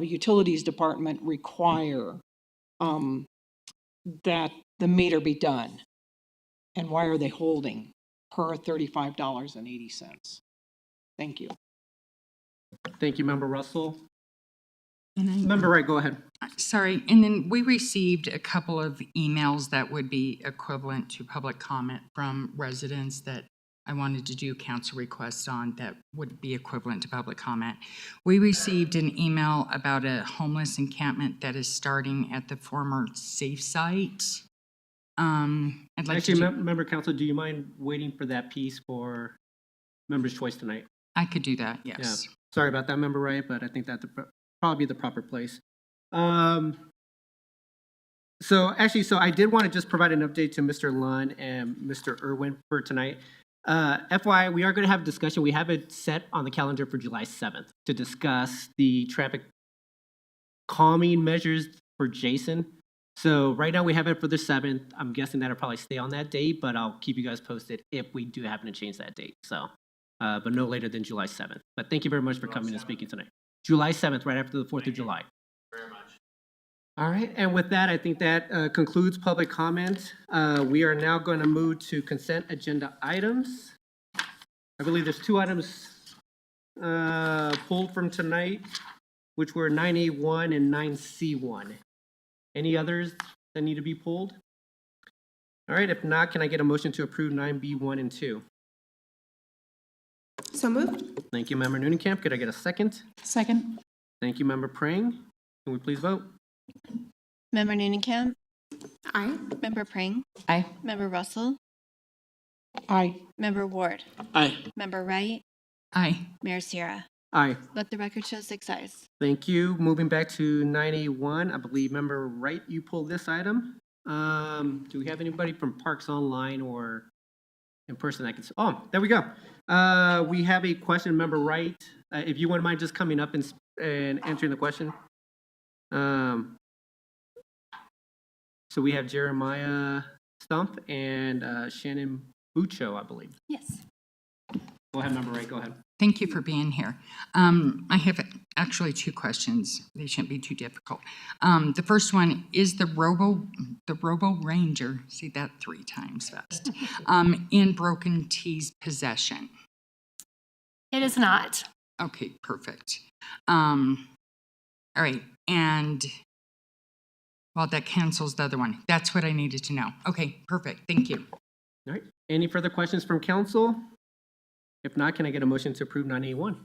utilities department require that the meter be done? And why are they holding per $35.80? Thank you. Thank you, Member Russell. And Member Wright, go ahead. Sorry, and then we received a couple of emails that would be equivalent to public comment from residents that I wanted to do council requests on that would be equivalent to public comment. We received an email about a homeless encampment that is starting at the former safe site. I'd like Actually, to Member Council, do you mind waiting for that piece for Member's Choice tonight? I could do that, yes. Yeah. Sorry about that, Member Wright, but I think that'd probably be the proper place. So I did want to just provide an update to Mr. Lund and Mr. Irwin for tonight. FYI, we are going to have a discussion. We have it set on the calendar for July 7th to discuss the traffic calming measures for Jason. So right now we have it for the 7th. I'm guessing that'll probably stay on that date, but I'll keep you guys posted if we do happen to change that date. So, but no later than July 7th. But thank you very much for coming and speaking tonight. July 7th, right after the 4th of July. Very much. All right, and with that, I think that concludes public comment. We are now going to move to consent agenda items. I believe there's 2 items pulled from tonight, which were 9A1 and 9C1. Any others that need to be pulled? All right, if not, can I get a motion to approve 9B1 and 2? So moved. Thank you, Member Noonekamp. Could I get a second? Second. Thank you, Member Prang. Can we please vote? Member Noonekamp? Aye. Member Pring? Aye. Member Russell? Aye. Member Ward? Aye. Member Wright? Aye. Mayor Sierra? Aye. Let the record show 6 ayes. Thank you. Moving back to 9A1, I believe Member Wright, you pulled this item. Do we have anybody from Parks Online or in person that can? Oh, there we go. We have a question, Member Wright. If you wouldn't mind just coming up and answering the question. So we have Jeremiah Stump and Shannon Bucho, I believe. Yes. Go ahead, Member Wright, go ahead. Thank you for being here. I have actually 2 questions. They shouldn't be too difficult. The first one is the Robo Ranger, see that 3 times fast, in Broken T's possession? It is not. Okay, perfect. All right, and well, that cancels the other one. That's what I needed to know. Okay, perfect. Thank you. All right. Any further questions from council? If not, can I get a motion to approve 9A1?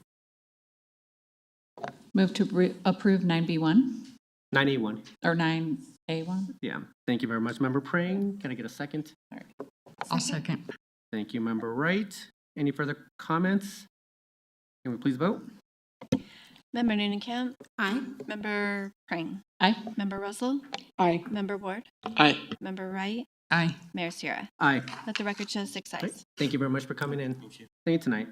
Move to approve 9B1 9A1. or 9A1. Yeah. Thank you very much, Member Prang. Can I get a second? I'll second. Thank you, Member Wright. Any further comments? Can we please vote? Member Newnenkamp. Aye. Member Pring. Aye. Member Russell. Aye. Member Ward. Aye. Member Wright. Aye. Mayor Sierra. Aye. Let the record show 6 ayes. Thank you very much for coming in. Thank you tonight.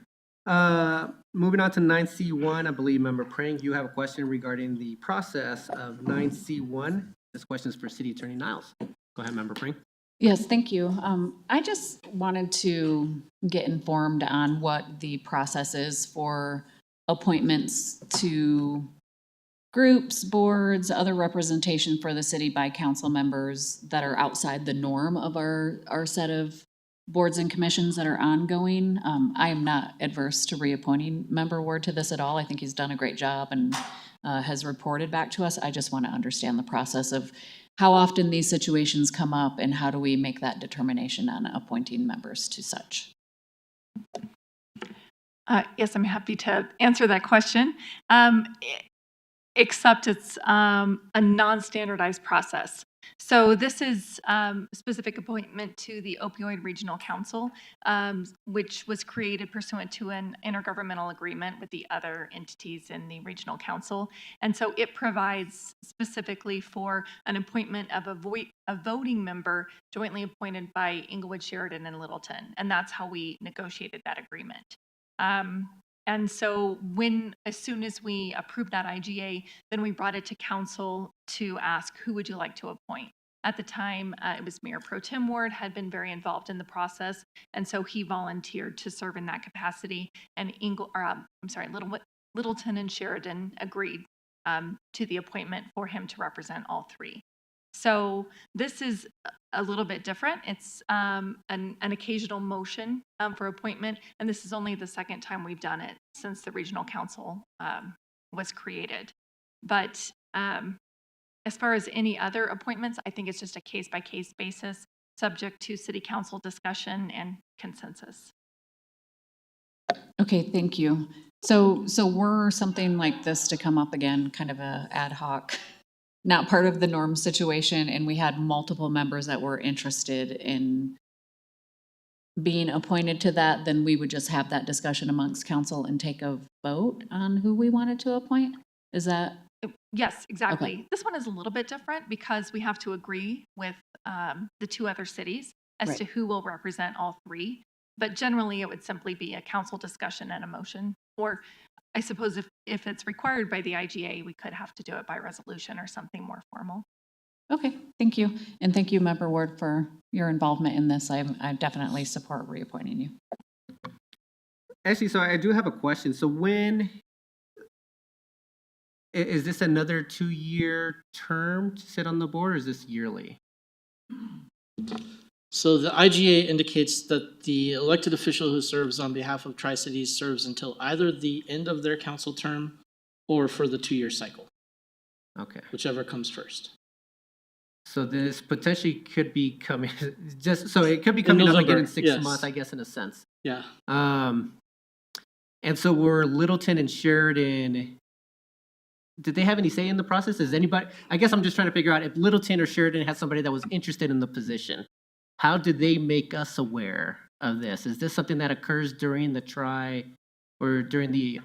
Moving on to 9C1, I believe Member Pring, you have a question regarding the process of 9C1. This question is for City Attorney Niles. Go ahead, Member Pring. Yes, thank you. I just wanted to get informed on what the process is for appointments to groups, boards, other representation for the city by council members that are outside the norm of our set of boards and commissions that are ongoing. I am not adverse to reappointing Member Ward to this at all. I think he's done a great job and has reported back to us. I just want to understand the process of how often these situations come up and how do we make that determination on appointing members to such. Yes, I'm happy to answer that question. Except it's a non-standardized process. So this is specific appointment to the Opioid Regional Council, which was created pursuant to an intergovernmental agreement with the other entities in the Regional Council. And so it provides specifically for an appointment of a voting member jointly appointed by Englewood, Sheridan, and Littleton. And that's how we negotiated that agreement. And so as soon as we approved that IGA, then we brought it to council to ask, who would you like to appoint? At the time, it was Mayor Pro Tem Ward had been very involved in the process. And so he volunteered to serve in that capacity. And Littleton and Sheridan agreed to the appointment for him to represent all three. So this is a little bit different. It's an occasional motion for appointment, and this is only the second time we've done it since the Regional Council was created. But as far as any other appointments, I think it's just a case-by-case basis, subject to City Council discussion and consensus. Okay, thank you. So were something like this to come up again, kind of a ad hoc, not part of the norm situation, and we had multiple members that were interested in being appointed to that, then we would just have that discussion amongst council and take a vote on who we wanted to appoint? Is that? Yes, exactly. Okay. This one is a little bit different because we have to agree with the two other cities as Right. to who will represent all three. But generally, it would simply be a council discussion and a motion. Or I suppose if it's required by the IGA, we could have to do it by resolution or something more formal. Okay, thank you. And thank you, Member Ward, for your involvement in this. I definitely support reappointing you. Actually, so I do have a question. So is this another 2-year term to sit on the board, or is this yearly? So the IGA indicates that the elected official who serves on behalf of Tri-Cities serves until either the end of their council term or for the 2-year cycle. Okay. Whichever comes first. So this potentially could be coming, it could be coming up again in 6 months, I guess, in a sense. Yeah. And so were Littleton and Sheridan, did they have any say in the process? Is anybody, I guess I'm just trying to figure out if Littleton or Sheridan had somebody that was interested in the position, how did they make us aware of this? Is this something that occurs during the or during the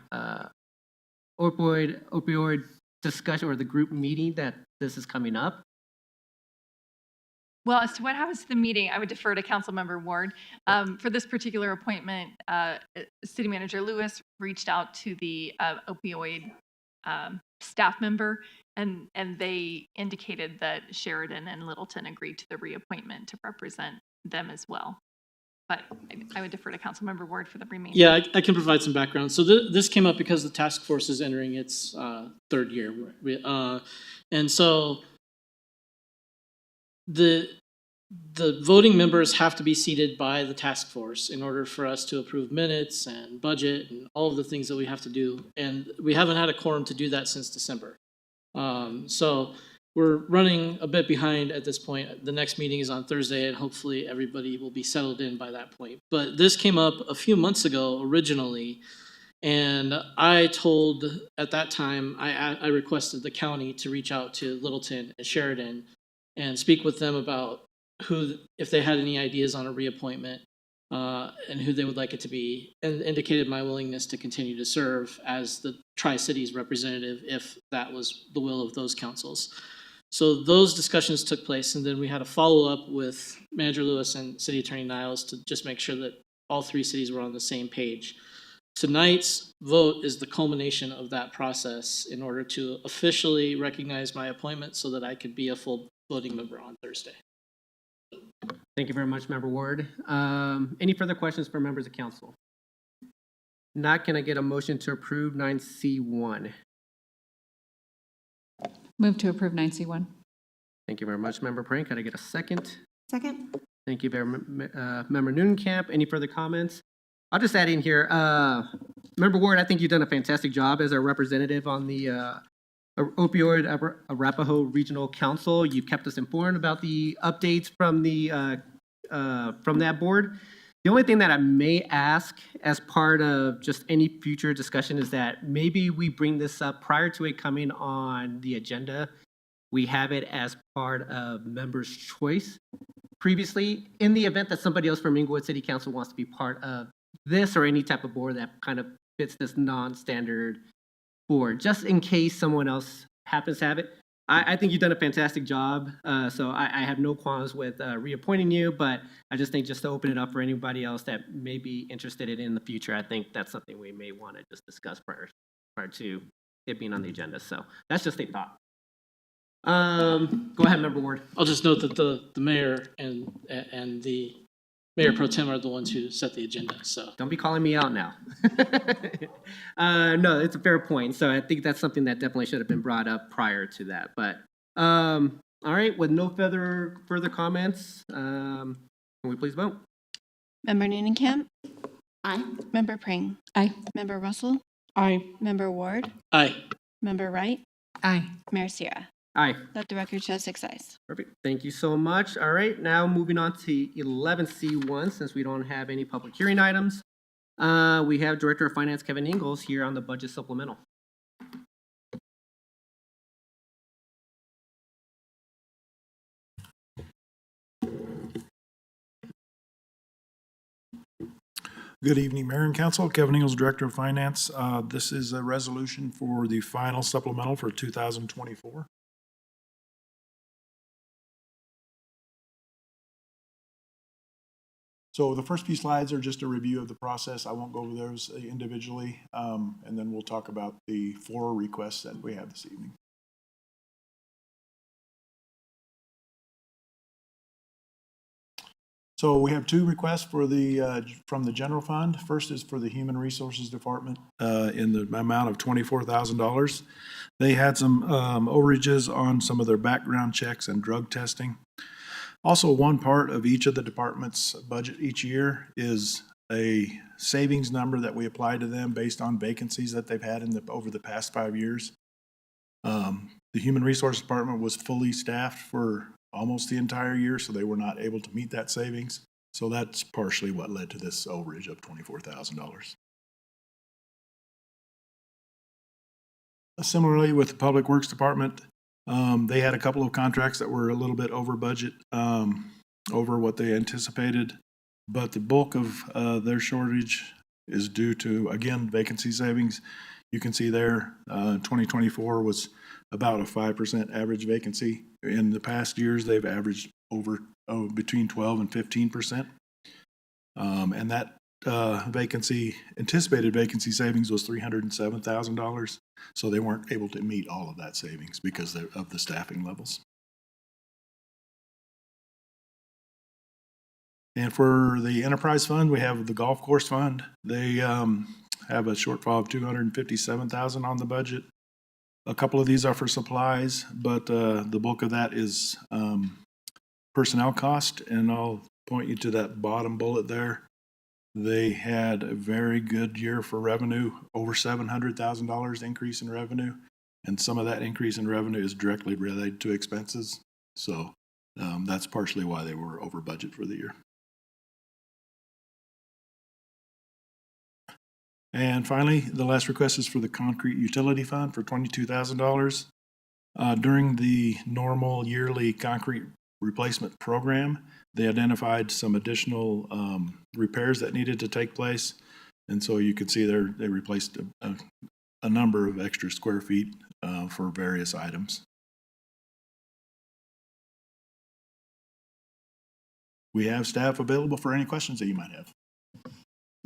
opioid discussion or the group meeting that this is coming up? Well, as to what happens to the meeting, I would defer to Councilmember Ward. For this particular appointment, City Manager Lewis reached out to the opioid staff member, and they indicated that Sheridan and Littleton agreed to the reappointment to represent them as well. But I would defer to Councilmember Ward for the remainder. Yeah, I can provide some background. So this came up because the task force is entering its 3rd year. And so the voting members have to be seated by the task force in order for us to approve minutes and budget and all of the things that we have to do. And we haven't had a quorum to do that since December. So we're running a bit behind at this point. The next meeting is on Thursday, and hopefully everybody will be settled in by that point. But this came up a few months ago originally, and I told, at that time, I requested the county to reach out to Littleton and Sheridan and speak with them about if they had any ideas on a reappointment. and who they would like it to be, and indicated my willingness to continue to serve as the Tri-Cities representative if that was the will of those councils. So those discussions took place, and then we had a follow-up with Manager Lewis and City Attorney Niles to just make sure that all three cities were on the same page. Tonight's vote is the culmination of that process in order to officially recognize my appointment so that I could be a full voting member on Thursday. Thank you very much, Member Ward. Any further questions for members of council? Not, can I get a motion to approve 9C1? Move to approve 9C1. Thank you very much, Member Prank. Can I get a second? Second? Thank you, Member Noonekamp. Any further comments? I'll just add in here, Member Ward, I think you've done a fantastic job as our representative on the Opioid Arapahoe Regional Council. You've kept us informed about the updates from that board. The only thing that I may ask as part of just any future discussion is that maybe we bring this up prior to it coming on the agenda. We have it as part of members' choice previously. In the event that somebody else from Englewood City Council wants to be part of this or any type of board that kind of fits this non-standard board, just in case someone else happens to have it. I think you've done a fantastic job, so I have no qualms with reappointing you, but I just think just to open it up for anybody else that may be interested in it in the future, I think that's something we may want to just discuss prior to it being on the agenda. So that's just a thought. Go ahead, Member Ward. I'll just note that the mayor and the Mayor Pro Tem are the ones who set the agenda, so. Don't be calling me out now. No, it's a fair point. So I think that's something that definitely should have been brought up prior to that. But all right, with no further comments, can we please vote? Member Noonekamp? Aye. Member Pring? Aye. Member Russell? Aye. Member Ward? Aye. Member Wright? Aye. Mayor Sierra? Aye. Let the record show 6 ayes. Perfect. Thank you so much. All right, now moving on to 11C1, since we don't have any public hearing items. We have Director of Finance Kevin Engels here on the budget supplemental. Good evening, Mayor and Council. Kevin Engels, Director of Finance. This is a resolution for the final supplemental for 2024. So the first few slides are just a review of the process. I won't go over those individually, and then we'll talk about the 4 requests that we have this evening. So we have 2 requests for the from the general fund. First is for the Human Resources Department in the amount of $24,000. They had some overages on some of their background checks and drug testing. Also, one part of each of the department's budget each year is a savings number that we apply to them based on vacancies that they've had over the past 5 years. The Human Resources Department was fully staffed for almost the entire year, so they were not able to meet that savings. So that's partially what led to this overage of $24,000. Similarly, with the Public Works Department, they had a couple of contracts that were a little bit over budget, over what they anticipated, but the bulk of their shortage is due to, again, vacancy savings. You can see there, 2024 was about a 5% average vacancy. In the past years, they've averaged over between 12 and 15%. And that anticipated vacancy savings was $307,000. So they weren't able to meet all of that savings because of the staffing levels. And for the enterprise fund, we have the golf course fund. They have a shortfall of $257,000 on the budget. A couple of these are for supplies, but the bulk of that is personnel cost. And I'll point you to that bottom bullet there. They had a very good year for revenue, over $700,000 increase in revenue. And some of that increase in revenue is directly related to expenses. So that's partially why they were over budget for the year. And finally, the last request is for the concrete utility fund for $22,000. During the normal yearly concrete replacement program. They identified some additional repairs that needed to take place. And so you could see there, they replaced a number of extra square feet for various items. We have staff available for any questions that you might have.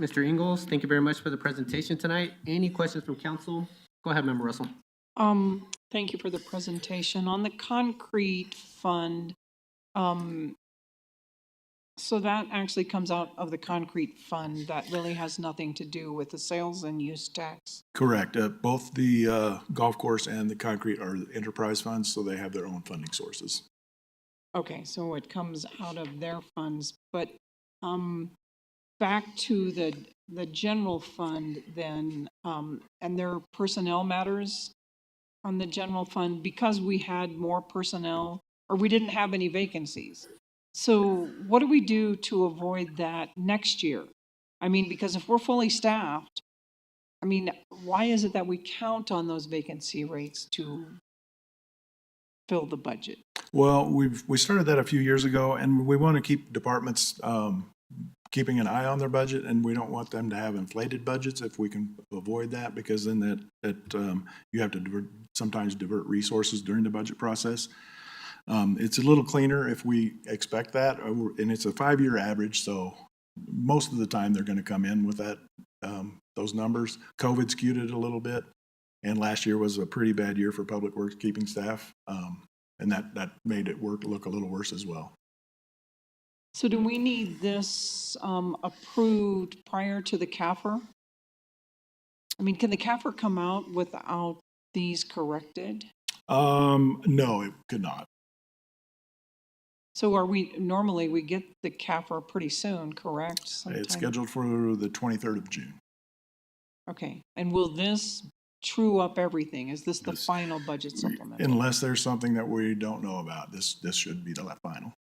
Mr. Engels, thank you very much for the presentation tonight. Any questions from council? Go ahead, Member Russell. Thank you for the presentation. On the concrete fund, so that actually comes out of the concrete fund. That really has nothing to do with the sales and use tax. Correct. Both the golf course and the concrete are enterprise funds, so they have their own funding sources. Okay, so it comes out of their funds, but back to the general fund then, and their personnel matters on the general fund, because we had more personnel, or we didn't have any vacancies. So what do we do to avoid that next year? I mean, because if we're fully staffed, I mean, why is it that we count on those vacancy rates to fill the budget? Well, we started that a few years ago, and we want to keep departments keeping an eye on their budget, and we don't want them to have inflated budgets if we can avoid that, because then that you have to sometimes divert resources during the budget process. It's a little cleaner if we expect that, and it's a 5-year average, so most of the time they're going to come in with that those numbers. COVID skewed it a little bit, and last year was a pretty bad year for public works keeping staff, and that made it look a little worse as well. So do we need this approved prior to the CAFR? I mean, can the CAFR come out without these corrected? No, it could not. So are we, normally we get the CAFR pretty soon, correct? Sometime? It's scheduled for the 23rd of June. Okay, and will this true up everything? Is this the final budget supplement? Unless there's something that we don't know about, this should be the final.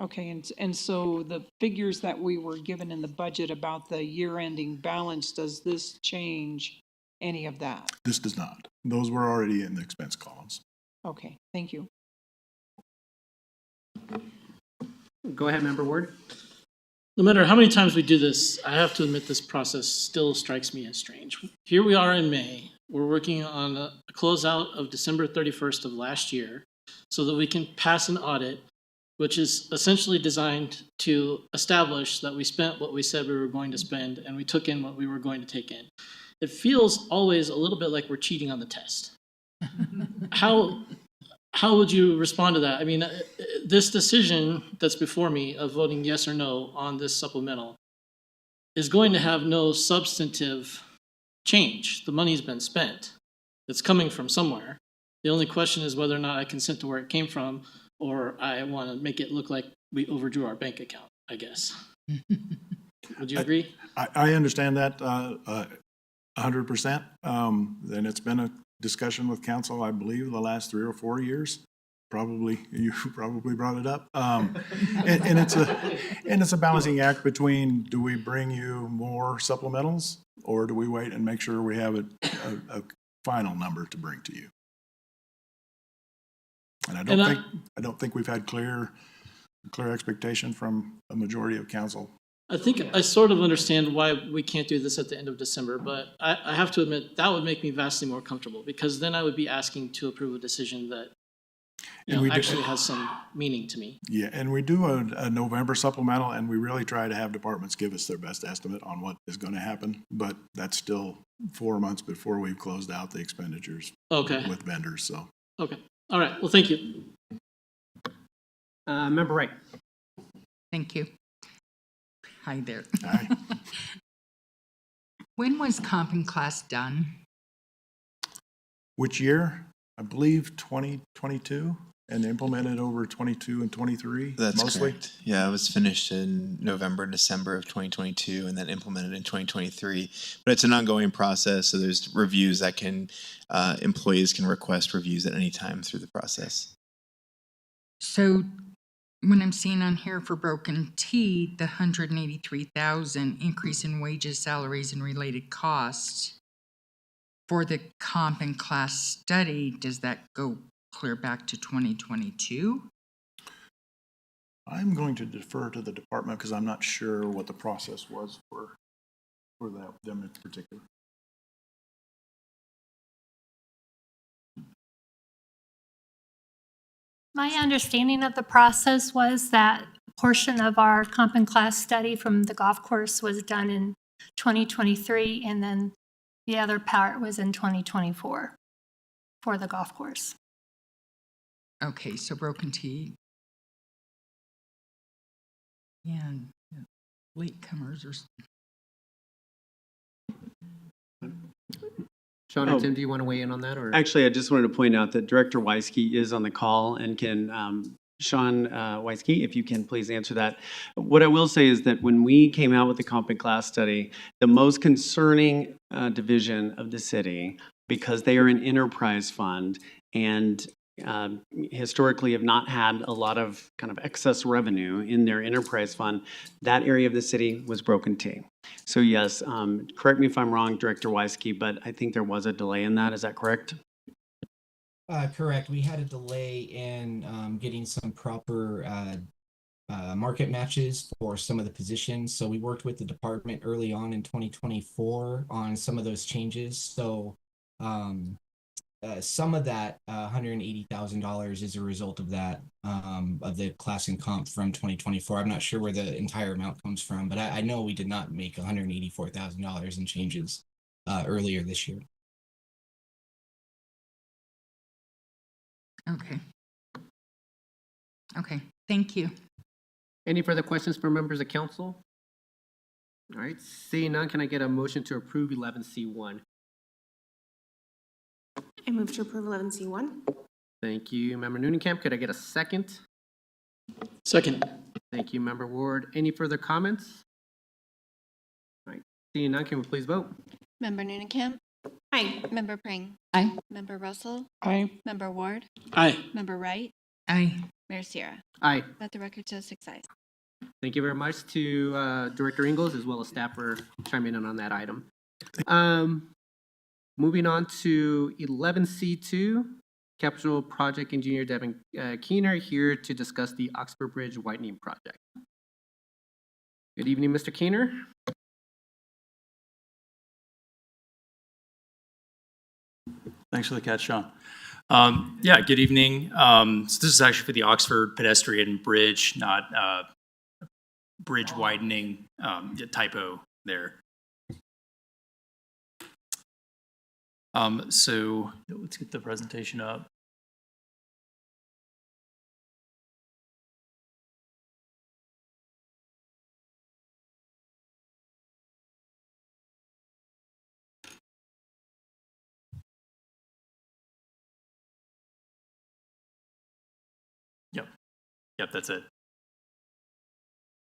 Okay, and so the figures that we were given in the budget about the year-ending balance, does this change any of that? This does not. Those were already in the expense columns. Okay, thank you. Go ahead, Member Ward. No matter how many times we do this, I have to admit this process still strikes me as strange. Here we are in May. We're working on a closeout of December 31st of last year so that we can pass an audit, which is essentially designed to establish that we spent what we said we were going to spend and we took in what we were going to take in. It feels always a little bit like we're cheating on the test. How would you respond to that? I mean, this decision that's before me of voting yes or no on this supplemental is going to have no substantive change. The money's been spent. It's coming from somewhere. The only question is whether or not I consent to where it came from, or I want to make it look like we overdrew our bank account, I guess. Would you agree? I understand that 100%. And it's been a discussion with council, I believe, the last 3 or 4 years. You probably brought it up. And it's a balancing act between, do we bring you more supplementals, or do we wait and make sure we have a final number to bring to you? And I don't think we've had clear expectation from a majority of council. I think I sort of understand why we can't do this at the end of December, but I have to admit that would make me vastly more comfortable, because then I would be asking to approve a decision that actually has some meaning to me. Yeah, and we do a November supplemental, and we really try to have departments give us their best estimate on what is going to happen, but that's still 4 months before we've closed out the expenditures with vendors. So okay, all right. Well, thank you. Member Wright. Thank you. Hi there. Hi. When was comp and class done? Which year? I believe 2022, and implemented over 22 and 23. That's mostly. Correct. Yeah, it was finished in November, December of 2022, and then implemented in 2023. But it's an ongoing process, so there's reviews that employees can request reviews at any time through the process. So when I'm seeing on here for Broken T, the $183,000 increase in wages, salaries, and related costs for the comp and class study, does that go clear back to 2022? I'm going to defer to the department because I'm not sure what the process was for them in particular. My understanding of the process was that a portion of our comp and class study from the golf course was done in 2023, and then the other part was in 2024 for the golf course. Okay, so broken T. And latecomers or. Sean or Tim, do you want to weigh in on that? Or Actually, I just wanted to point out that Director Weisky is on the call and can, Sean Weisky, if you can please answer that. What I will say is that when we came out with the comp and class study, the most concerning division of the city, because they are an enterprise fund and historically have not had a lot of kind of excess revenue in their enterprise fund, that area of the city was broken T. So yes, correct me if I'm wrong, Director Weisky, but I think there was a delay in that. Is that correct? Correct. We had a delay in getting some proper market matches for some of the positions. So we worked with the department early on in 2024 on some of those changes. So some of that $180,000 is a result of that, of the class and comp from 2024. I'm not sure where the entire amount comes from, but I know we did not make $184,000 in changes earlier this year. Okay. Okay, thank you. any further questions from members of council? All right, seeing none, can I get a motion to approve 11C1? I move to approve 11C1. Thank you, Member Noonenkamp. Could I get a second? Second. Thank you, Member Ward. Any further comments? All right, seeing none, can we please vote? Member Noonenkamp? Aye. Member Pring? Aye. Member Russell? Aye. Member Ward? Aye. Member Wright? Aye. Mayor Sierra? Aye. Let the record show 6 ayes. Thank you very much to Director Engels as well as staff for chiming in on that item. Moving on to 11C2, Capital Project Engineer Devin Keener here to discuss the Oxford Bridge widening project. Good evening, Mr. Keener. Thanks for the catch, Sean. Yeah, good evening. So this is actually for the Oxford pedestrian bridge, not bridge widening, typo there. So let's get the presentation up. Yep, that's it.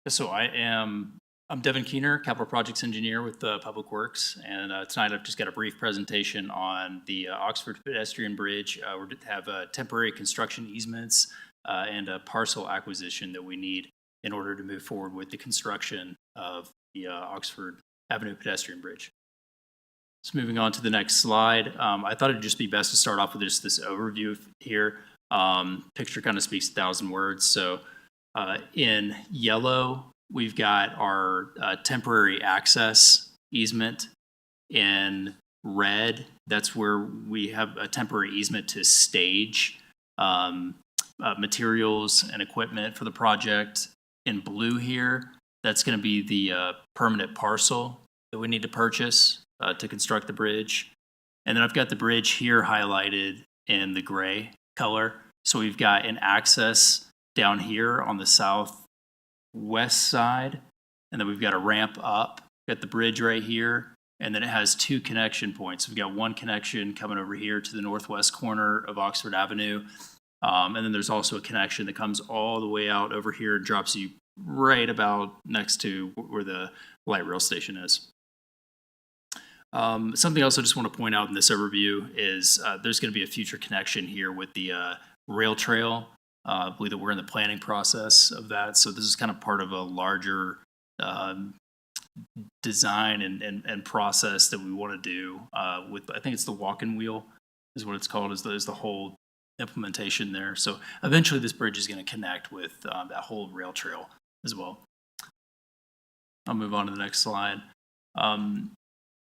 So I'm Devin Keener, Capital Projects Engineer with Public Works, and tonight I've just got a brief presentation on the Oxford pedestrian bridge. We're to have temporary construction easements and a parcel acquisition that we need in order to move forward with the construction of the Oxford Avenue pedestrian bridge. So moving on to the next slide, I thought it'd just be best to start off with just this overview here. Picture kind of speaks 1,000 words. So in yellow, we've got our temporary access easement. In red, that's where we have a temporary easement to stage materials and equipment for the project. In blue here, that's going to be the permanent parcel that we need to purchase to construct the bridge. And then I've got the bridge here highlighted in the gray color. So we've got an access down here on the southwest side, and then we've got a ramp up, got the bridge right here, and then it has two connection points. We've got one connection coming over here to the northwest corner of Oxford Avenue, and then there's also a connection that comes all the way out over here and drops you right about next to where the light rail station is. Something else I just want to point out in this overview is there's going to be a future connection here with the rail trail. I believe that we're in the planning process of that. So this is kind of part of a larger design and process that we want to do with, I think it's the walk-in wheel is what it's called, is the whole implementation there. So eventually this bridge is going to connect with that whole rail trail as well. I'll move on to the next slide.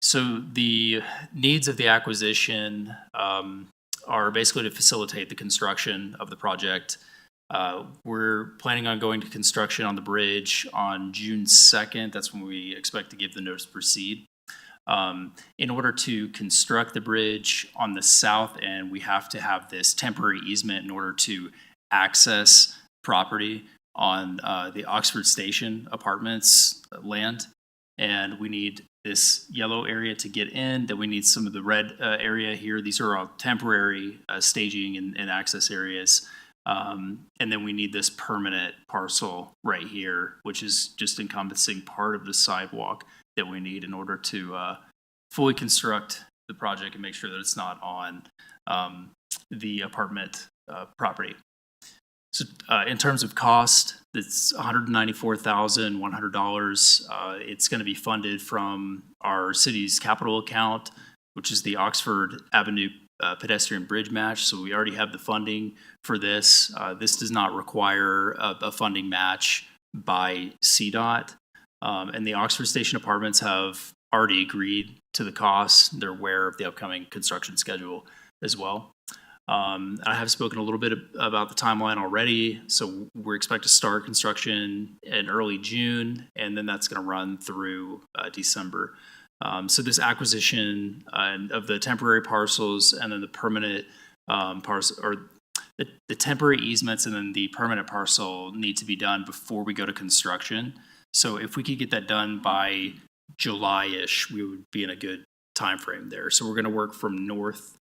So the needs of the acquisition are basically to facilitate the construction of the project. We're planning on going to construction on the bridge on June 2nd. That's when we expect to give the notice to proceed. In order to construct the bridge on the south end, we have to have this temporary easement in order to access property on the Oxford Station Apartments land. And we need this yellow area to get in, then we need some of the red area here. These are all temporary staging and access areas. And then we need this permanent parcel right here, which is just encompassing part of the sidewalk that we need in order to fully construct the project and make sure that it's not on the apartment property. So in terms of cost, it's $194,100. It's going to be funded from our city's capital account, which is the Oxford Avenue pedestrian bridge match. So we already have the funding for this. This does not require a funding match by CDOT. And the Oxford Station Apartments have already agreed to the costs. They're aware of the upcoming construction schedule as well. I have spoken a little bit about the timeline already. So we expect to start construction in early June, and then that's going to run through December. So this acquisition of the temporary parcels and then the permanent parcel, or the temporary easements and then the permanent parcel need to be done before we go to construction. So if we could get that done by July-ish, we would be in a good time frame there. So we're going to work from north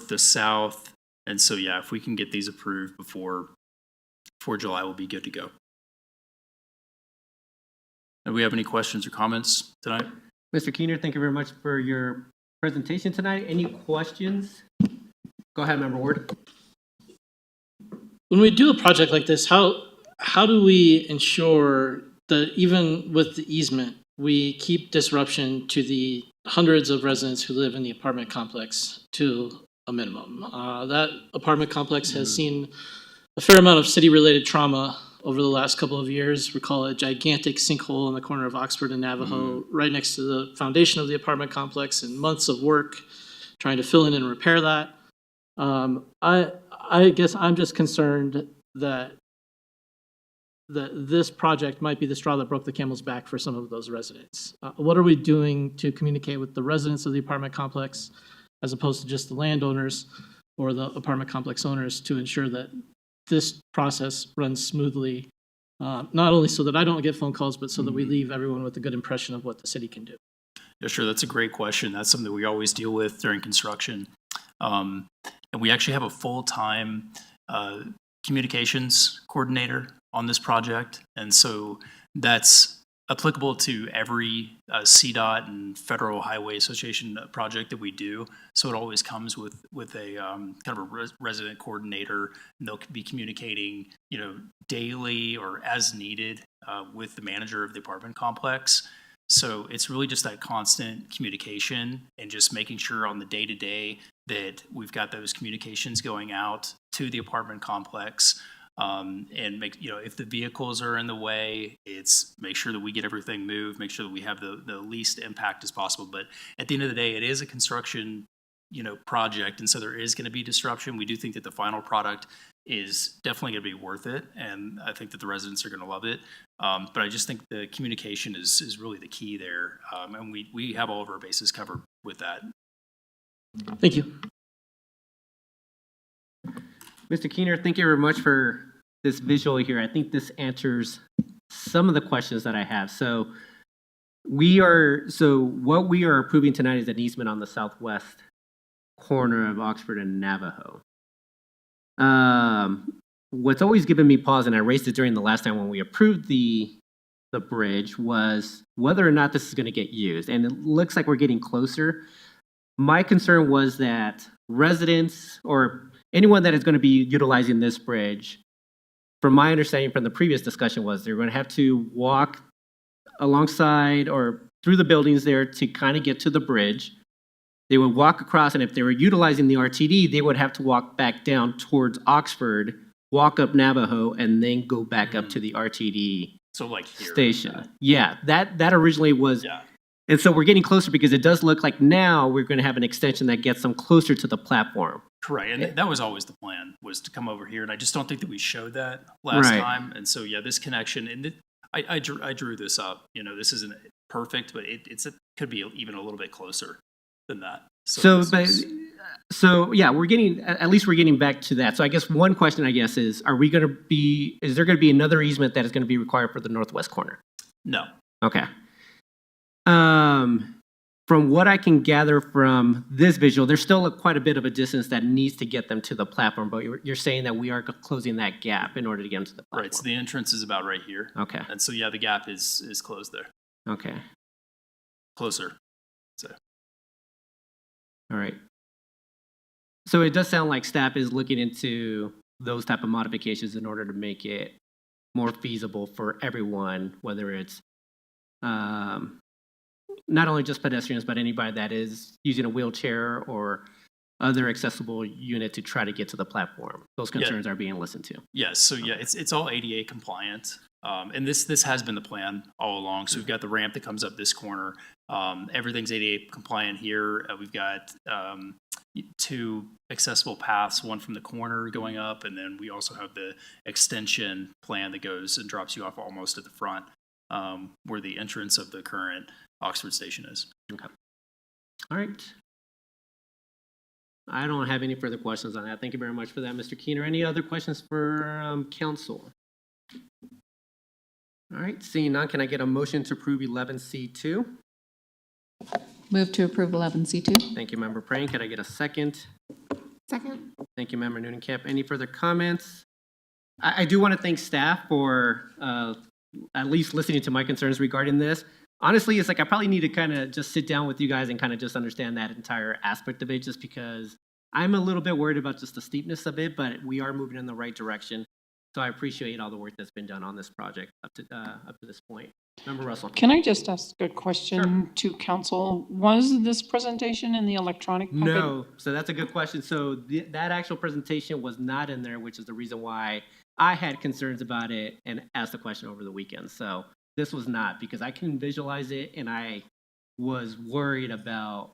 to south. And so, yeah, if we can get these approved before July, we'll be good to go. Do we have any questions or comments tonight? Mr. Keener, thank you very much for your presentation tonight. Any questions? Go ahead, Member Ward. When we do a project like this, how do we ensure that even with the easement, we keep disruption to the hundreds of residents who live in the apartment complex to a minimum? That apartment complex has seen a fair amount of city-related trauma over the last couple of years. Recall a gigantic sinkhole in the corner of Oxford and Navajo, right next to the foundation of the apartment complex, and months of work trying to fill in and repair that. I guess I'm just concerned that this project might be the straw that broke the camel's back for some of those residents. What are we doing to communicate with the residents of the apartment complex, as opposed to just the landowners or the apartment complex owners, to ensure that this process runs smoothly, not only so that I don't get phone calls, but so that we leave everyone with a good impression of what the city can do? Yeah, sure. That's a great question. That's something we always deal with during construction. And we actually have a full-time communications coordinator on this project. And so that's applicable to every CDOT and Federal Highway Association project that we do. So it always comes with a kind of a resident coordinator, and they'll be communicating, daily or as needed with the manager of the apartment complex. So it's really just that constant communication and just making sure on the day-to-day that we've got those communications going out to the apartment complex. And make, if the vehicles are in the way, it's make sure that we get everything moved, make sure that we have the least impact as possible. But at the end of the day, it is a construction, project. And so there is going to be disruption. We do think that the final product is definitely going to be worth it. And I think that the residents are going to love it. But I just think the communication is really the key there. And we have all of our bases covered with that. Thank you. Mr. Keener, thank you very much for this visual here. I think this answers some of the questions that I have. So what we are approving tonight is an easement on the southwest corner of Oxford and Navajo. What's always given me pause, and I raised it during the last time when we approved the bridge, was whether or not this is going to get used. And it looks like we're getting closer. My concern was that residents or anyone that is going to be utilizing this bridge, from my understanding from the previous discussion, was they're going to have to walk alongside or through the buildings there to kind of get to the bridge. They would walk across, and if they were utilizing the RTD, they would have to walk back down towards Oxford, walk up Navajo, and then go back up to the RTD So like here. station. Yeah, that originally was. Yeah. And so we're getting closer because it does look like now we're going to have an extension that gets them closer to the platform. Correct, and that was always the plan, was to come over here, and I just don't think that we showed that last Right. time. And so, yeah, this connection, and I drew this up. You know, this isn't perfect, but it could be even a little bit closer than that. So, this is- yeah, at least we're getting back to that. So I guess one question, I guess, is there going to be another easement that is going to be required for the northwest corner? No. Okay. From what I can gather from this visual, there's still quite a bit of a distance that needs to get them to the platform, but you're saying that we are closing that gap in order to get them to the platform. Right, so the entrance is about right here. Okay. And so, yeah, the gap is closed there. Okay. Closer. So. All right. So it does sound like staff is looking into those type of modifications in order to make it more feasible for everyone, whether it's not only just pedestrians, but anybody that is using a wheelchair or other accessible unit to try to get to the platform. Those concerns are being listened to. Yes, so yeah, it's all ADA compliant. And this has been the plan all along. So we've got the ramp that comes up this corner. Everything's ADA compliant here. We've got 2 accessible paths, one from the corner going up, and then we also have the extension plan that goes and drops you off almost at the front, where the entrance of the current Oxford station is. Okay. All right. I don't have any further questions on that. Thank you very much for that, Mr. Keener. Any other questions for council? All right, seeing none, can I get a motion to approve 11C2? Move to approve 11C2. Thank you, Member Praying. Can I get a second? Second. Thank you, Member Noonan-Camp. Any further comments? I do want to thank staff for at least listening to my concerns regarding this. Honestly, it's like I probably need to kind of just sit down with you guys and kind of just understand that entire aspect of it, just because I'm a little bit worried about just the steepness of it, but we are moving in the right direction. So I appreciate all the work that's been done on this project up to this point. Member Russell. Can I just ask a question to council? Was this presentation in the electronic packet? No, so that's a good question. So that actual presentation was not in there, which is the reason why I had concerns about it and asked the question over the weekend. So this was not, because I can visualize it and I was worried about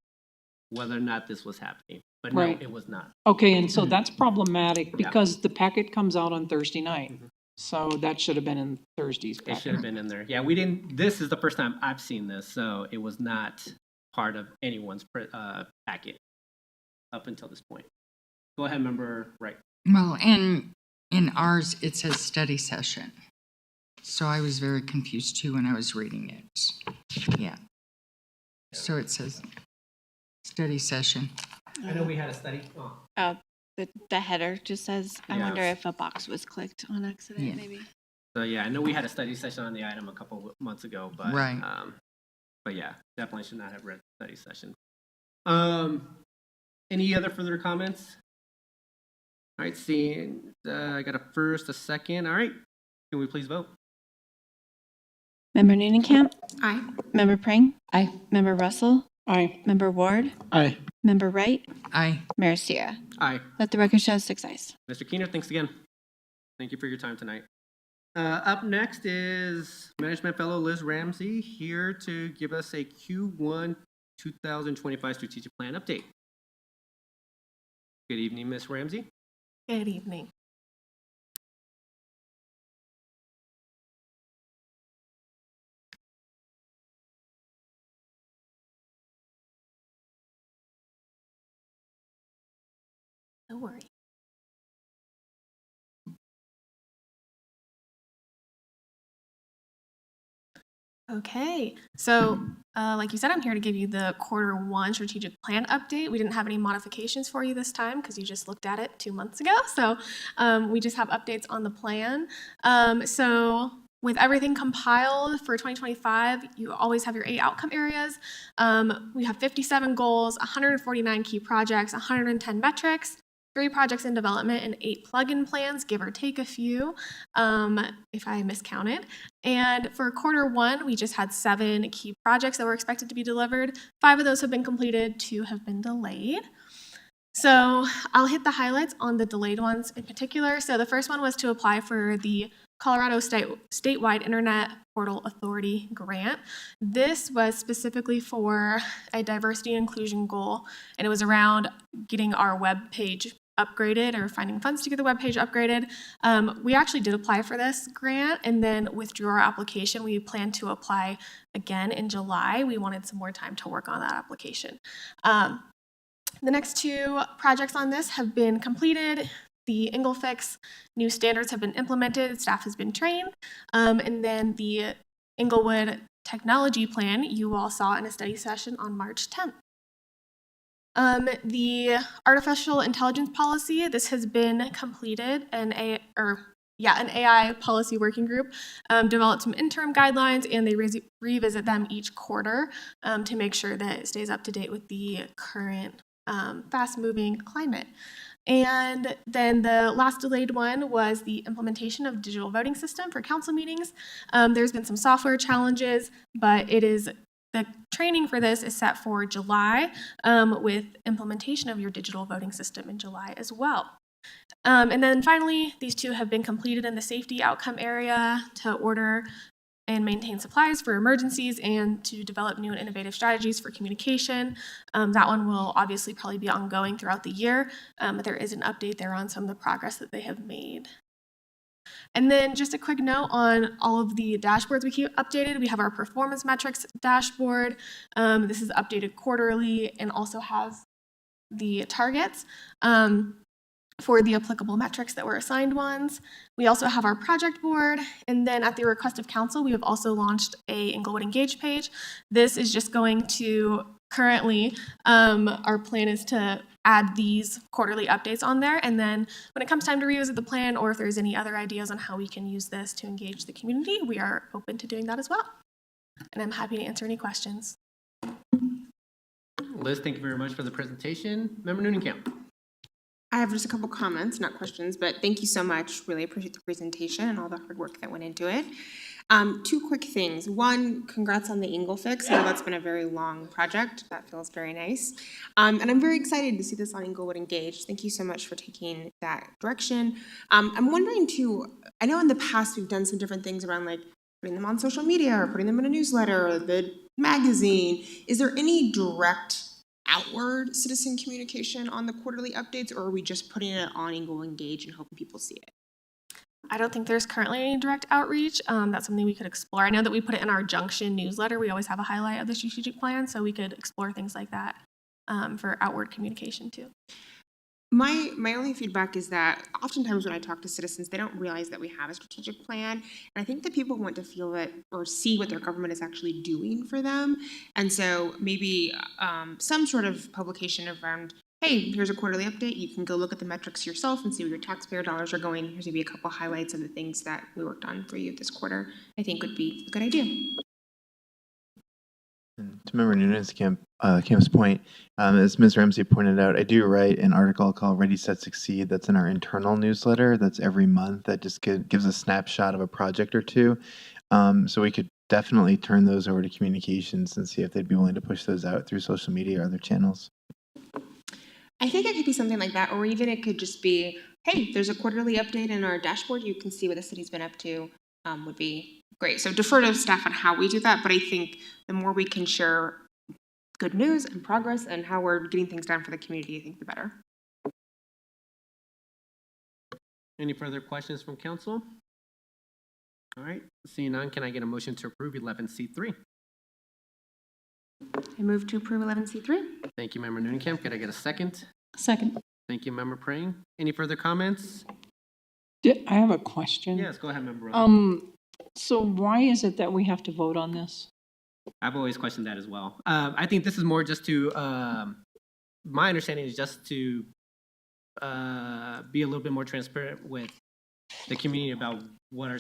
whether or not this was happening. But no, Right. it was not. Okay, and so that's problematic because the packet comes out on Thursday night. So that should have been in Thursday's It packet. should have been in there. Yeah, we didn't, this is the first time I've seen this, so it was not part of anyone's packet up until this point. Go ahead, Member Wright. Well, in ours, it says study session. So I was very confused too when I was reading it. Yeah. So it says study session. I know we had a study. Oh, the header just says, I Yeah. wonder if a box was clicked on accident, maybe. So yeah, I know we had a study session on the item a couple of months ago, but Right. But yeah, definitely should not have read the study session. Any other further comments? All right, seeing I got a first, a second. All right, can we please vote? Member Noonan-Camp? Aye. Member Prang? Aye. Member Russell? Aye. Member Ward? Aye. Member Wright? Aye. Mayor Sierra? Aye. Let the record show 6 ayes. Mr. Keener, thanks again. Thank you for your time tonight. Up next is Management Fellow Liz Ramsey, here to give us a Q1 2025 strategic plan update. Good evening, Ms. Ramsey. Good evening. Don't worry. Okay, so like you said, I'm here to give you the Q1 strategic plan update. We didn't have any modifications for you this time because you just looked at it 2 months ago. So we just have updates on the plan. So with everything compiled for 2025, you always have your 8 outcome areas. We have 57 goals, 149 key projects, 110 metrics. 3 projects in development and 8 plug-in plans, give or take a few, if I miscounted. And for Q1, we just had 7 key projects that were expected to be delivered. 5 of those have been completed, 2 have been delayed. So I'll hit the highlights on the delayed ones in particular. So the first one was to apply for the Colorado Statewide Internet Portal Authority grant. This was specifically for a diversity and inclusion goal, and it was around getting our web page upgraded or finding funds to get the web page upgraded. We actually did apply for this grant and then withdrew our application. We plan to apply again in July. We wanted some more time to work on that application. The next 2 projects on this have been completed. The Engelfix new standards have been implemented, staff has been trained, and then the Englewood technology plan you all saw in a study session on March 10th. The artificial intelligence policy, this has been completed, an AI policy working group developed some interim guidelines, and they revisit them each quarter to make sure that it stays up to date with the current fast-moving climate. And then the last delayed one was the implementation of digital voting system for council meetings. There's been some software challenges, but the training for this is set for July with implementation of your digital voting system in July as well. And then finally, these 2 have been completed in the safety outcome area to order and maintain supplies for emergencies and to develop new and innovative strategies for communication. That one will obviously probably be ongoing throughout the year, but there is an update there on some of the progress that they have made. And then just a quick note on all of the dashboards we keep updated. We have our performance metrics dashboard. This is updated quarterly and also has the targets for the applicable metrics that were assigned ones. We also have our project board, and then at the request of council, we have also launched a Englewood Engage page. This is just going to currently, our plan is to add these quarterly updates on there, and then when it comes time to revisit the plan, or if there's any other ideas on how we can use this to engage the community, we are open to doing that as well. And I'm happy to answer any questions. Liz, thank you very much for the presentation. Member Noonenkamp. I have just a couple comments, not questions, but thank you so much. Really appreciate the presentation and all the hard work that went into it. 2 quick things. One, congrats on the Engelfix. I know that's been a very long project. That feels very nice. And I'm very excited to see this on Englewood Engage. Thank you so much for taking that direction. I'm wondering too, I know in the past we've done some different things around like putting them on social media or putting them in a newsletter or the magazine. Is there any direct outward citizen communication on the quarterly updates, or are we just putting it on Englewood Engage and hoping people see it? I don't think there's currently any direct outreach. That's something we could explore. I know that we put it in our Junction newsletter. We always have a highlight of the strategic plan, so we could explore things like that for outward communication too. My only feedback is that oftentimes when I talk to citizens, they don't realize that we have a strategic plan. And I think that people want to feel that or see what their government is actually doing for them. And so maybe some sort of publication around, hey, here's a quarterly update. You can go look at the metrics yourself and see where your taxpayer dollars are going. Here's maybe a couple highlights of the things that we worked on for you this quarter. I think would be a good idea. To Member Camp's point, as Ms. Ramsey pointed out, I do write an article called Ready, Set, Succeed that's in our internal newsletter. That's every month. That just gives a snapshot of a project or two. So we could definitely turn those over to communications and see if they'd be willing to push those out through social media or other channels. I think it could be something like that, or even it could just be, hey, there's a quarterly update in our dashboard. You can see what the city's been up to. Would be great. So defer to staff on how we do that, but I think the more we can share good news and progress and how we're getting things done for the community, I think the better. Any further questions from council? All right, seeing none, can I get a motion to approve 11C3? I move to approve 11C3. Thank you, Member Noonenkamp. Could I get a second? Second. Thank you, Member Praying. Any further comments? I have a question. Yes, go ahead, Member. So why is it that we have to vote on this? I've always questioned that as well. I think this is more just to, my understanding is just to be a little bit more transparent with the community about where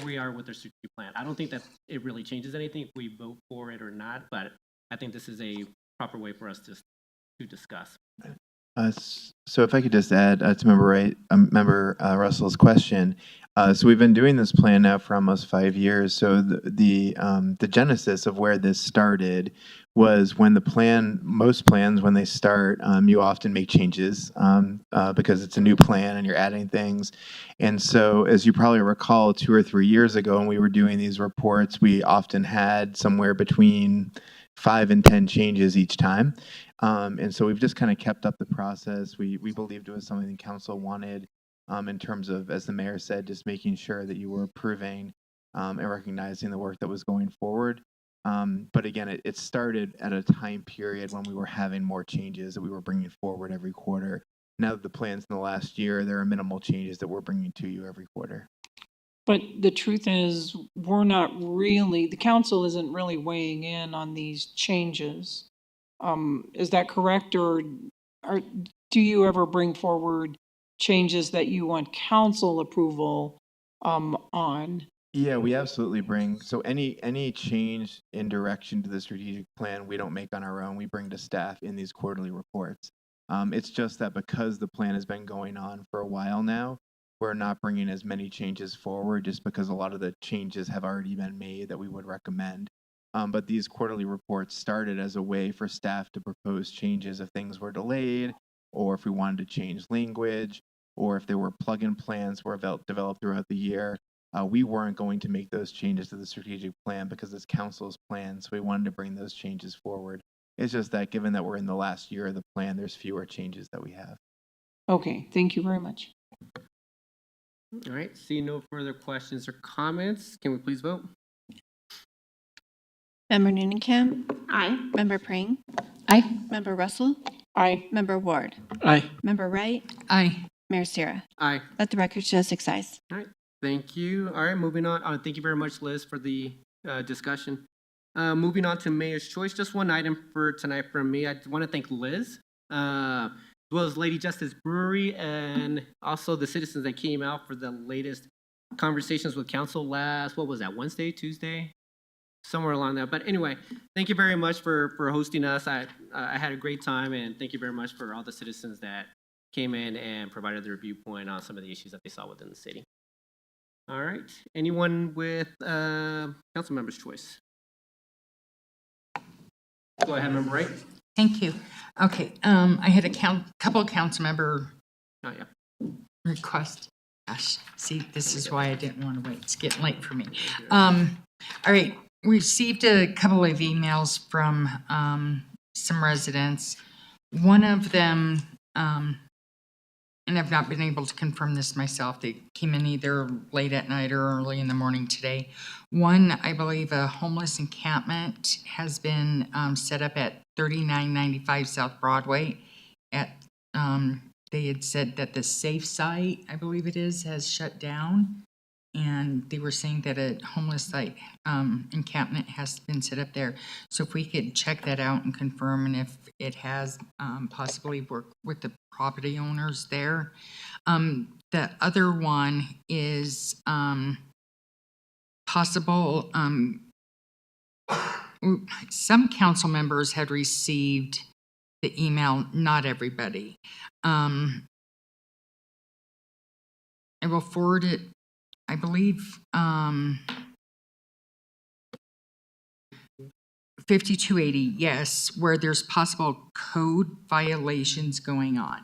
we are with our strategic plan. I don't think that it really changes anything if we vote for it or not, but I think this is a proper way for us to discuss. So if I could just add to Member Russell's question. So we've been doing this plan now for almost 5 years. So the genesis of where this started was when most plans, when they start, you often make changes because it's a new plan and you're adding things. And so as you probably recall, 2 or 3 years ago when we were doing these reports, we often had somewhere between 5 and 10 changes each time. And so we've just kind of kept up the process. We believed it was something the council wanted in terms of, as the mayor said, just making sure that you were approving and recognizing the work that was going forward. But again, it started at a time period when we were having more changes that we were bringing forward every quarter. Now that the plan's in the last year, there are minimal changes that we're bringing to you every quarter. But the truth is, the council isn't really weighing in on these changes. Is that correct? Or do you ever bring forward changes that you want council approval on? Yeah, we absolutely bring, so any change in direction to the strategic plan, we don't make on our own. We bring to staff in these quarterly reports. It's just that because the plan has been going on for a while now, we're not bringing as many changes forward just because a lot of the changes have already been made that we would recommend. But these quarterly reports started as a way for staff to propose changes if things were delayed, or if we wanted to change language, or if there were plug-in plans were developed throughout the year. We weren't going to make those changes to the strategic plan because it's council's plan, so we wanted to bring those changes forward. It's just that given that we're in the last year of the plan, there's fewer changes that we have. Okay, thank you very much. All right, see no further questions or comments. Can we please vote? Member Noonan. Aye. Member Pring. Aye. Member Russell. Aye. Member Ward. Aye. Member Wright. Aye. Mayor Sierra. Aye. Let the record show 6 ayes. All right, thank you. All right, moving on. Thank you very much, Liz, for the discussion. Moving on to Mayor's Choice, just one item for tonight from me. I want to thank Liz, as well as Lady Justice Brewery, and also the citizens that came out for the latest conversations with council last, what was that, Wednesday, Tuesday? Somewhere along that. But anyway, thank you very much for hosting us. I had a great time, and thank you very much for all the citizens that came in and provided their viewpoint on some of the issues that they saw within the city. All right, anyone with council member's choice? Go ahead, Member Wright. Thank you. Okay, I had a couple of council member requests. Gosh, see, this is why I didn't want to wait. It's getting late for me. All right, we received a couple of emails from some residents. One of them, and I've not been able to confirm this myself, they came in either late at night or early in the morning today. One, I believe a homeless encampment has been set up at 3995 South Broadway. They had said that the safe site, I believe it is, has shut down. And they were saying that a homeless site encampment has been set up there. So if we could check that out and confirm, and if it has possibly worked with the property owners there. The other one is possible, some council members had received the email, not everybody. I will forward it. I believe 5280, yes, where there's possible code violations going on.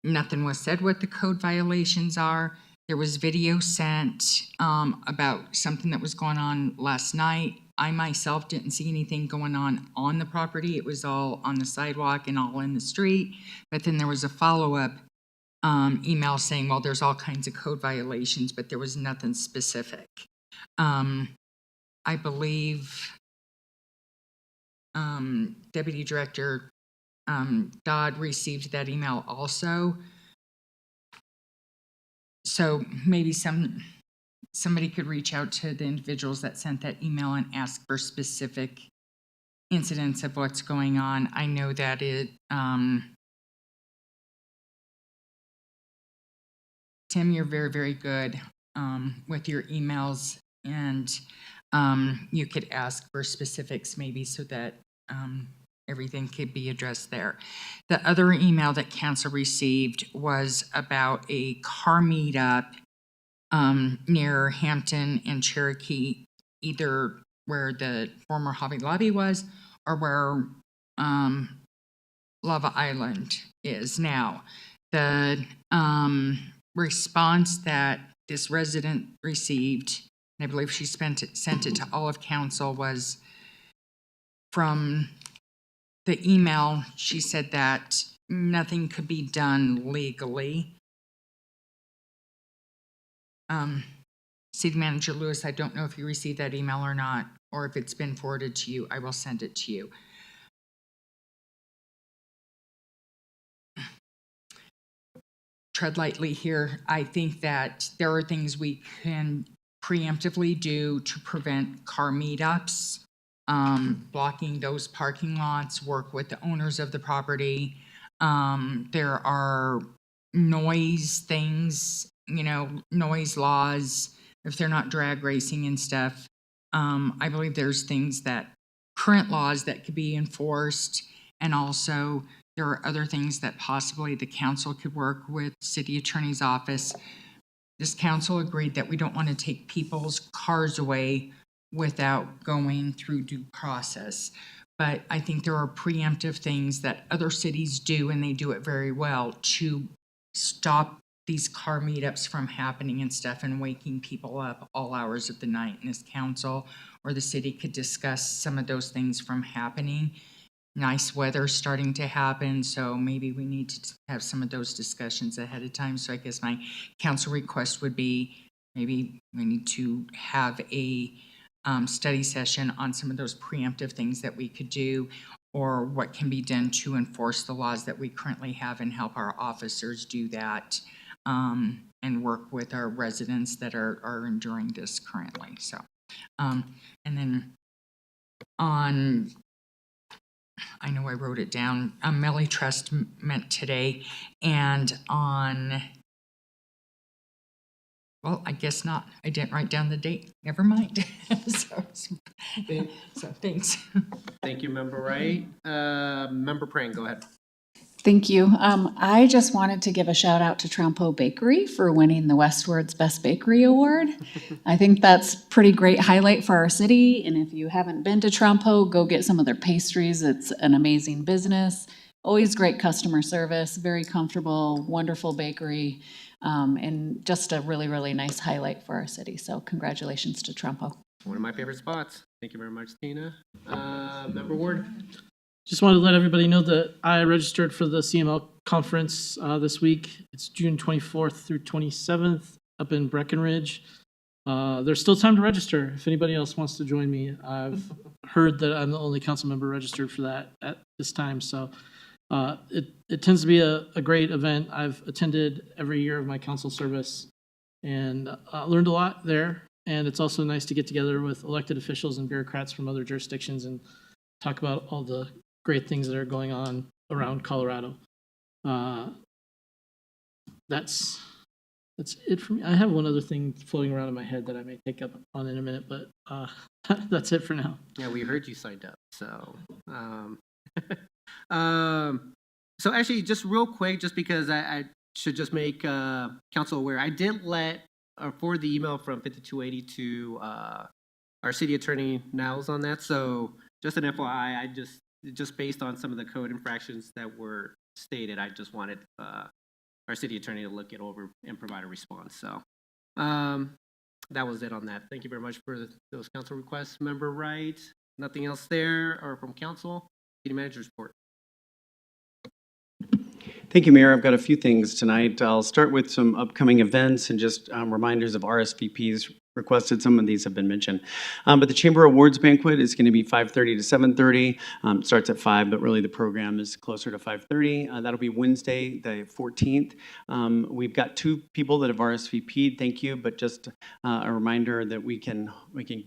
Nothing was said what the code violations are. There was video sent about something that was going on last night. I myself didn't see anything going on the property. It was all on the sidewalk and all in the street. But then there was a follow-up email saying, well, there's all kinds of code violations, but there was nothing specific. I believe Deputy Director Dodd received that email also. So maybe somebody could reach out to the individuals that sent that email and ask for specific incidents of what's going on. I know that it Tim, you're very, very good with your emails, and you could ask for specifics maybe so that everything could be addressed there. The other email that council received was about a car meetup near Hampton and Cherokee, either where the former Hobby Lobby was or where Lava Island is now. The response that this resident received, and I believe she sent it to all of council, was from the email. She said that nothing could be done legally. City Manager Lewis, I don't know if you received that email or not, or if it's been forwarded to you. I will send it to you. Tread lightly here. I think that there are things we can preemptively do to prevent car meetups, blocking those parking lots, work with the owners of the property. There are noise things, noise laws, if they're not drag racing and stuff. I believe there's things that, current laws that could be enforced, and also there are other things that possibly the council could work with city attorney's office. This council agreed that we don't want to take people's cars away without going through due process. But I think there are preemptive things that other cities do, and they do it very well, to stop these car meetups from happening and stuff and waking people up all hours of the night. And this council or the city could discuss some of those things from happening. Nice weather starting to happen, so maybe we need to have some of those discussions ahead of time. So I guess my council request would be, maybe we need to have a study session on some of those preemptive things that we could do, or what can be done to enforce the laws that we currently have and help our officers do that, and work with our residents that are enduring this currently. So, and then on, I know I wrote it down, Emilie Trust meant today, and on, well, I guess not. I didn't write down the date. Never mind. so thanks. Thank you, Member Wright. Member Prang, go ahead. Thank you. I just wanted to give a shout out to Trompeau Bakery for winning the Westward's Best Bakery Award. I think that's a pretty great highlight for our city. And if you haven't been to Trompeau, go get some of their pastries. It's an amazing business. Always great customer service, very comfortable, wonderful bakery, and just a really, really nice highlight for our city. So congratulations to Trompeau. One of my favorite spots. Thank you very much, Tina. Member Ward. Just wanted to let everybody know that I registered for the CML conference this week. It's June 24th through 27th up in Breckenridge. There's still time to register if anybody else wants to join me. I've heard that I'm the only council member registered for that at this time. So it tends to be a great event. I've attended every year of my council service and learned a lot there. And it's also nice to get together with elected officials and bureaucrats from other jurisdictions and talk about all the great things that are going on around Colorado. That's it for me. I have one other thing floating around in my head that I may take up on in a minute, but that's it for now. Yeah, we heard you signed up. So, so actually, just real quick, just because I should just make council aware, I did forward the email from 5280 to our city attorney Niles on that. So just an FYI, just based on some of the code infractions that were stated, I just wanted our city attorney to look it over and provide a response. So that was it on that. Thank you very much for those council requests. Member Wright, nothing else there or from council? City manager's report. Thank you, Mayor. I've got a few things tonight. I'll start with some upcoming events and just reminders of RSVPs requested. Some of these have been mentioned. But the Chamber Awards Banquet is going to be 5:30 to 7:30. Starts at 5, but really the program is closer to 5:30. That'll be Wednesday, the 14th. We've got 2 people that have RSVP'd. Thank you. But just a reminder that we can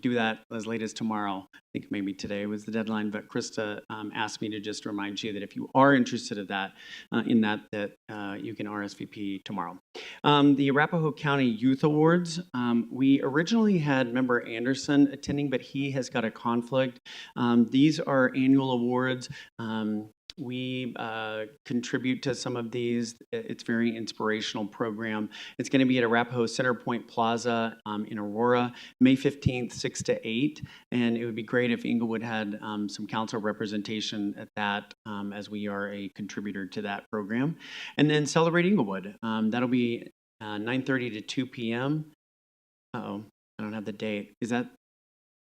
do that as late as tomorrow. I think maybe today was the deadline, but Krista asked me to just remind you that if you are interested in that, you can RSVP tomorrow. The Arapahoe County Youth Awards, we originally had member Anderson attending, but he has got a conflict. These are annual awards. We contribute to some of these. It's a very inspirational program. It's going to be at Arapahoe Center Point Plaza in Aurora, May 15th, 6 to 8. And it would be great if Englewood had some council representation at that, as we are a contributor to that program. And then Celebrate Englewood. That'll be 9:30 to 2 p.m. Uh-oh, I don't have the date. Is that?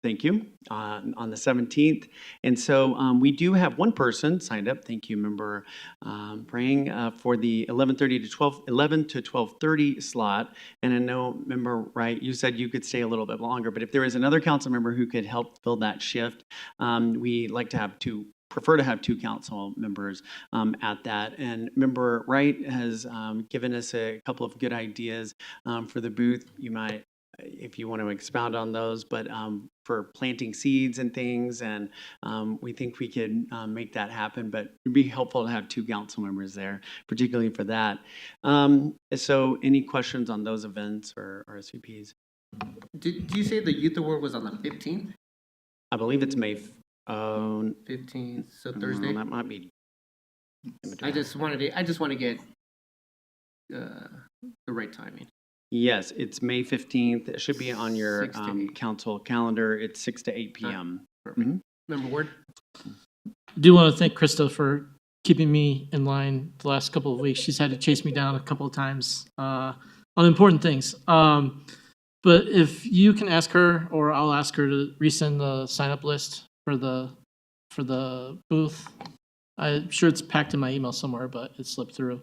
Thank you, on the 17th. And so we do have one person signed up. Thank you, member Praying, for the 11 to 12:30 slot. And I know, member Wright, you said you could stay a little bit longer, but if there is another council member who could help fill that shift, we like to have prefer to have two council members at that. And member Wright has given us a couple of good ideas for the booth. You might, if you want to expound on those, but for planting seeds and things, and we think we could make that happen, but it'd be helpful to have two council members there, particularly for that. So any questions on those events or RSVPs? Did you say the youth award was on the 15th? I believe it's May 15th, so Thursday? That might be. I just want to get the right timing. Yes, it's May 15th. It should be on your council calendar. It's 6 to 8 p.m. Member Ward? I do want to thank Krista for keeping me in line the last couple of weeks. She's had to chase me down a couple of times on important things. But if you can ask her, or I'll ask her to resend the sign-up list for the booth. I'm sure it's packed in my email somewhere, but it slipped through.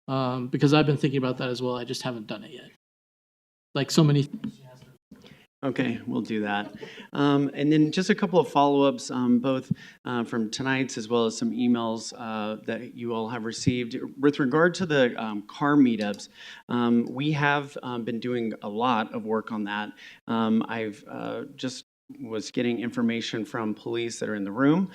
Because I've been thinking about that as well. I just haven't done it yet. Like so many things. Okay, we'll do that. And then just a couple of follow-ups, both from tonight's as well as some emails that you all have received. With regard to the car meetups, we have been doing a lot of work on that. I've just was getting information from police that are in the room.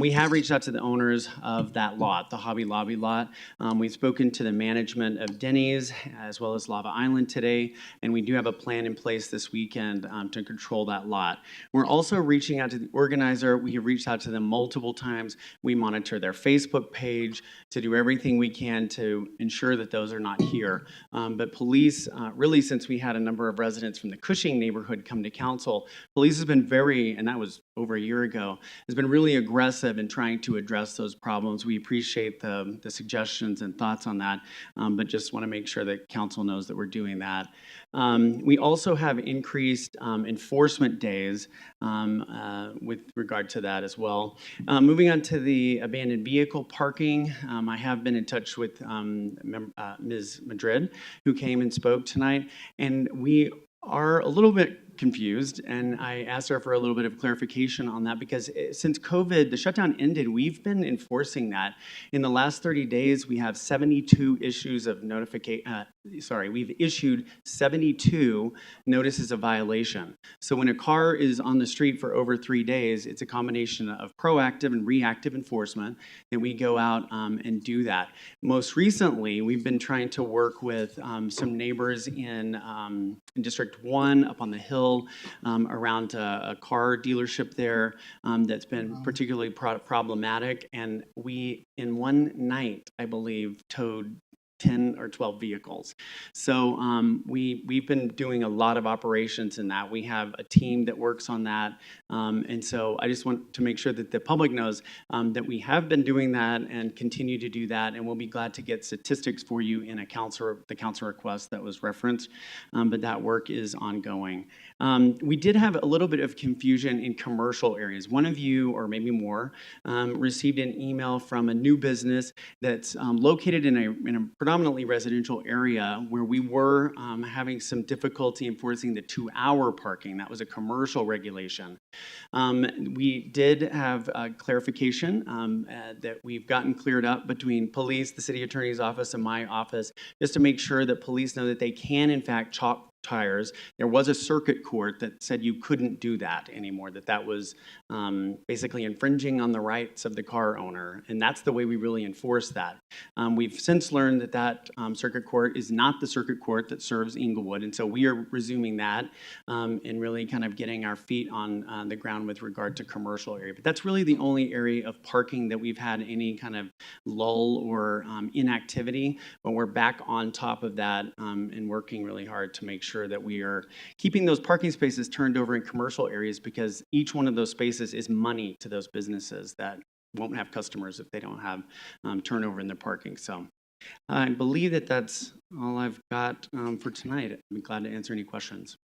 We have reached out to the owners of that lot, the Hobby Lobby lot. We've spoken to the management of Denny's as well as Lava Island today, and we do have a plan in place this weekend to control that lot. We're also reaching out to the organizer. We have reached out to them multiple times. We monitor their Facebook page to do everything we can to ensure that those are not here. But police, really since we had a number of residents from the Cushing neighborhood come to council, police has been and that was over a year ago, has been really aggressive in trying to address those problems. We appreciate the suggestions and thoughts on that, but just want to make sure that council knows that we're doing that. We also have increased enforcement days with regard to that as well. Moving on to the abandoned vehicle parking, I have been in touch with Ms. Madrid, who came and spoke tonight, and we are a little bit confused, and I asked her for a little bit of clarification on that because since COVID, the shutdown ended, we've been enforcing that. In the last 30 days, we have 72 issues of we've issued 72 notices of violation. So when a car is on the street for over 3 days, it's a combination of proactive and reactive enforcement that we go out and do that. Most recently, we've been trying to work with some neighbors in District 1 up on the hill around a car dealership there that's been particularly problematic. And we, in one night, I believe, towed 10 or 12 vehicles. So we've been doing a lot of operations in that. We have a team that works on that. And so I just want to make sure that the public knows that we have been doing that and continue to do that. And we'll be glad to get statistics for you in the council request that was referenced. But that work is ongoing. We did have a little bit of confusion in commercial areas. One of you, or maybe more, received an email from a new business that's located in a predominantly residential area where we were having some difficulty enforcing the 2-hour parking. That was a commercial regulation. We did have clarification that we've gotten cleared up between police, the city attorney's office, and my office, just to make sure that police know that they can, in fact, tires. There was a circuit court that said you couldn't do that anymore, that was basically infringing on the rights of the car owner, and that's the way we really enforce that. We've since learned that circuit court is not the circuit court that serves Englewood, and so we are resuming that and really kind of getting our feet on the ground with regard to commercial area. But that's really the only area of parking that we've had any kind of lull or inactivity, but we're back on top of that and working really hard to make sure that we are keeping those parking spaces turned over in commercial areas, because each one of those spaces is money to those businesses that won't have customers if they don't have turnover in their parking. So I believe that that's all I've got for tonight. I'd be glad to answer any questions.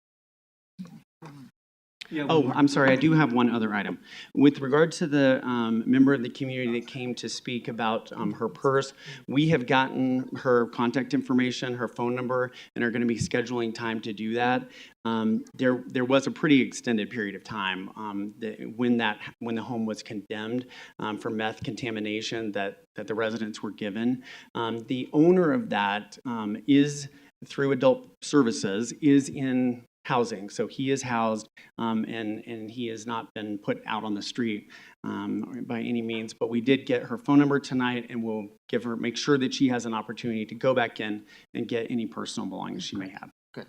Oh, I'm sorry, I do have one other item. With regard to the member of the community that came to speak about her purse, we have gotten her contact information, her phone number, and are going to be scheduling time to do that. There was a pretty extended period of time when the home was condemned for meth contamination that the residents were given. The owner of that is, through adult services, is in housing, so he is housed and he has not been put out on the street by any means. But we did get her phone number tonight, and we'll make sure that she has an opportunity to go back in and get any personal belongings she may have. Good.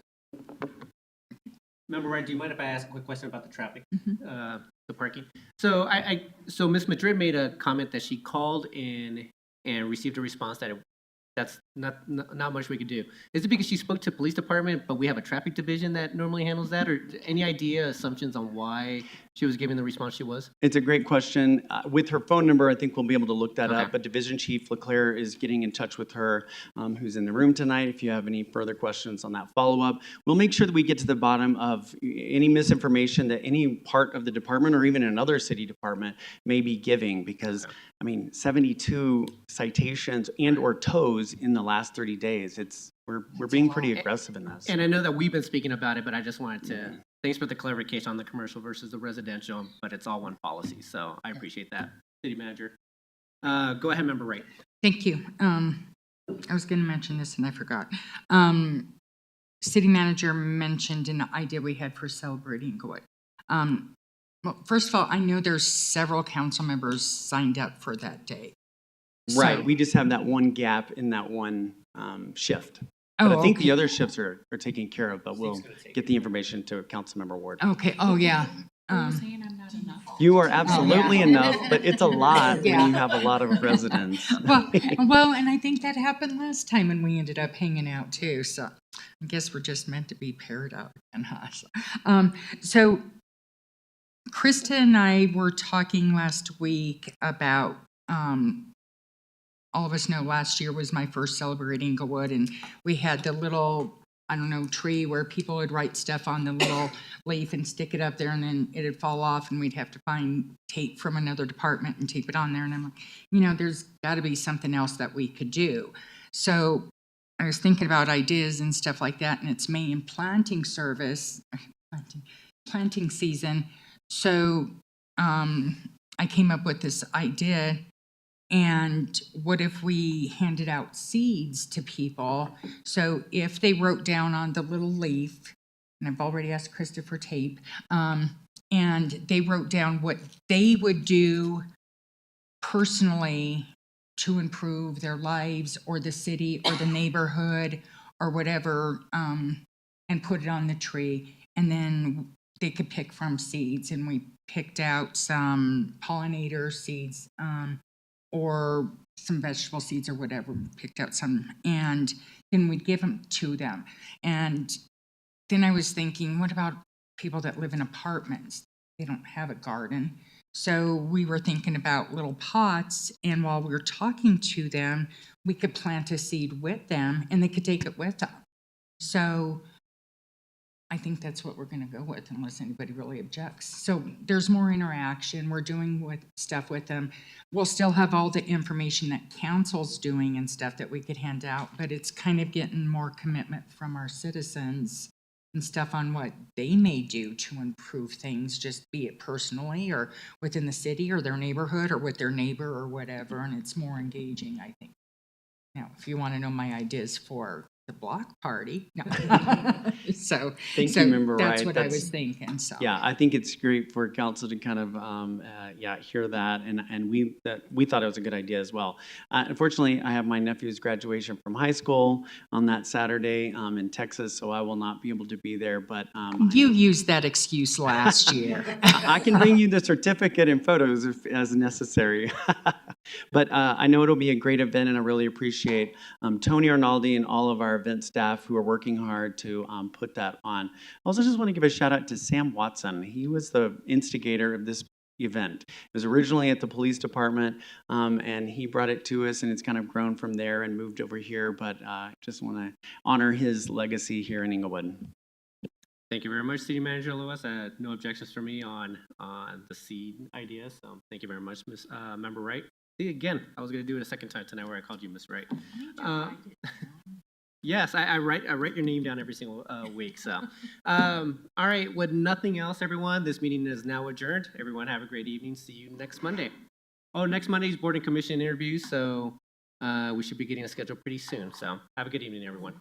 Member Wright, do you mind if I ask a quick question about the traffic, the parking? So so Ms. Madrid made a comment that she called in and received a response that that's not much we could do. Is it because she spoke to police department, but we have a traffic division that normally handles that, or any idea, assumptions on why she was giving the response she was? It's a great question. With her phone number, I think we'll be able to look that up, but Division Chief LeClaire is getting in touch with her, who's in the room tonight. If you have any further questions on that follow-up, we'll make sure that we get to the bottom of any misinformation that any part of the department or even another city department may be giving, because, I mean, 72 citations and or tows in the last 30 days. We're being pretty aggressive in this. And I know that we've been speaking about it, but I just wanted to, thanks for the clarification on the commercial versus the residential, but it's all one policy, so I appreciate that. City Manager. Go ahead, Member Wright. Thank you. I was going to mention this and I forgot. City Manager mentioned an idea we had for celebrating Englewood. Well, first of all, I know there's several council members signed up for that day. Right, So- we just have that one gap in that one shift. Oh, But I think okay. the other shifts are taken care of, but we'll get the information to Councilmember Ward. Okay, oh, yeah. You are absolutely yeah. enough, but it's a lot Yeah. when you have a lot of residents. Well, and I think that happened last time when we ended up hanging out too. So I guess we're just meant to be paired up. And so Krista and I were talking last week about, all of us know last year was my first celebrating Englewood, and we had the little, I don't know, tree where people would write stuff on the little leaf and stick it up there, and then it'd fall off, and we'd have to find tape from another department and tape it on there. And I'm like, there's got to be something else that we could do. So I was thinking about ideas and stuff like that, and it's May and planting season. So I came up with this idea. And what if we handed out seeds to people? So if they wrote down on the little leaf, and I've already asked Krista for tape, and they wrote down what they would do personally to improve their lives or the city or the neighborhood or whatever, and put it on the tree. And then they could pick from seeds. And we picked out some pollinator seeds, or some vegetable seeds or whatever, picked out some, and then we'd give them to them. And then I was thinking, what about people that live in apartments? They don't have a garden. So we were thinking about little pots, and while we were talking to them, we could plant a seed with them, and they could take it with them. So I think that's what we're going to go with, unless anybody really objects. So there's more interaction. We're doing stuff with them. We'll still have all the information that council's doing and stuff that we could hand out, but it's kind of getting more commitment from our citizens and stuff on what they may do to improve things, just be it personally or within the city or their neighborhood or with their neighbor or whatever, and it's more engaging, I think. Now, if you want to know my ideas for the block party. No. So, Thank so you, Member that's Wright. what I was thinking, so. Yeah, I think it's great for council to kind of, hear that, and we thought it was a good idea as well. Unfortunately, I have my nephew's graduation from high school on that Saturday in Texas, so I will not be able to be there, but. You used that excuse last year. I can bring you the certificate and photos as necessary. But I know it'll be a great event, and I really appreciate Tony Arnaldi and all of our event staff who are working hard to put that on. I also just want to give a shout out to Sam Watson. He was the instigator of this event. It was originally at the police department, and he brought it to us, and it's kind of grown from there and moved over here. But just want to honor his legacy here in Englewood. Thank you very much, City Manager Lewis. No objections from me on the seed idea, so thank you very much, Member Wright. See, again, I was going to do it a second time tonight where I called you Miss Wright. Yes, I write your name down every single week. So, all right. With nothing else, everyone, this meeting is now adjourned. Everyone, have a great evening. See you next Monday. Oh, next Monday's board and commission interviews, so we should be getting a schedule pretty soon. So, have a good evening, everyone.